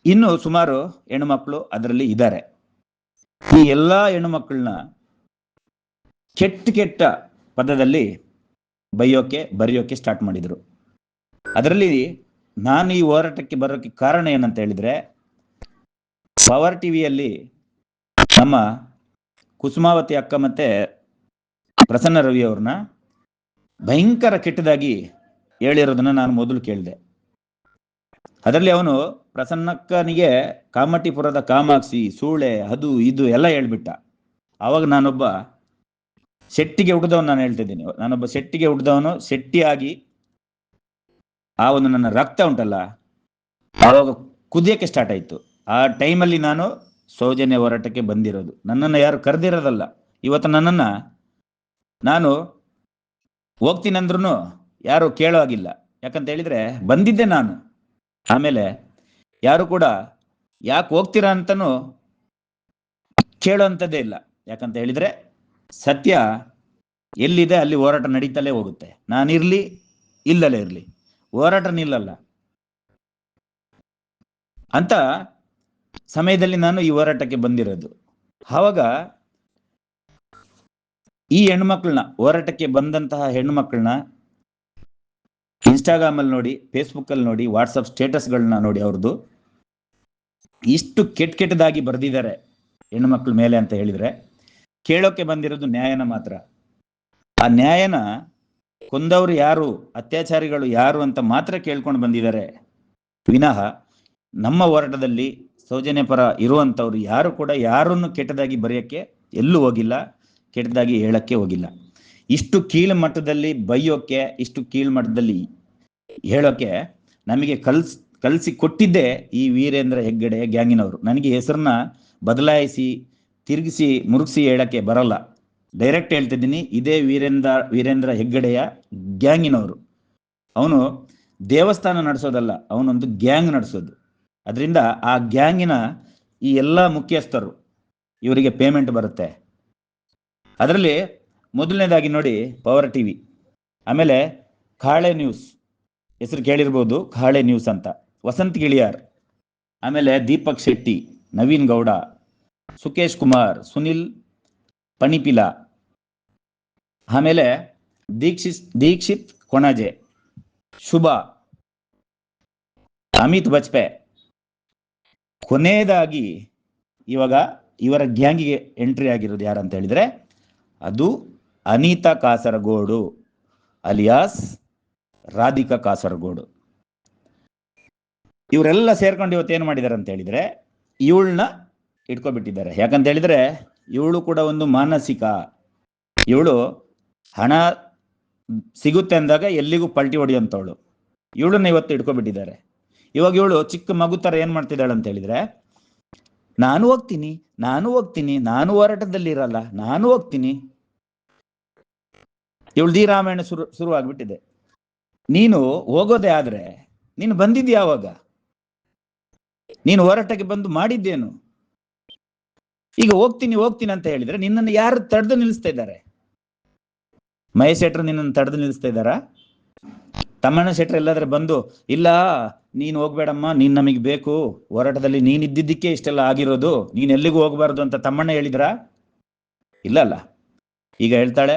ಇನ್ನು ಸುಮಾರು ಹೆಣ್ಮಕ್ಳು ಅದರಲ್ಲಿ ಇದ್ದಾರೆ. ಈ ಎಲ್ಲ ಹೆಣ್ಣುಮಕ್ಕಳನ್ನ ಕೆಟ್ಟ ಪದದಲ್ಲಿ ಬರೆಯೋಕೆ ಸ್ಟಾರ್ಟ್ ಮಾಡಿದ್ರು. ಅದರಲ್ಲಿ ನಾನು ಈ ಹೋರಾಟಕ್ಕೆ ಬರೋಕ್ಕೆ ಕಾರಣ ಏನಂತ ಹೇಳಿದ್ರೆ, ಪವರ್ ಟಿವಿಯಲ್ಲಿ ನಮ್ಮ ಕುಸುಮಾವತಿ ಅಕ್ಕ ಮತ್ತೆ ಪ್ರಸನ್ನ ರವಿ ಅವ್ರನ್ನ ಭಯಂಕರ ಕೆಟ್ಟದಾಗಿ ಹೇಳಿರೋದನ್ನ ನಾನು ಮೊದಲು ಕೇಳಿದೆ. ಅದರಲ್ಲಿ ಅವನು ಪ್ರಸನ್ನಕ್ಕನಿಗೆ ಕಾಮಟಿಪುರದ ಕಾಮಾಕ್ಷಿ, ಸೂಳೆ, ಅದು ಇದು ಎಲ್ಲ ಹೇಳ್ಬಿಟ್ಟ. ಆವಾಗ ನಾನೊಬ್ಬ ಶೆಟ್ಟಿಗೆ ಹುಟ್ಟಿದವನು, ನಾನು ಹೇಳ್ತಿದ್ದೀನಿ, ನಾನೊಬ್ಬ ಶೆಟ್ಟಿಗೆ ಹುಟ್ಟಿದವನು, ಶೆಟ್ಟಿಯಾಗಿ ಆ ಒಂದು ನನ್ನ ರಕ್ತ ಉಂಟಲ್ಲ ಆವಾಗ ಕುದಿಯಕ್ಕೆ ಸ್ಟಾರ್ಟ್ ಆಯ್ತು. ಆ ಟೈಮಲ್ಲಿ ನಾನು ಸೌಜನ್ಯ ಹೋರಾಟಕ್ಕೆ ಬಂದಿರೋದು. ನನ್ನನ್ನು ಯಾರು ಕರೆದಿರೋದಲ್ಲ. ಇವತ್ತು ನನ್ನನ್ನು ನಾನು ಹೋಗ್ತೀನಂದ್ರೂ ಯಾರು ಕೇಳೋ ಆಗಿಲ್ಲ. ಯಾಕಂತ ಹೇಳಿದರೆ ಬಂದಿದ್ದೆ ನಾನು. ಆಮೇಲೆ ಯಾರು ಕೂಡ ಯಾಕೆ ಹೋಗ್ತೀರಾ ಅಂತನೂ ಕೇಳೋ ಅಂಥದ್ದೇ ಇಲ್ಲ. ಯಾಕಂತ ಹೇಳಿದರೆ ಸತ್ಯ ಎಲ್ಲಿದೆ ಅಲ್ಲಿ ಹೋರಾಟ ನಡೀತಲೇ ಹೋಗುತ್ತೆ. ನಾನಿರಲಿ ಇಲ್ಲಲೇ ಇರಲಿ, ಹೋರಾಟ ನಿಲ್ಲಲ್ಲ ಅಂತ ಸಮಯದಲ್ಲಿ ನಾನು ಈ ಹೋರಾಟಕ್ಕೆ ಬಂದಿರೋದು. ಆವಾಗ ಈ ಹೆಣ್ಮಕ್ಳನ್ನ, ಹೋರಾಟಕ್ಕೆ ಬಂದಂತಹ ಹೆಣ್ಮಕ್ಳನ್ನ ಇನ್ಸ್ಟಾಗ್ರಾಮಲ್ಲಿ ನೋಡಿ, ಫೇಸ್ಬುಕ್ಕಲ್ಲಿ ನೋಡಿ, ವಾಟ್ಸಪ್ ಸ್ಟೇಟಸ್ಗಳನ್ನ ನೋಡಿ, ಅವ್ರದ್ದು ಇಷ್ಟು ಕೆಟ್ಟದಾಗಿ ಬರೆದಿದ್ದಾರೆ ಹೆಣ್ಮಕ್ಳ ಮೇಲೆ ಅಂತ ಹೇಳಿದರೆ ಕೇಳೋಕೆ ಬಂದಿರೋದು ನ್ಯಾಯನ ಮಾತ್ರ. ಆ ನ್ಯಾಯನ ಕೊಂದವರು ಯಾರು, ಅತ್ಯಾಚಾರಿಗಳು ಯಾರು ಅಂತ ಮಾತ್ರ ಕೇಳ್ಕೊಂಡು ಬಂದಿದ್ದಾರೆ ವಿನಃ ನಮ್ಮ ಹೋರಾಟದಲ್ಲಿ ಸೌಜನ್ಯ ಪರ ಇರುವಂಥವ್ರು ಯಾರು ಕೂಡ ಯಾರನ್ನು ಕೆಟ್ಟದಾಗಿ ಬರೆಯೋಕ್ಕೆ ಎಲ್ಲೂ ಹೋಗಿಲ್ಲ, ಕೆಟ್ಟದಾಗಿ ಹೇಳಕ್ಕೆ ಹೋಗಿಲ್ಲ. ಇಷ್ಟು ಕೀಳು ಮಟ್ಟದಲ್ಲಿ ಬೈಯೋಕ್ಕೆ, ಇಷ್ಟು ಕೀಳು ಮಟ್ಟದಲ್ಲಿ ಹೇಳೋಕ್ಕೆ ನಮಗೆ ಕಲಿಸಿ ಕೊಟ್ಟಿದ್ದೇ ಈ ವೀರೇಂದ್ರ ಹೆಗ್ಗಡೆ ಗ್ಯಾಂಗಿನವರು. ನನಗೆ ಹೆಸರನ್ನ ಬದಲಾಯಿಸಿ ತಿರುಗಿಸಿ ಮುರುಗಿಸಿ ಹೇಳಕ್ಕೆ ಬರಲ್ಲ. ಡೈರೆಕ್ಟ್ ಹೇಳ್ತಿದ್ದೀನಿ, ಇದೇ ವೀರೇಂದ್ರ ಹೆಗ್ಗಡೆಯ ಗ್ಯಾಂಗಿನವರು. ಅವನು ದೇವಸ್ಥಾನ ನಡೆಸೋದಲ್ಲ, ಅವನೊಂದು ಗ್ಯಾಂಗ್ ನಡೆಸೋದು. ಅದರಿಂದ ಆ ಗ್ಯಾಂಗಿನ ಈ ಎಲ್ಲ ಮುಖ್ಯಸ್ಥರು ಇವರಿಗೆ ಪೇಮೆಂಟ್ ಬರುತ್ತೆ. ಅದರಲ್ಲಿ ಮೊದಲನೇದಾಗಿ ನೋಡಿ ಪವರ್ ಟಿವಿ, ಆಮೇಲೆ ಕಾಳೆ ನ್ಯೂಸ್, ಹೆಸರು ಕೇಳಿರ್ಬೋದು, ಕಾಳೆ ನ್ಯೂಸ್ ಅಂತ, ವಸಂತ್ ಗಿಳಿಯಾರ್, ಆಮೇಲೆ ದೀಪಕ್ ಶೆಟ್ಟಿ, ನವೀನ್ ಗೌಡ, ಸುಕೇಶ್ ಕುಮಾರ್, ಸುನಿಲ್ ಪಣಿಪಿಲ, ಆಮೇಲೆ ದೀಕ್ಷಿತ್ ಕೊಣಾಜೆ, ಶುಭ, ಅಮಿತ್ ಬಜ್ಪೆ. ಕೊನೆಯದಾಗಿ ಇವಾಗ ಇವರ ಗ್ಯಾಂಗಿಗೆ ಎಂಟ್ರಿ ಆಗಿರೋದು ಯಾರಂತ ಹೇಳಿದ್ರೆ ಅದು ಅನಿತಾ ಕಾಸರಗೋಡು ಅಲಿಯಾಸ್ ರಾಧಿಕಾ ಕಾಸರಗೋಡು. ಇವರೆಲ್ಲ ಸೇರ್ಕೊಂಡು ಇವತ್ತು ಏನು ಮಾಡಿದ್ದಾರೆ ಅಂತ ಹೇಳಿದ್ರೆ ಇವಳನ್ನ ಇಟ್ಕೊಬಿಟ್ಟಿದ್ದಾರೆ. ಯಾಕಂತ ಹೇಳಿದ್ರೆ ಇವಳು ಕೂಡ ಒಂದು ಮಾನಸಿಕ, ಇವಳು ಹಣ ಸಿಗುತ್ತೆ ಅಂದಾಗ ಎಲ್ಲಿಗೂ ಪಲ್ಟಿ ಹೊಡೆಯುವಂಥವಳು. ಇವಳನ್ನ ಇವತ್ತು ಇಟ್ಕೊಬಿಟ್ಟಿದ್ದಾರೆ. ಇವಾಗ ಇವಳು ಚಿಕ್ಕ ಮಗು ಥರ ಏನು ಮಾಡ್ತಿದ್ದಾಳೆ ಅಂತ ಹೇಳಿದ್ರೆ ನಾನು ಹೋಗ್ತೀನಿ, ನಾನು ಹೋರಾಟದಲ್ಲಿ ಇರಲ್ಲ, ನಾನು ಹೋಗ್ತೀನಿ. ಇವಳು ದಿ ರಾಮಾಯಣ ಶುರುವಾಗ್ಬಿಟ್ಟಿದೆ. ನೀನು ಹೋಗೋದೇ ಆದ್ರೆ ನೀನು ಬಂದಿದ್ಯಾ? ಯಾವಾಗ ನೀನು ಹೋರಾಟಕ್ಕೆ ಬಂದು ಮಾಡಿದ್ದೇನು? ಈಗ ಹೋಗ್ತೀನಿ ಅಂತ ಹೇಳಿದ್ರೆ ನಿನ್ನನ್ನು ಯಾರು ತಡೆದು ನಿಲ್ಲಿಸ್ತಾ ಇದ್ದಾರೆ? ಮಹೇಶ್ ಶೆಟ್ರು ನಿನ್ನನ್ನು ತಡೆದು ನಿಲ್ಲಿಸ್ತಾ ಇದ್ದಾರಾ? ತಮ್ಮಣ್ಣ ಶೆಟ್ರು ಎಲ್ಲಾದ್ರೆ ಬಂದು ಇಲ್ಲ ನೀನು ಹೋಗ್ಬೇಡಮ್ಮ, ನೀನ್ ನಮಗೆ ಬೇಕು, ಹೋರಾಟದಲ್ಲಿ ನೀನ್ ಇದ್ದಿದ್ದಕ್ಕೆ ಇಷ್ಟೆಲ್ಲ ಆಗಿರೋದು, ನೀನ್ ಎಲ್ಲಿಗೂ ಹೋಗ್ಬಾರ್ದು ಅಂತ ತಮ್ಮಣ್ಣ ಹೇಳಿದ್ರಾ? ಇಲ್ಲಲ್ಲ. ಈಗ ಹೇಳ್ತಾಳೆ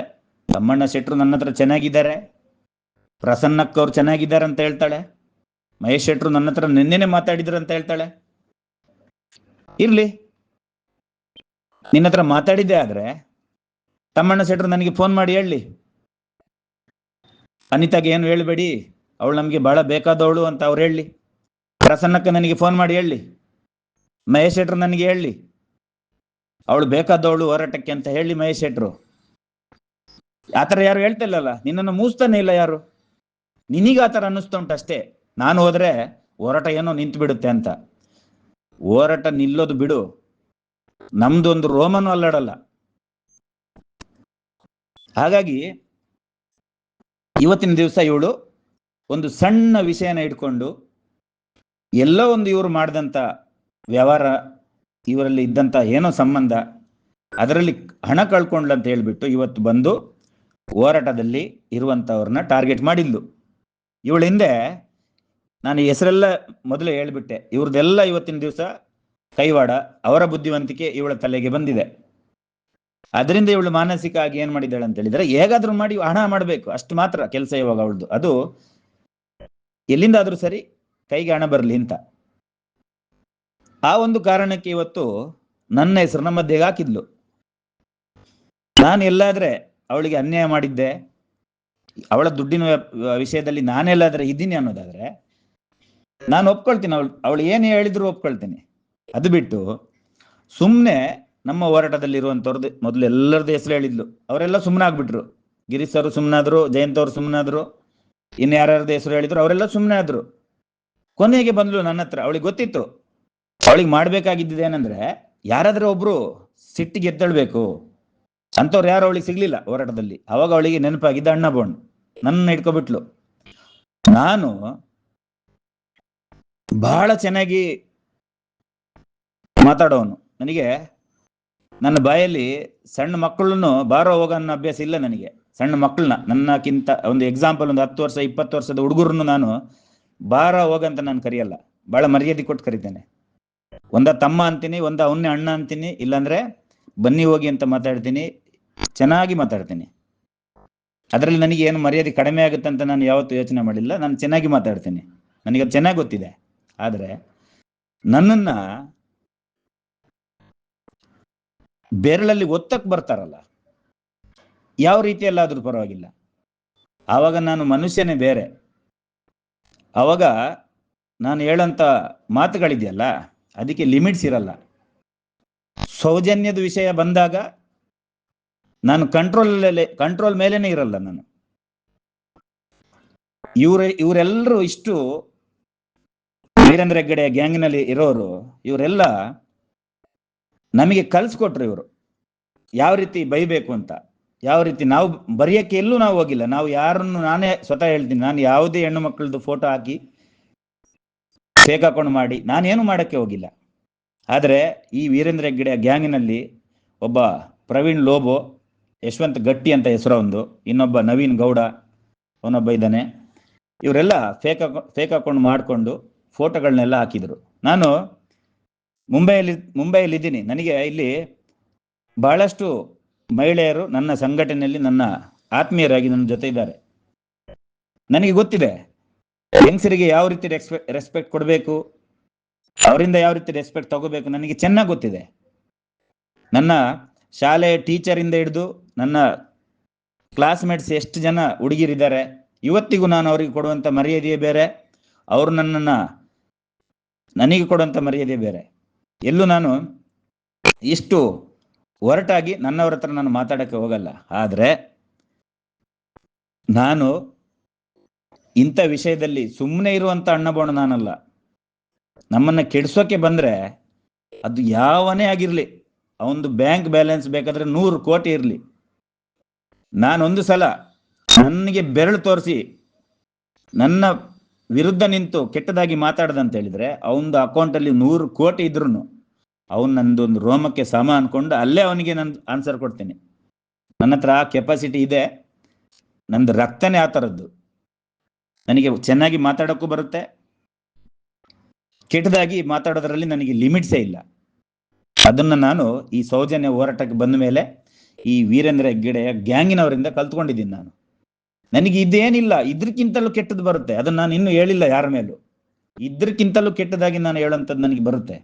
ತಮ್ಮಣ್ಣ ಶೆಟ್ರು ನನ್ನ ಹತ್ರ ಚೆನ್ನಾಗಿದ್ದಾರೆ, ಪ್ರಸನ್ನಕ್ಕವ್ರು ಚೆನ್ನಾಗಿದ್ದಾರೆ ಅಂತ ಹೇಳ್ತಾಳೆ. ಮಹೇಶ್ ಶೆಟ್ರು ನನ್ನ ಹತ್ರ ನಿನ್ನೆನೆ ಮಾತಾಡಿದ್ರು ಅಂತ ಹೇಳ್ತಾಳೆ. ಇರ್ಲಿ, ನಿನ್ನ ಹತ್ರ ಮಾತಾಡಿದ್ದೆ ಆದ್ರೆ ತಮ್ಮಣ್ಣ ಶೆಟ್ರು ನನಗೆ ಫೋನ್ ಮಾಡಿ ಹೇಳಿ, ಅನಿತಾಗೆ ಏನು ಹೇಳಬೇಡಿ, ಅವಳು ನಮಗೆ ಬಹಳ ಬೇಕಾದವಳು ಅಂತ ಅವ್ರು ಹೇಳಿ. ಪ್ರಸನ್ನಕ್ಕ ನನಗೆ ಫೋನ್ ಮಾಡಿ ಹೇಳಿ, ಮಹೇಶ್ ಶೆಟ್ರು ನನಗೆ ಹೇಳಿ ಅವಳು ಬೇಕಾದವಳು ಹೋರಾಟಕ್ಕೆ ಅಂತ ಹೇಳಿ. ಮಹೇಶ್ ಶೆಟ್ರು ಆತರ ಯಾರು ಹೇಳ್ತಿಲ್ಲಲ್ಲ, ನಿನ್ನನ್ನು ಮೂಸ್ತಾನೆ ಇಲ್ಲ ಯಾರು. ನಿನಗ ಆತರ ಅನ್ನಿಸ್ತಾ ಉಂಟು ಅಷ್ಟೇ. ನಾನು ಹೋದ್ರೆ ಹೋರಾಟ ಏನೋ ನಿಂತು ಬಿಡುತ್ತೆ ಅಂತ. ಹೋರಾಟ ನಿಲ್ಲೋದು ಬಿಡು, ನಮ್ದು ಒಂದು ರೋಮನು ಅಲ್ಲಾಡಲ್ಲ. ಹಾಗಾಗಿ ಇವತ್ತಿನ ದಿವಸ ಇವಳು ಒಂದು ಸಣ್ಣ ವಿಷಯನ ಇಟ್ಕೊಂಡು ಎಲ್ಲೋ ಒಂದು ಇವರು ಮಾಡಿದಂಥ ವ್ಯವಹಾರ, ಇವರಲ್ಲಿ ಇದ್ದಂಥ ಏನೋ ಸಂಬಂಧ, ಅದರಲ್ಲಿ ಹಣ ಕಳ್ಕೊಂಡ್ಲು ಅಂತ ಹೇಳ್ಬಿಟ್ಟು ಇವತ್ತು ಬಂದು ಹೋರಾಟದಲ್ಲಿ ಇರುವಂಥವ್ರನ್ನ ಟಾರ್ಗೆಟ್ ಮಾಡಿದ್ಲು. ಇವಳ ಹಿಂದೆ ನಾನು ಹೆಸರೆಲ್ಲ ಮೊದಲೇ ಹೇಳ್ಬಿಟ್ಟೆ. ಇವ್ರದ್ದೆಲ್ಲ ಇವತ್ತಿನ ದಿವಸ ಕೈವಾಡ, ಅವರ ಬುದ್ಧಿವಂತಿಕೆ ಇವಳ ತಲೆಗೆ ಬಂದಿದೆ. ಅದರಿಂದ ಇವಳು ಮಾನಸಿಕ ಆಗಿ ಏನ್ ಮಾಡಿದ್ದಾಳೆ ಅಂತ ಹೇಳಿದ್ರೆ ಹೇಗಾದ್ರೂ ಮಾಡಿ ಹಣ ಮಾಡಬೇಕು, ಅಷ್ಟು ಮಾತ್ರ ಕೆಲಸ ಇವಾಗ ಅವಳದು. ಅದು ಎಲ್ಲಿಂದಾದ್ರೂ ಸರಿ ಕೈಗೆ ಹಣ ಬರಲಿ ಅಂತ. ಆ ಒಂದು ಕಾರಣಕ್ಕೆ ಇವತ್ತು ನನ್ನ ಹೆಸರನ್ನ ಮಧ್ಯೆಗೆ ಹಾಕಿದ್ಲು. ನಾನು ಎಲ್ಲಾದ್ರೆ ಅವಳಿಗೆ ಅನ್ಯಾಯ ಮಾಡಿದ್ದೆ, ಅವಳ ದುಡ್ಡಿನ ವಿಷಯದಲ್ಲಿ ನಾನೆಲ್ಲಾದ್ರೆ ಇದ್ದೀನಿ ಅನ್ನೋದಾದ್ರೆ ನಾನು ಒಪ್ಕೊಳ್ತೀನಿ. ಅವಳು ಏನು ಹೇಳಿದ್ರು ಒಪ್ಕೊಳ್ತೀನಿ. ಅದು ಬಿಟ್ಟು ಸುಮ್ಮನೆ ನಮ್ಮ ಹೋರಾಟದಲ್ಲಿ ಇರುವಂತವ್ರದ್ದು ಮೊದಲು ಎಲ್ಲರದ್ದು ಹೆಸರು ಹೇಳಿದ್ಲು, ಅವರೆಲ್ಲ ಸುಮ್ಮನೆ ಆಗ್ಬಿಟ್ರು. ಗಿರೀಶ್ ಅವರು ಸುಮ್ಮನಾದ್ರು, ಜಯಂತ್ ಅವರು ಸುಮ್ಮನಾದ್ರು, ಇನ್ನು ಯಾರ್ಯಾರ್ದು ಹೆಸರು ಹೇಳಿದ್ರು ಅವರೆಲ್ಲ ಸುಮ್ಮನೆ ಆದ್ರು. ಕೊನೆಗೆ ಬಂದ್ಲು ನನ್ನ ಹತ್ರ. ಅವಳಿಗೆ ಗೊತ್ತಿತ್ತು ಅವಳಿಗೆ ಮಾಡ್ಬೇಕಾಗಿದ್ದಿದ್ದು ಏನಂದ್ರೆ ಯಾರಾದ್ರೂ ಒಬ್ರು ಸಿಟ್ಟಿಗೆ ಎದ್ದೇಳ್ಬೇಕು. ಅಂಥವ್ರು ಯಾರು ಅವಳಿಗೆ ಸಿಗ್ಲಿಲ್ಲ ಹೋರಾಟದಲ್ಲಿ. ಅವಾಗ ಅವಳಿಗೆ ನೆನಪಾಗಿದ್ದ ಅಣ್ಣ ಬೋಂಡ್, ನನ್ನ ಇಟ್ಕೊಬಿಟ್ಲು. ನಾನು ಬಹಳ ಚೆನ್ನಾಗಿ ಮಾತಾಡೋನು. ನನಗೆ ನನ್ನ ಬಾಯಲ್ಲಿ ಸಣ್ಣ ಮಕ್ಕಳನ್ನು ಬಾರೋ ಹೋಗ ಅನ್ನೋ ಅಭ್ಯಾಸ ಇಲ್ಲ ನನಗೆ. ಸಣ್ಣ ಮಕ್ಕಳನ್ನ, ನನ್ನಕ್ಕಿಂತ ಒಂದು ಎಕ್ಸಾಂಪಲ್ ಒಂದು 10 ವರ್ಷ 20 ವರ್ಷದ ಹುಡುಗರನ್ನು ನಾನು ಬಾರ ಹೋಗಂತ ನಾನು ಕರೆಯಲ್ಲ, ಬಹಳ ಮರ್ಯಾದೆ ಕೊಟ್ಟು ಕರಿತೇನೆ. ಒಂದ ತಮ್ಮ ಅಂತೀನಿ, ಒಂದ ಅವನ್ನೇ ಅಣ್ಣ ಅಂತೀನಿ, ಇಲ್ಲಾಂದ್ರೆ ಬನ್ನಿ ಹೋಗಿ ಅಂತ ಮಾತಾಡ್ತೀನಿ, ಚೆನ್ನಾಗಿ ಮಾತಾಡ್ತೀನಿ. ಅದರಲ್ಲಿ ನನಗೆ ಏನು ಮರ್ಯಾದೆ ಕಡಿಮೆ ಆಗುತ್ತೆ ಅಂತ ನಾನು ಯಾವತ್ತೂ ಯೋಚನೆ ಮಾಡಿಲ್ಲ. ನಾನು ಚೆನ್ನಾಗಿ ಮಾತಾಡ್ತೀನಿ, ನನಗೆ ಅದು ಚೆನ್ನಾಗಿ ಗೊತ್ತಿದೆ. ಆದ್ರೆ ನನ್ನನ್ನ ಬೆರಳಲ್ಲಿ ಒತ್ತಕ್ ಬರ್ತಾರಲ್ಲ, ಯಾವ ರೀತಿಯಲ್ಲಾದ್ರೂ ಪರವಾಗಿಲ್ಲ, ಆವಾಗ ನಾನು ಮನುಷ್ಯನೇ ಬೇರೆ. ಆವಾಗ ನಾನು ಹೇಳಂತ ಮಾತುಗಳಿದೆಯಲ್ಲ, ಅದಕ್ಕೆ ಲಿಮಿಟ್ಸ್ ಇರಲ್ಲ. ಸೌಜನ್ಯದ ವಿಷಯ ಬಂದಾಗ ನಾನು ಕಂಟ್ರೋಲ್ ಮೇಲೇನೆ ಇರಲ್ಲ ನಾನು. ಇವರೆಲ್ಲರೂ ಇಷ್ಟು ವೀರೇಂದ್ರ ಹೆಗ್ಗಡೆ ಗ್ಯಾಂಗ್ನಲ್ಲಿ ಇರೋರು, ಇವರೆಲ್ಲ ನಮಗೆ ಕಲ್ಸ್ಕೊಟ್ರು. ಇವರು ಯಾವ ರೀತಿ ಬೈಬೇಕು ಅಂತ, ಯಾವ ರೀತಿ. ನಾವು ಬರೆಯಕ್ಕೆ ಎಲ್ಲೂ ನಾವು ಹೋಗಿಲ್ಲ. ನಾವು ಯಾರನ್ನು, ನಾನೇ ಸ್ವತಃ ಹೇಳ್ತೀನಿ, ನಾನು ಯಾವುದೇ ಹೆಣ್ಣು ಮಕ್ಕಳದ್ದು ಫೋಟೋ ಹಾಕಿ ಫೇಕ್ ಅಕೌಂಟ್ ಮಾಡಿ ನಾನೇನು ಮಾಡಕ್ಕೆ ಹೋಗಿಲ್ಲ. ಆದರೆ ಈ ವೀರೇಂದ್ರ ಹೆಗ್ಗಡೆ ಗ್ಯಾಂಗಿನಲ್ಲಿ ಒಬ್ಬ ಪ್ರವೀಣ್ ಲೋಬೋ, ಯಶವಂತ್ ಗಟ್ಟಿ ಅಂತ ಹೆಸರು ಒಂದು, ಇನ್ನೊಬ್ಬ ನವೀನ್ ಗೌಡ ಅವನೊಬ್ಬ ಇದ್ದಾನೆ. ಇವರೆಲ್ಲ ಫೇಕ್ ಅಕೌಂಟ್ ಮಾಡಿಕೊಂಡು ಫೋಟೋಗಳನ್ನೆಲ್ಲ ಹಾಕಿದ್ರು. ನಾನು ಮುಂಬೈಯಲ್ಲಿ ಇದ್ದೀನಿ. ನನಗೆ ಇಲ್ಲಿ ಬಹಳಷ್ಟು ಮಹಿಳೆಯರು ನನ್ನ ಸಂಘಟನೆಯಲ್ಲಿ ನನ್ನ ಆತ್ಮೀಯರಾಗಿ ನನ್ನ ಜೊತೆ ಇದ್ದಾರೆ. ನನಗೆ ಗೊತ್ತಿದೆ ಹೆಂಗಸರಿಗೆ ಯಾವ ರೀತಿ ರೆಸ್ಪೆಕ್ಟ್ ಕೊಡಬೇಕು, ಅವರಿಂದ ಯಾವ ರೀತಿ ರೆಸ್ಪೆಕ್ಟ್ ತಗೋಬೇಕು, ನನಗೆ ಚೆನ್ನಾಗಿ ಗೊತ್ತಿದೆ. ನನ್ನ ಶಾಲೆ ಟೀಚರಿಂದ ಹಿಡಿದು ನನ್ನ ಕ್ಲಾಸ್ಮೇಟ್ಸ್ ಎಷ್ಟು ಜನ ಹುಡುಗಿರಿದ್ದಾರೆ, ಇವತ್ತಿಗೂ ನಾನು ಅವರಿಗೆ ಕೊಡುವಂಥ ಮರ್ಯಾದೆಯೇ ಬೇರೆ, ಅವರು ನನಗೆ ಕೊಡುವಂಥ ಮರ್ಯಾದೆ ಬೇರೆ. ಎಲ್ಲೂ ನಾನು ಇಷ್ಟು ಹೊರಟಾಗಿ ನನ್ನವ್ರ ಹತ್ರ ನಾನು ಮಾತಾಡಕ್ಕೆ ಹೋಗಲ್ಲ. ಆದರೆ ನಾನು ಇಂಥ ವಿಷಯದಲ್ಲಿ ಸುಮ್ಮನೆ ಇರುವಂಥ ಅಣ್ಣಬೋಣ ನಾನಲ್ಲ. ನಮ್ಮನ್ನ ಕೆಡಿಸೋಕೆ ಬಂದ್ರೆ ಅದು ಯಾವನೇ ಆಗಿರ್ಲಿ, ಅವನದು ಬ್ಯಾಂಕ್ ಬ್ಯಾಲೆನ್ಸ್ ಬೇಕಾದ್ರೆ 100 ಕೋಟಿ ಇರಲಿ, ನಾನೊಂದು ಸಲ ನನಗೆ ಬೆರಳು ತೋರಿಸಿ ನನ್ನ ವಿರುದ್ಧ ನಿಂತು ಕೆಟ್ಟದಾಗಿ ಮಾತಾಡ್ದಂತ ಹೇಳಿದ್ರೆ ಅವನದು ಅಕೌಂಟಲ್ಲಿ 100 ಕೋಟಿ ಇದ್ರು ಅವನು ನಂದೊಂದು ರೋಮಕ್ಕೆ ಸಮ ಅನ್ಕೊಂಡು ಅಲ್ಲೇ ಅವನಿಗೆ ನಾನು ಆನ್ಸರ್ ಕೊಡ್ತೀನಿ. ನನ್ನ ಹತ್ರ ಆ ಕೆಪಾಸಿಟಿ ಇದೆ. ನಂದು ರಕ್ತನೇ ಆ ಥರದ್ದು. ನನಗೆ ಚೆನ್ನಾಗಿ ಮಾತಾಡೋಕ್ಕೂ ಬರುತ್ತೆ, ಕೆಟ್ಟದಾಗಿ ಮಾತಾಡೋದ್ರಲ್ಲಿ ನನಗೆ ಲಿಮಿಟ್ಸೇ ಇಲ್ಲ. ಅದನ್ನ ನಾನು ಈ ಸೌಜನ್ಯ ಹೋರಾಟಕ್ಕೆ ಬಂದ ಮೇಲೆ ಈ ವೀರೇಂದ್ರ ಹೆಗ್ಗಡೆಯ ಗ್ಯಾಂಗಿನವರಿಂದ ಕಲ್ತ್ಕೊಂಡಿದ್ದೀನಿ. ನಾನು ನನಗೆ ಇದೇನಿಲ್ಲ, ಇದ್ರಕ್ಕಿಂತಲೂ ಕೆಟ್ಟದ್ದು ಬರುತ್ತೆ. ಅದನ್ನ ನಾನು ಇನ್ನೂ ಹೇಳಿಲ್ಲ ಯಾರ ಮೇಲೂ. ಇದ್ರಕ್ಕಿಂತಲೂ ಕೆಟ್ಟದಾಗಿ ನಾನು ಹೇಳೋಂಥದ್ದು ನನಗೆ ಬರುತ್ತೆ.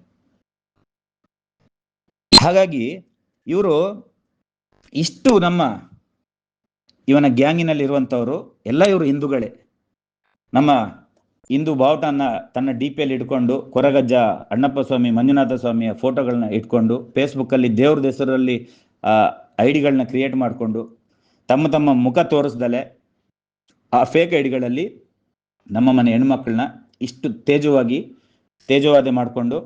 ಹಾಗಾಗಿ ಇವರು ಇಷ್ಟು ಇವನ ಗ್ಯಾಂಗಿನಲ್ಲಿ ಇರುವಂಥವ್ರು ಎಲ್ಲ ಇವರು ಹಿಂದೂಗಳೇ. ನಮ್ಮ ಹಿಂದೂ ಬಾವುಟನ್ನ ತನ್ನ DP-ಯಲ್ಲಿ ಇಟ್ಕೊಂಡು, ಕೊರಗಜ್ಜ ಅಣ್ಣಪ್ಪ ಸ್ವಾಮಿ, ಮಂಜುನಾಥ ಸ್ವಾಮಿಯ ಫೋಟೋಗಳನ್ನ ಇಟ್ಕೊಂಡು, ಫೇಸ್ಬುಕ್ಕಲ್ಲಿ ದೇವ್ರದ ಹೆಸರಲ್ಲಿ ಐಡಿಗಳನ್ನ ಕ್ರಿಯೇಟ್ ಮಾಡಿಕೊಂಡು, ತಮ್ಮ ಮುಖ ತೋರಿಸ್ದಲೆ ಆ ಫೇಕ್ ಐಡಿಗಳಲ್ಲಿ ನಮ್ಮ ಮನೆ ಹೆಣ್ಮಕ್ಳನ್ನ ಇಷ್ಟು ತೇಜವಾದೆ ಮಾಡಿಕೊಂಡು,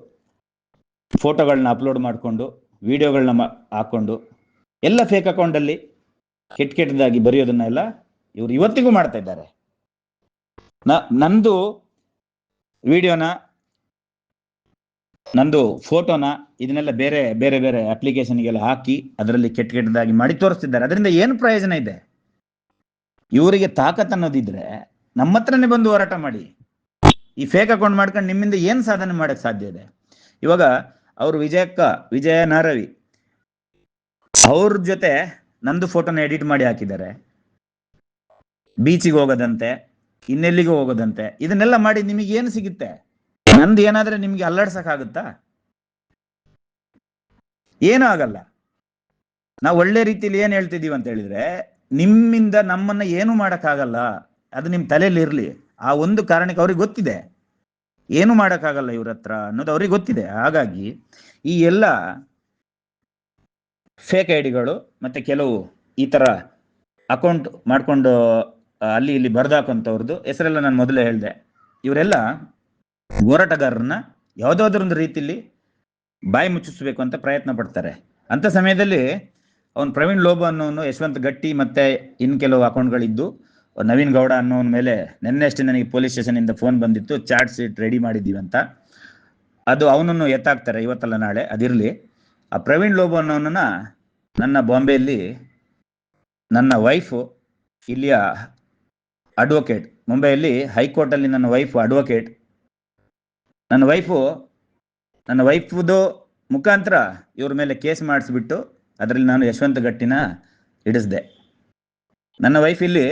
ಫೋಟೋಗಳನ್ನ ಅಪ್ಲೋಡ್ ಮಾಡಿಕೊಂಡು, ವಿಡಿಯೋಗಳನ್ನ ಹಾಕೊಂಡು, ಎಲ್ಲ ಫೇಕ್ ಅಕೌಂಟಲ್ಲಿ ಕೆಟ್ಟದಾಗಿ ಬರೆಯೋದನ್ನೆಲ್ಲ ಇವರು ಇವತ್ತಿಗೂ ಮಾಡ್ತಾ ಇದ್ದಾರೆ. ನಂದು ವಿಡಿಯೋನ, ನಂದು ಫೋಟೋನ, ಇದನ್ನೆಲ್ಲ ಬೇರೆ ಬೇರೆ ಅಪ್ಲಿಕೇಶನ್ಗೆಲ್ಲ ಹಾಕಿ ಅದರಲ್ಲಿ ಕೆಟ್ಟದಾಗಿ ಮಾಡಿ ತೋರಿಸ್ತಿದ್ದಾರೆ. ಅದರಿಂದ ಏನು ಪ್ರಯೋಜನ ಇದೆ? ಇವರಿಗೆ ತಾಕತ್ ಅನ್ನೋದಿದ್ರೆ ನಮ್ಮ ಹತ್ರನೇ ಬಂದು ಹೋರಾಟ ಮಾಡಿ. ಈ ಫೇಕ್ ಅಕೌಂಟ್ ಮಾಡ್ಕೊಂಡು ನಿಮ್ಮಿಂದ ಏನು ಸಾಧನೆ ಮಾಡಕ್ ಸಾಧ್ಯ ಇದೆ? ಇವಾಗ ಅವರು ವಿಜಯ ನಾರವಿ ಅವ್ರ ಜೊತೆ ನಂದು ಫೋಟೋನ ಎಡಿಟ್ ಮಾಡಿ ಹಾಕಿದ್ದಾರೆ. ಬೀಚಿಗೆ ಹೋಗೋದಂತೆ, ಇನ್ನೆಲ್ಲಿಗೂ ಹೋಗೋದಂತೆ. ಇದನ್ನೆಲ್ಲ ಮಾಡಿ ನಿಮಗೆ ಏನು ಸಿಗುತ್ತೆ? ನಂದು ಏನಾದ್ರೆ ನಿಮ್ಗೆ ಅಲ್ಲಾಡ್ಸಕ್ಕಾಗುತ್ತಾ? ಏನೂ ಆಗಲ್ಲ. ನಾವು ಒಳ್ಳೆ ರೀತಿಯಲ್ಲಿ ಏನ್ ಹೇಳ್ತಿದೀವಿ ಅಂತ ಹೇಳಿದ್ರೆ, ನಿಮ್ಮಿಂದ ನಮ್ಮನ್ನ ಏನು ಮಾಡಕ್ಕಾಗಲ್ಲ, ಅದು ನಿಮ್ ತಲೆಯಲ್ಲಿ ಇರ್ಲಿ. ಆ ಒಂದು ಕಾರಣಕ್ಕೆ ಅವ್ರಿಗೆ ಗೊತ್ತಿದೆ ಏನು ಮಾಡಕ್ಕಾಗಲ್ಲ ಇವ್ರ ಹತ್ರ ಅನ್ನೋದು ಅವ್ರಿಗೆ ಗೊತ್ತಿದೆ. ಹಾಗಾಗಿ ಈ ಎಲ್ಲ ಫೇಕ್ ಐಡಿಗಳು ಮತ್ತೆ ಕೆಲವು ಈ ತರ ಅಕೌಂಟ್ ಮಾಡ್ಕೊಂಡು ಅಲ್ಲಿ ಇಲ್ಲಿ ಬರ್ದಾಕಂತವ್ರದ್ದು ಹೆಸರೆಲ್ಲ ನಾನು ಮೊದಲೇ ಹೇಳಿದೆ. ಇವರೆಲ್ಲ ಹೋರಾಟಗಾರರನ್ನ ಯಾವುದಾದ್ರೊಂದು ರೀತಿಯಲ್ಲಿ ಬಾಯಿ ಮುಚ್ಚಿಸ್ಬೇಕು ಅಂತ ಪ್ರಯತ್ನ ಪಡ್ತಾರೆ. ಅಂಥ ಸಮಯದಲ್ಲಿ ಅವನು ಪ್ರವೀಣ್ ಲೋಬೋ ಅನ್ನೋನು, ಯಶವಂತ್ ಗಟ್ಟಿ ಮತ್ತೆ ಇನ್ನು ಕೆಲವು ಅಕೌಂಟ್ಗಳಿದ್ದು, ನವೀನ್ ಗೌಡ ಅನ್ನೋನ ಮೇಲೆ ನಿನ್ನೆಷ್ಟೇ ನನಗೆ ಪೊಲೀಸ್ ಸ್ಟೇಷನಿಂದ ಫೋನ್ ಬಂದಿತ್ತು, ಚಾರ್ಜ್ ಶೀಟ್ ರೆಡಿ ಮಾಡಿದ್ದೀವಿ ಅಂತ. ಅದು ಅವನನ್ನು ಎತ್ತಾಕ್ತಾರೆ ಇವತ್ತಲ್ಲ ನಾಳೆ, ಅದಿರಲಿ. ಆ ಪ್ರವೀಣ್ ಲೋಬೋ ಅನ್ನೋನನ್ನ ನನ್ನ ಬಾಂಬೆಯಲ್ಲಿ ನನ್ನ ವೈಫು, ಇಲ್ಲಿಯ ಅಡ್ವೊಕೇಟ್, ಮುಂಬೈಯಲ್ಲಿ ಹೈಕೋರ್ಟಲ್ಲಿ ನನ್ನ ವೈಫು ಅಡ್ವೊಕೇಟ್, ನನ್ನ ವೈಫುದು ಮುಖಾಂತರ ಇವ್ರ ಮೇಲೆ ಕೇಸ್ ಮಾಡಿಸ್ಬಿಟ್ಟು ಅದರಲ್ಲಿ ನಾನು ಯಶವಂತ ಗಟ್ಟಿನ ಹಿಡಿಸ್ದೆ. ನನ್ನ ವೈಫ್ ಇಲ್ಲಿ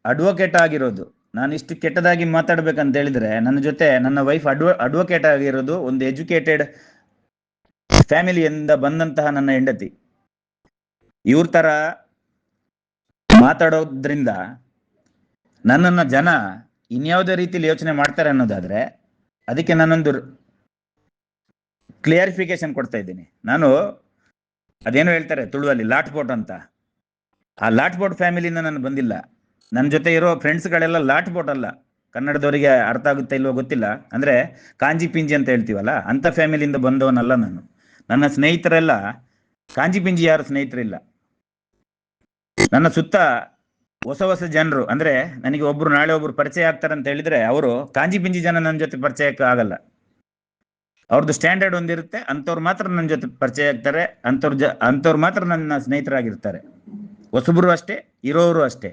ಅಡ್ವೊಕೇಟ್ ಆಗಿರೋದು. ನಾನು ಇಷ್ಟು ಕೆಟ್ಟದಾಗಿ ಮಾತಾಡ್ಬೇಕಂತ ಹೇಳಿದ್ರೆ, ನನ್ನ ಜೊತೆ ನನ್ನ ವೈಫ್ ಅಡ್ವೊಕೇಟ್ ಆಗಿರೋದು ಒಂದು ಎಜುಕೇಟೆಡ್ ಫ್ಯಾಮಿಲಿಯಿಂದ ಬಂದಂತಹ ನನ್ನ ಹೆಂಡತಿ. ಇವ್ರ ತರ ಮಾತಾಡೋದ್ರಿಂದ ನನ್ನನ್ನು ಜನ ಇನ್ಯಾವುದೇ ರೀತಿಯಲ್ಲಿ ಯೋಚನೆ ಮಾಡ್ತಾರೆ ಅನ್ನೋದಾದ್ರೆ, ಅದಕ್ಕೆ ನಾನೊಂದು ಕ್ಲಿಯರಿಫಿಕೇಶನ್ ಕೊಡ್ತಾ ಇದ್ದೀನಿ. ನಾನು ಅದೇನೋ ಹೇಳ್ತಾರೆ ತುಳುವಲ್ಲಿ ಲಾಟ್ಪೋಟ್ ಅಂತ, ಆ ಲಾಟ್ಪೋಟ್ ಫ್ಯಾಮಿಲಿಯಿಂದ ನಾನು ಬಂದಿಲ್ಲ. ನನ್ನ ಜೊತೆ ಇರೋ ಫ್ರೆಂಡ್ಸ್ಗಳೆಲ್ಲ ಲಾಟ್ಪೋಟ್ ಅಲ್ಲ. ಕನ್ನಡದವರಿಗೆ ಅರ್ಥ ಆಗುತ್ತೆ ಇಲ್ವೋ ಗೊತ್ತಿಲ್ಲ, ಅಂದ್ರೆ ಕಾಂಜಿ ಪಿಂಜಿ ಅಂತ ಹೇಳ್ತೀವಲ್ಲ, ಅಂಥ ಫ್ಯಾಮಿಲಿಯಿಂದ ಬಂದವನಲ್ಲ ನಾನು. ನನ್ನ ಸ್ನೇಹಿತರೆಲ್ಲ ಕಾಂಜಿ ಪಿಂಜಿ ಯಾರು ಸ್ನೇಹಿತರಿಲ್ಲ. ನನ್ನ ಸುತ್ತ ಹೊಸ ಜನರು, ಅಂದ್ರೆ ನನಗೆ ಒಬ್ರು ನಾಳೆ ಒಬ್ರು ಪರಿಚಯ ಆಗ್ತಾರೆ ಅಂತ ಹೇಳಿದ್ರೆ, ಅವರು ಕಾಂಜಿ ಪಿಂಜಿ ಜನ ನನ್ನ ಜೊತೆ ಪರಿಚಯಕ್ಕೆ ಆಗಲ್ಲ. ಅವ್ರದ್ದು ಸ್ಟ್ಯಾಂಡರ್ಡ್ ಒಂದಿರುತ್ತೆ, ಅಂಥವ್ರು ಮಾತ್ರ ನನ್ನ ಜೊತೆ ಪರಿಚಯ ಆಗ್ತಾರೆ, ಅಂಥವ್ರು ಮಾತ್ರ ನನ್ನ ಸ್ನೇಹಿತರಾಗಿರ್ತಾರೆ. ಹೊಸಬ್ರು ಅಷ್ಟೇ, ಇರೋರು ಅಷ್ಟೇ.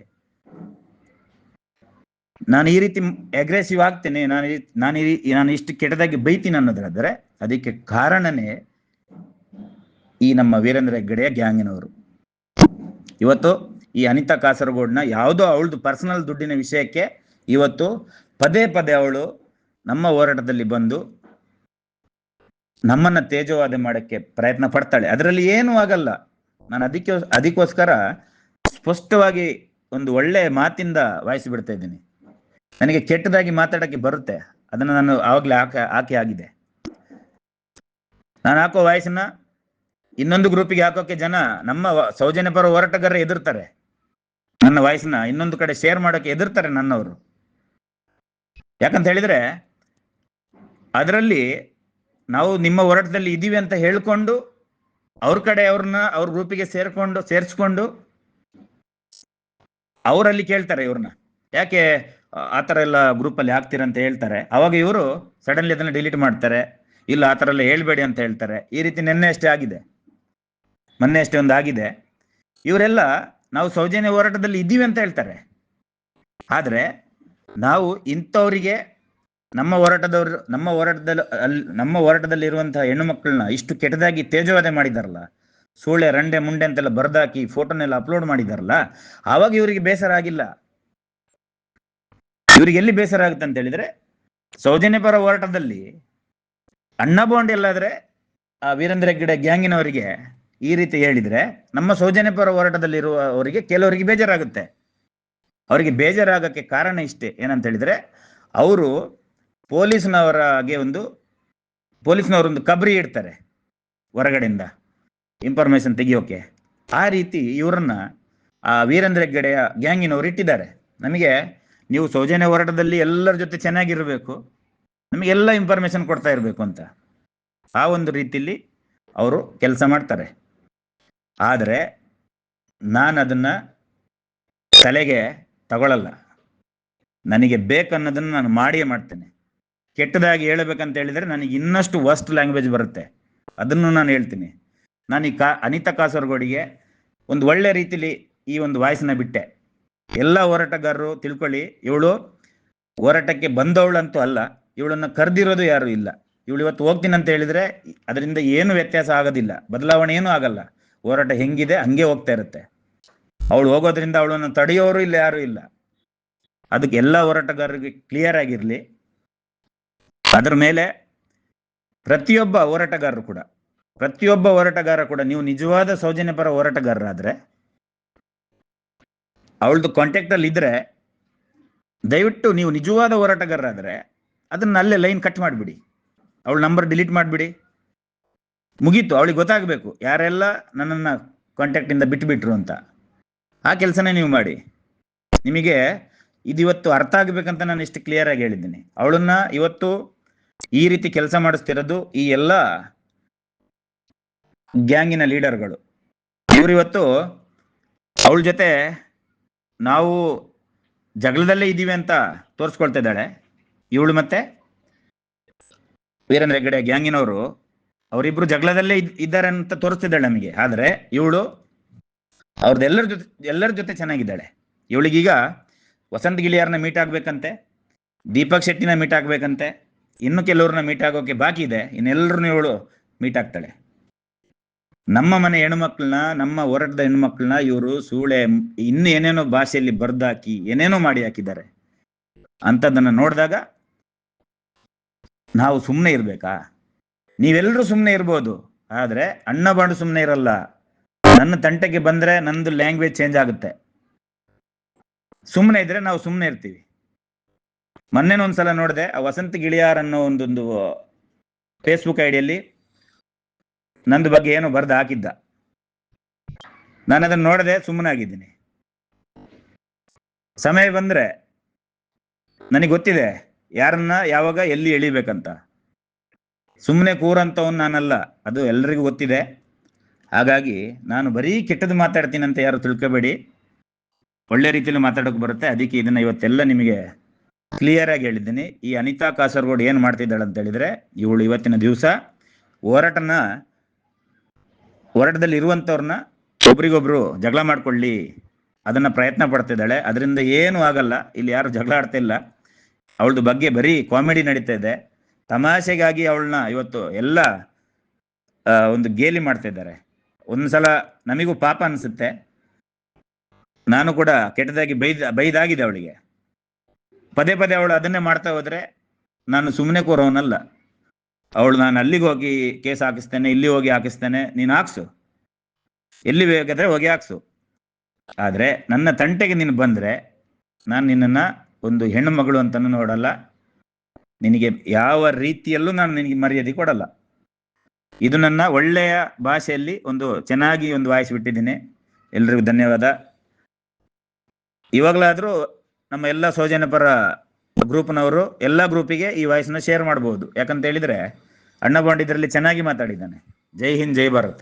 ನಾನು ಈ ರೀತಿ ಅಗ್ರೆಸಿವ್ ಆಗ್ತೇನೆ, ನಾನು ಇಷ್ಟು ಕೆಟ್ಟದಾಗಿ ಬೈತೀನಿ ಅನ್ನೋದಾದ್ರೆ ಅದಕ್ಕೆ ಕಾರಣನೇ ಈ ನಮ್ಮ ವೀರೇಂದ್ರ ಹೆಗ್ಗಡೆಯ ಗ್ಯಾಂಗಿನವರು. ಇವತ್ತು ಈ ಅನಿತಾ ಕಾಸರಗೋಡ್ನ ಯಾವುದೋ ಅವಳದು ಪರ್ಸನಲ್ ದುಡ್ಡಿನ ವಿಷಯಕ್ಕೆ ಇವತ್ತು ಪದೇ ಅವಳು ನಮ್ಮ ಹೋರಾಟದಲ್ಲಿ ಬಂದು ನಮ್ಮನ್ನ ತೇಜೋವಾದ ಮಾಡಕ್ಕೆ ಪ್ರಯತ್ನ ಪಡ್ತಾಳೆ. ಅದರಲ್ಲಿ ಏನೂ ಆಗಲ್ಲ. ನಾನು ಅದಕ್ಕೋಸ್ಕರ ಸ್ಪಷ್ಟವಾಗಿ ಒಂದು ಒಳ್ಳೆ ಮಾತಿಂದ ವಾಯಿಸಿ ಬಿಡ್ತಾ ಇದ್ದೀನಿ. ನನಗೆ ಕೆಟ್ಟದಾಗಿ ಮಾತಾಡಕ್ಕೆ ಬರುತ್ತೆ, ಅದನ್ನು ನಾನು ಆವಾಗಲೇ ಹಾಕಿ ಆಗಿದೆ. ನಾನು ಹಾಕೋ ವಾಯ್ಸನ್ನ ಇನ್ನೊಂದು ಗ್ರೂಪಿಗೆ ಹಾಕೋಕೆ ಜನ, ನಮ್ಮ ಸೌಜನ್ಯ ಪರ ಹೋರಾಟಗಾರರು ಎದುರ್ತಾರೆ. ನನ್ನ ವಾಯ್ಸ್ನ ಇನ್ನೊಂದು ಕಡೆ ಶೇರ್ ಮಾಡೋಕೆ ಎದುರ್ತಾರೆ ನನ್ನವರು. ಯಾಕಂತ ಹೇಳಿದ್ರೆ ಅದರಲ್ಲಿ ನಾವು ನಿಮ್ಮ ಹೋರಾಟದಲ್ಲಿ ಇದೀವಿ ಅಂತ ಹೇಳ್ಕೊಂಡು ಅವ್ರ ಕಡೆ ಅವ್ರ ಗ್ರೂಪಿಗೆ ಸೇರಿಸ್ಕೊಂಡು ಅವರಲ್ಲಿ ಕೇಳ್ತಾರೆ ಇವ್ರನ್ನ, ಯಾಕೆ ಆ ಥರ ಎಲ್ಲ ಗ್ರೂಪಲ್ಲಿ ಹಾಕ್ತೀರಂತ ಹೇಳ್ತಾರೆ. ಅವಾಗ ಇವರು ಸಡನ್ಲಿ ಅದನ್ನ ಡಿಲೀಟ್ ಮಾಡ್ತಾರೆ, ಇಲ್ಲ ಆ ಥರ ಎಲ್ಲ ಹೇಳ್ಬೇಡಿ ಅಂತ ಹೇಳ್ತಾರೆ. ಈ ರೀತಿ ಮೊನ್ನೆ ಅಷ್ಟೇ ಒಂದು ಆಗಿದೆ. ಇವರೆಲ್ಲ ನಾವು ಸೌಜನ್ಯ ಹೋರಾಟದಲ್ಲಿ ಇದ್ದೀವಿ ಅಂತ ಹೇಳ್ತಾರೆ. ಆದ್ರೆ ನಾವು ಇಂಥವರಿಗೆ ನಮ್ಮ ಹೋರಾಟದಲ್ಲಿ ಇರುವಂತಹ ಹೆಣ್ಣು ಮಕ್ಕಳನ್ನ ಇಷ್ಟು ಕೆಟ್ಟದಾಗಿ ತೇಜವಾದೆ ಮಾಡಿದಾರಲ್ಲ, ಸೂಳೆ ರಂಡೆ ಮುಂಡೆ ಅಂತೆಲ್ಲ ಬರ್ದಾಕಿ ಫೋಟೋನೆಲ್ಲ ಅಪ್ಲೋಡ್ ಮಾಡಿದಾರಲ್ಲ, ಆವಾಗ ಇವರಿಗೆ ಬೇಸರ ಆಗಿಲ್ಲ. ಇವ್ರಿಗೆ ಎಲ್ಲಿ ಬೇಸರ ಆಗುತ್ತೆ ಅಂತ ಹೇಳಿದ್ರೆ, ಸೌಜನ್ಯ ಪರ ಹೋರಾಟದಲ್ಲಿ ಅಣ್ಣ ಬಾಂಡ್ ಎಲ್ಲಾದ್ರೆ ಆ ವೀರೇಂದ್ರ ಹೆಗ್ಗಡೆ ಗ್ಯಾಂಗಿನವರಿಗೆ ಈ ರೀತಿ ಹೇಳಿದ್ರೆ, ನಮ್ಮ ಸೌಜನ್ಯ ಪರ ಹೋರಾಟದಲ್ಲಿರುವವರಿಗೆ ಕೆಲವರಿಗೆ ಬೇಜಾರಾಗುತ್ತೆ. ಅವರಿಗೆ ಬೇಜಾರಾಗಕ್ಕೆ ಕಾರಣ ಇಷ್ಟೇ, ಏನಂತ ಹೇಳಿದ್ರೆ ಅವರು ಪೊಲೀಸ್ನವರೊಂದು ಕಬರಿ ಇಡ್ತಾರೆ ಹೊರಗಡೆಯಿಂದ ಇನ್ಫಾರ್ಮೇಶನ್ ತೆಗಿಯೋಕೆ. ಆ ರೀತಿ ಇವರನ್ನ ಆ ವೀರೇಂದ್ರ ಹೆಗ್ಗಡೆಯ ಗ್ಯಾಂಗಿನವರು ಇಟ್ಟಿದ್ದಾರೆ. ನಮಗೆ ನೀವು ಸೌಜನ್ಯ ಹೋರಾಟದಲ್ಲಿ ಎಲ್ಲರ ಜೊತೆ ಚೆನ್ನಾಗಿರ್ಬೇಕು, ನಮಗೆಲ್ಲ ಇನ್ಫಾರ್ಮೇಶನ್ ಕೊಡ್ತಾ ಇರಬೇಕು ಅಂತ ಆ ಒಂದು ರೀತಿಯಲ್ಲಿ ಅವರು ಕೆಲಸ ಮಾಡ್ತಾರೆ. ಆದರೆ ನಾನು ಅದನ್ನ ತಲೆಗೆ ತಗೊಳ್ಳಲ್ಲ. ನನಗೆ ಬೇಕನ್ನೋದನ್ನು ನಾನು ಮಾಡಿಯೇ ಮಾಡ್ತೇನೆ. ಕೆಟ್ಟದಾಗಿ ಹೇಳಬೇಕಂತ ಹೇಳಿದರೆ ನನಗೆ ಇನ್ನಷ್ಟು ವರ್ಸ್ಟ್ ಲ್ಯಾಂಗ್ವೇಜ್ ಬರುತ್ತೆ, ಅದನ್ನು ನಾನು ಹೇಳ್ತೀನಿ. ನಾನು ಅನಿತಾ ಕಾಸರಗೋಡಿಗೆ ಒಂದು ಒಳ್ಳೆ ರೀತಿಲಿ ಈ ಒಂದು ವಾಯ್ಸನ್ನ ಬಿಟ್ಟೆ. ಎಲ್ಲ ಹೋರಾಟಗಾರರು ತಿಳ್ಕೊಳ್ಳಿ, ಇವಳು ಹೋರಾಟಕ್ಕೆ ಬಂದವಳಂತೂ ಅಲ್ಲ, ಇವಳನ್ನ ಕರೆದಿರೋದು ಯಾರು ಇಲ್ಲ. ಇವಳು ಇವತ್ತು ಹೋಗ್ತೀನಿ ಅಂತ ಹೇಳಿದ್ರೆ ಅದರಿಂದ ಏನು ವ್ಯತ್ಯಾಸ ಆಗೋದಿಲ್ಲ, ಬದಲಾವಣೆ ಏನೂ ಆಗಲ್ಲ. ಹೋರಾಟ ಹೆಂಗಿದೆ ಹಂಗೆ ಹೋಗ್ತಾ ಇರುತ್ತೆ. ಅವಳು ಹೋಗೋದ್ರಿಂದ ಅವಳನ್ನು ತಡೆಯೋರು ಇಲ್ಲ, ಯಾರು ಇಲ್ಲ. ಅದಕ್ಕೆ ಎಲ್ಲ ಹೋರಾಟಗಾರರಿಗೆ ಕ್ಲಿಯರ್ ಆಗಿರಲಿ. ಅದರ ಮೇಲೆ ಪ್ರತಿಯೊಬ್ಬ ಹೋರಾಟಗಾರ ಕೂಡ ನೀವು ನಿಜವಾದ ಸೌಜನ್ಯ ಪರ ಹೋರಾಟಗಾರರಾದ್ರೆ, ಅವಳದು ಕಾಂಟ್ಯಾಕ್ಟ್ ಅಲ್ಲಿ ಇದ್ರೆ ದಯವಿಟ್ಟು ನೀವು ನಿಜವಾದ ಹೋರಾಟಗಾರರಾದ್ರೆ ಅದನ್ನ ಅಲ್ಲೇ ಲೈನ್ ಕಟ್ ಮಾಡಿಬಿಡಿ, ಅವಳ ನಂಬರ್ ಡಿಲೀಟ್ ಮಾಡಿಬಿಡಿ, ಮುಗೀತು. ಅವಳಿಗೆ ಗೊತ್ತಾಗಬೇಕು ಯಾರೆಲ್ಲ ನನ್ನನ್ನು ಕಾಂಟ್ಯಾಕ್ಟಿಂದ ಬಿಟ್ಟುಬಿಟ್ರು ಅಂತ. ಆ ಕೆಲಸನೇ ನೀವು ಮಾಡಿ. ನಿಮಗೆ ಇದು ಇವತ್ತು ಅರ್ಥ ಆಗಬೇಕಂತ ನಾನು ಇಷ್ಟು ಕ್ಲಿಯರ್ ಆಗಿ ಹೇಳಿದ್ದೀನಿ. ಅವಳನ್ನ ಇವತ್ತು ಈ ರೀತಿ ಕೆಲಸ ಮಾಡಿಸ್ತಿರೋದು ಈ ಎಲ್ಲ ಗ್ಯಾಂಗಿನ ಲೀಡರ್ಗಳು. ಇವರಿವತ್ತು ಅವಳ ಜೊತೆ ನಾವು ಜಗಳದಲ್ಲೇ ಇದ್ದೀವಿ ಅಂತ ತೋರಿಸ್ಕೊಳ್ತಾ ಇದ್ದಾಳೆ. ಇವಳು ಮತ್ತೆ ವೀರೇಂದ್ರ ಹೆಗ್ಗಡೆ ಗ್ಯಾಂಗಿನವರು ಅವರಿಬ್ರು ಜಗಳದಲ್ಲೇ ಇದ್ದಾರೆ ಅಂತ ತೋರಿಸ್ತಿದ್ದಾಳೆ ನಮಗೆ. ಆದ್ರೆ ಇವಳು ಎಲ್ಲರ ಜೊತೆ ಚೆನ್ನಾಗಿದ್ದಾಳೆ. ಇವಳಿಗೀಗ ವಸಂತ್ ಗಿಳಿಯಾರ್ನ ಮೀಟ್ ಆಗ್ಬೇಕಂತೆ, ದೀಪಕ್ ಶೆಟ್ಟಿನ ಮೀಟ್ ಆಗ್ಬೇಕಂತೆ, ಇನ್ನು ಕೆಲವ್ರನ್ನ ಮೀಟ್ ಆಗೋಕೆ ಬಾಕಿ ಇದೆ. ಇನ್ನೆಲ್ಲರನ್ನು ಇವಳು ಮೀಟ್ ಆಗ್ತಾಳೆ. ನಮ್ಮ ಮನೆ ಹೆಣ್ಮಕ್ಳನ್ನ, ನಮ್ಮ ಹೋರಾಟದ ಹೆಣ್ಮಕ್ಳನ್ನ ಇವರು ಸೂಳೆ ಇನ್ನು ಏನೇನೋ ಭಾಷೆಯಲ್ಲಿ ಬರ್ದಾಕಿ ಏನೇನೋ ಮಾಡಿ ಹಾಕಿದ್ದಾರೆ. ಅಂತದನ್ನ ನೋಡಿದಾಗ ನಾವು ಸುಮ್ಮನೆ ಇರ್ಬೇಕಾ? ನೀವೆಲ್ಲರೂ ಸುಮ್ಮನೆ ಇರ್ಬೋದು, ಆದ್ರೆ ಅಣ್ಣ ಬಾಂಡು ಸುಮ್ಮನೆ ಇರಲ್ಲ. ನನ್ನ ತಂಟೆಗೆ ಬಂದ್ರೆ ನಂದು ಲ್ಯಾಂಗ್ವೇಜ್ ಚೇಂಜ್ ಆಗುತ್ತೆ. ಸುಮ್ಮನೆ ಇದ್ರೆ ನಾವು ಸುಮ್ಮನೆ ಇರ್ತೀವಿ. ಮೊನ್ನೆನೊಂದ್ಸಲ ನೋಡಿದೆ, ಆ ವಸಂತ ಗಿಳಿಯಾರ್ ಅನ್ನೋ ಒಂದೊಂದು ಫೇಸ್ಬುಕ್ ಐಡಿಯಲ್ಲಿ ನಂದು ಬಗ್ಗೆ ಏನೋ ಬರ್ದು ಹಾಕಿದ್ದ. ನಾನು ಅದನ್ನ ನೋಡದೆ ಸುಮ್ಮನಾಗಿದ್ದೀನಿ. ಸಮಯ ಬಂದ್ರೆ ನನಗೆ ಗೊತ್ತಿದೆ ಯಾರನ್ನ ಯಾವಾಗ ಎಲ್ಲಿ ಎಳಿಬೇಕಂತ. ಸುಮ್ಮನೆ ಕೂರಂತವನ್ ನಾನಲ್ಲ, ಅದು ಎಲ್ರಿಗೂ ಗೊತ್ತಿದೆ. ಹಾಗಾಗಿ ನಾನು ಬರೀ ಕೆಟ್ಟದ್ದು ಮಾತಾಡ್ತೀನಿ ಅಂತ ಯಾರು ತಿಳ್ಕೊಬೇಡಿ. ಒಳ್ಳೆ ರೀತಿಯಲ್ಲಿ ಮಾತಾಡೋಕೆ ಬರುತ್ತೆ. ಅದಕ್ಕೆ ಇದನ್ನ ಇವತ್ತೆಲ್ಲ ನಿಮಗೆ ಕ್ಲಿಯರ್ ಆಗಿ ಹೇಳಿದ್ದೀನಿ. ಈ ಅನಿತಾ ಕಾಸರಗೋಡು ಏನು ಮಾಡ್ತಿದ್ದಾಳೆ ಅಂತ ಹೇಳಿದ್ರೆ, ಇವಳು ಇವತ್ತಿನ ದಿವಸ ಹೋರಾಟದಲ್ಲಿ ಇರುವಂಥವ್ರನ್ನ ಒಬ್ರಿಗೊಬ್ರು ಜಗಳ ಮಾಡ್ಕೊಳ್ಳಿ ಅದನ್ನ ಪ್ರಯತ್ನ ಪಡ್ತಿದ್ದಾಳೆ. ಅದರಿಂದ ಏನೂ ಆಗಲ್ಲ. ಇಲ್ಲಿ ಯಾರು ಜಗಳ ಆಡ್ತಾ ಇಲ್ಲ. ಅವಳದು ಬಗ್ಗೆ ಬರೀ ಕಾಮಿಡಿ ನಡೀತಾ ಇದೆ. ತಮಾಷೆಗಾಗಿ ಅವಳನ್ನ ಇವತ್ತು ಎಲ್ಲ ಒಂದು ಗೇಲಿ ಮಾಡ್ತಾ ಇದ್ದಾರೆ. ಒಂದ್ಸಲ ನಮಿಗೂ ಪಾಪ ಅನಿಸುತ್ತೆ. ನಾನು ಕೂಡ ಕೆಟ್ಟದಾಗಿ ಬೈದಾಗಿದೆ ಅವಳಿಗೆ. ಪದೇ ಪದೇ ಅವಳು ಅದನ್ನೇ ಮಾಡ್ತಾ ಹೋದ್ರೆ ನಾನು ಸುಮ್ಮನೆ ಕೂರೋನಲ್ಲ. ಅವಳು ನಾನು ಅಲ್ಲಿಗೆ ಹೋಗಿ ಕೇಸ್ ಹಾಕಿಸ್ತೇನೆ, ಇಲ್ಲಿ ಹೋಗಿ ಹಾಕಿಸ್ತೇನೆ, ನೀನು ಹಾಕ್ಸು, ಎಲ್ಲಿ ಬೇಕಾದ್ರೆ ಹೋಗಿ ಹಾಕ್ಸು. ಆದ್ರೆ ನನ್ನ ತಂಟೆಗೆ ನೀನು ಬಂದ್ರೆ ನಾನು ನಿನ್ನನ್ನ ಒಂದು ಹೆಣ್ಣು ಮಗಳು ಅಂತನೂ ನೋಡಲ್ಲ. ನಿನಗೆ ಯಾವ ರೀತಿಯಲ್ಲೂ ನಾನು ನಿನಗೆ ಮರ್ಯಾದೆ ಕೊಡಲ್ಲ. ಇದು ನನ್ನ ಒಳ್ಳೆಯ ಭಾಷೆಯಲ್ಲಿ ಒಂದು ಚೆನ್ನಾಗಿ ಒಂದು ವಾಯ್ಸ್ ಬಿಟ್ಟಿದ್ದೀನಿ. ಎಲ್ರಿಗೂ ಧನ್ಯವಾದ. ಇವಾಗಲಾದರೂ ನಮ್ಮ ಎಲ್ಲ ಸೌಜನ್ಯಪರ ಗ್ರೂಪ್ನವರು ಎಲ್ಲ ಗ್ರೂಪಿಗೆ ಈ ವಾಯ್ಸ್ನ ಶೇರ್ ಮಾಡ್ಬೋದು. ಯಾಕಂತ ಹೇಳಿದ್ರೆ ಅಣ್ಣ ಬಾಂಡ್ ಇದರಲ್ಲಿ ಚೆನ್ನಾಗಿ ಮಾತಾಡಿದ್ದಾನೆ. ಜೈ ಹಿಂದ್, ಜೈ ಭಾರತ್.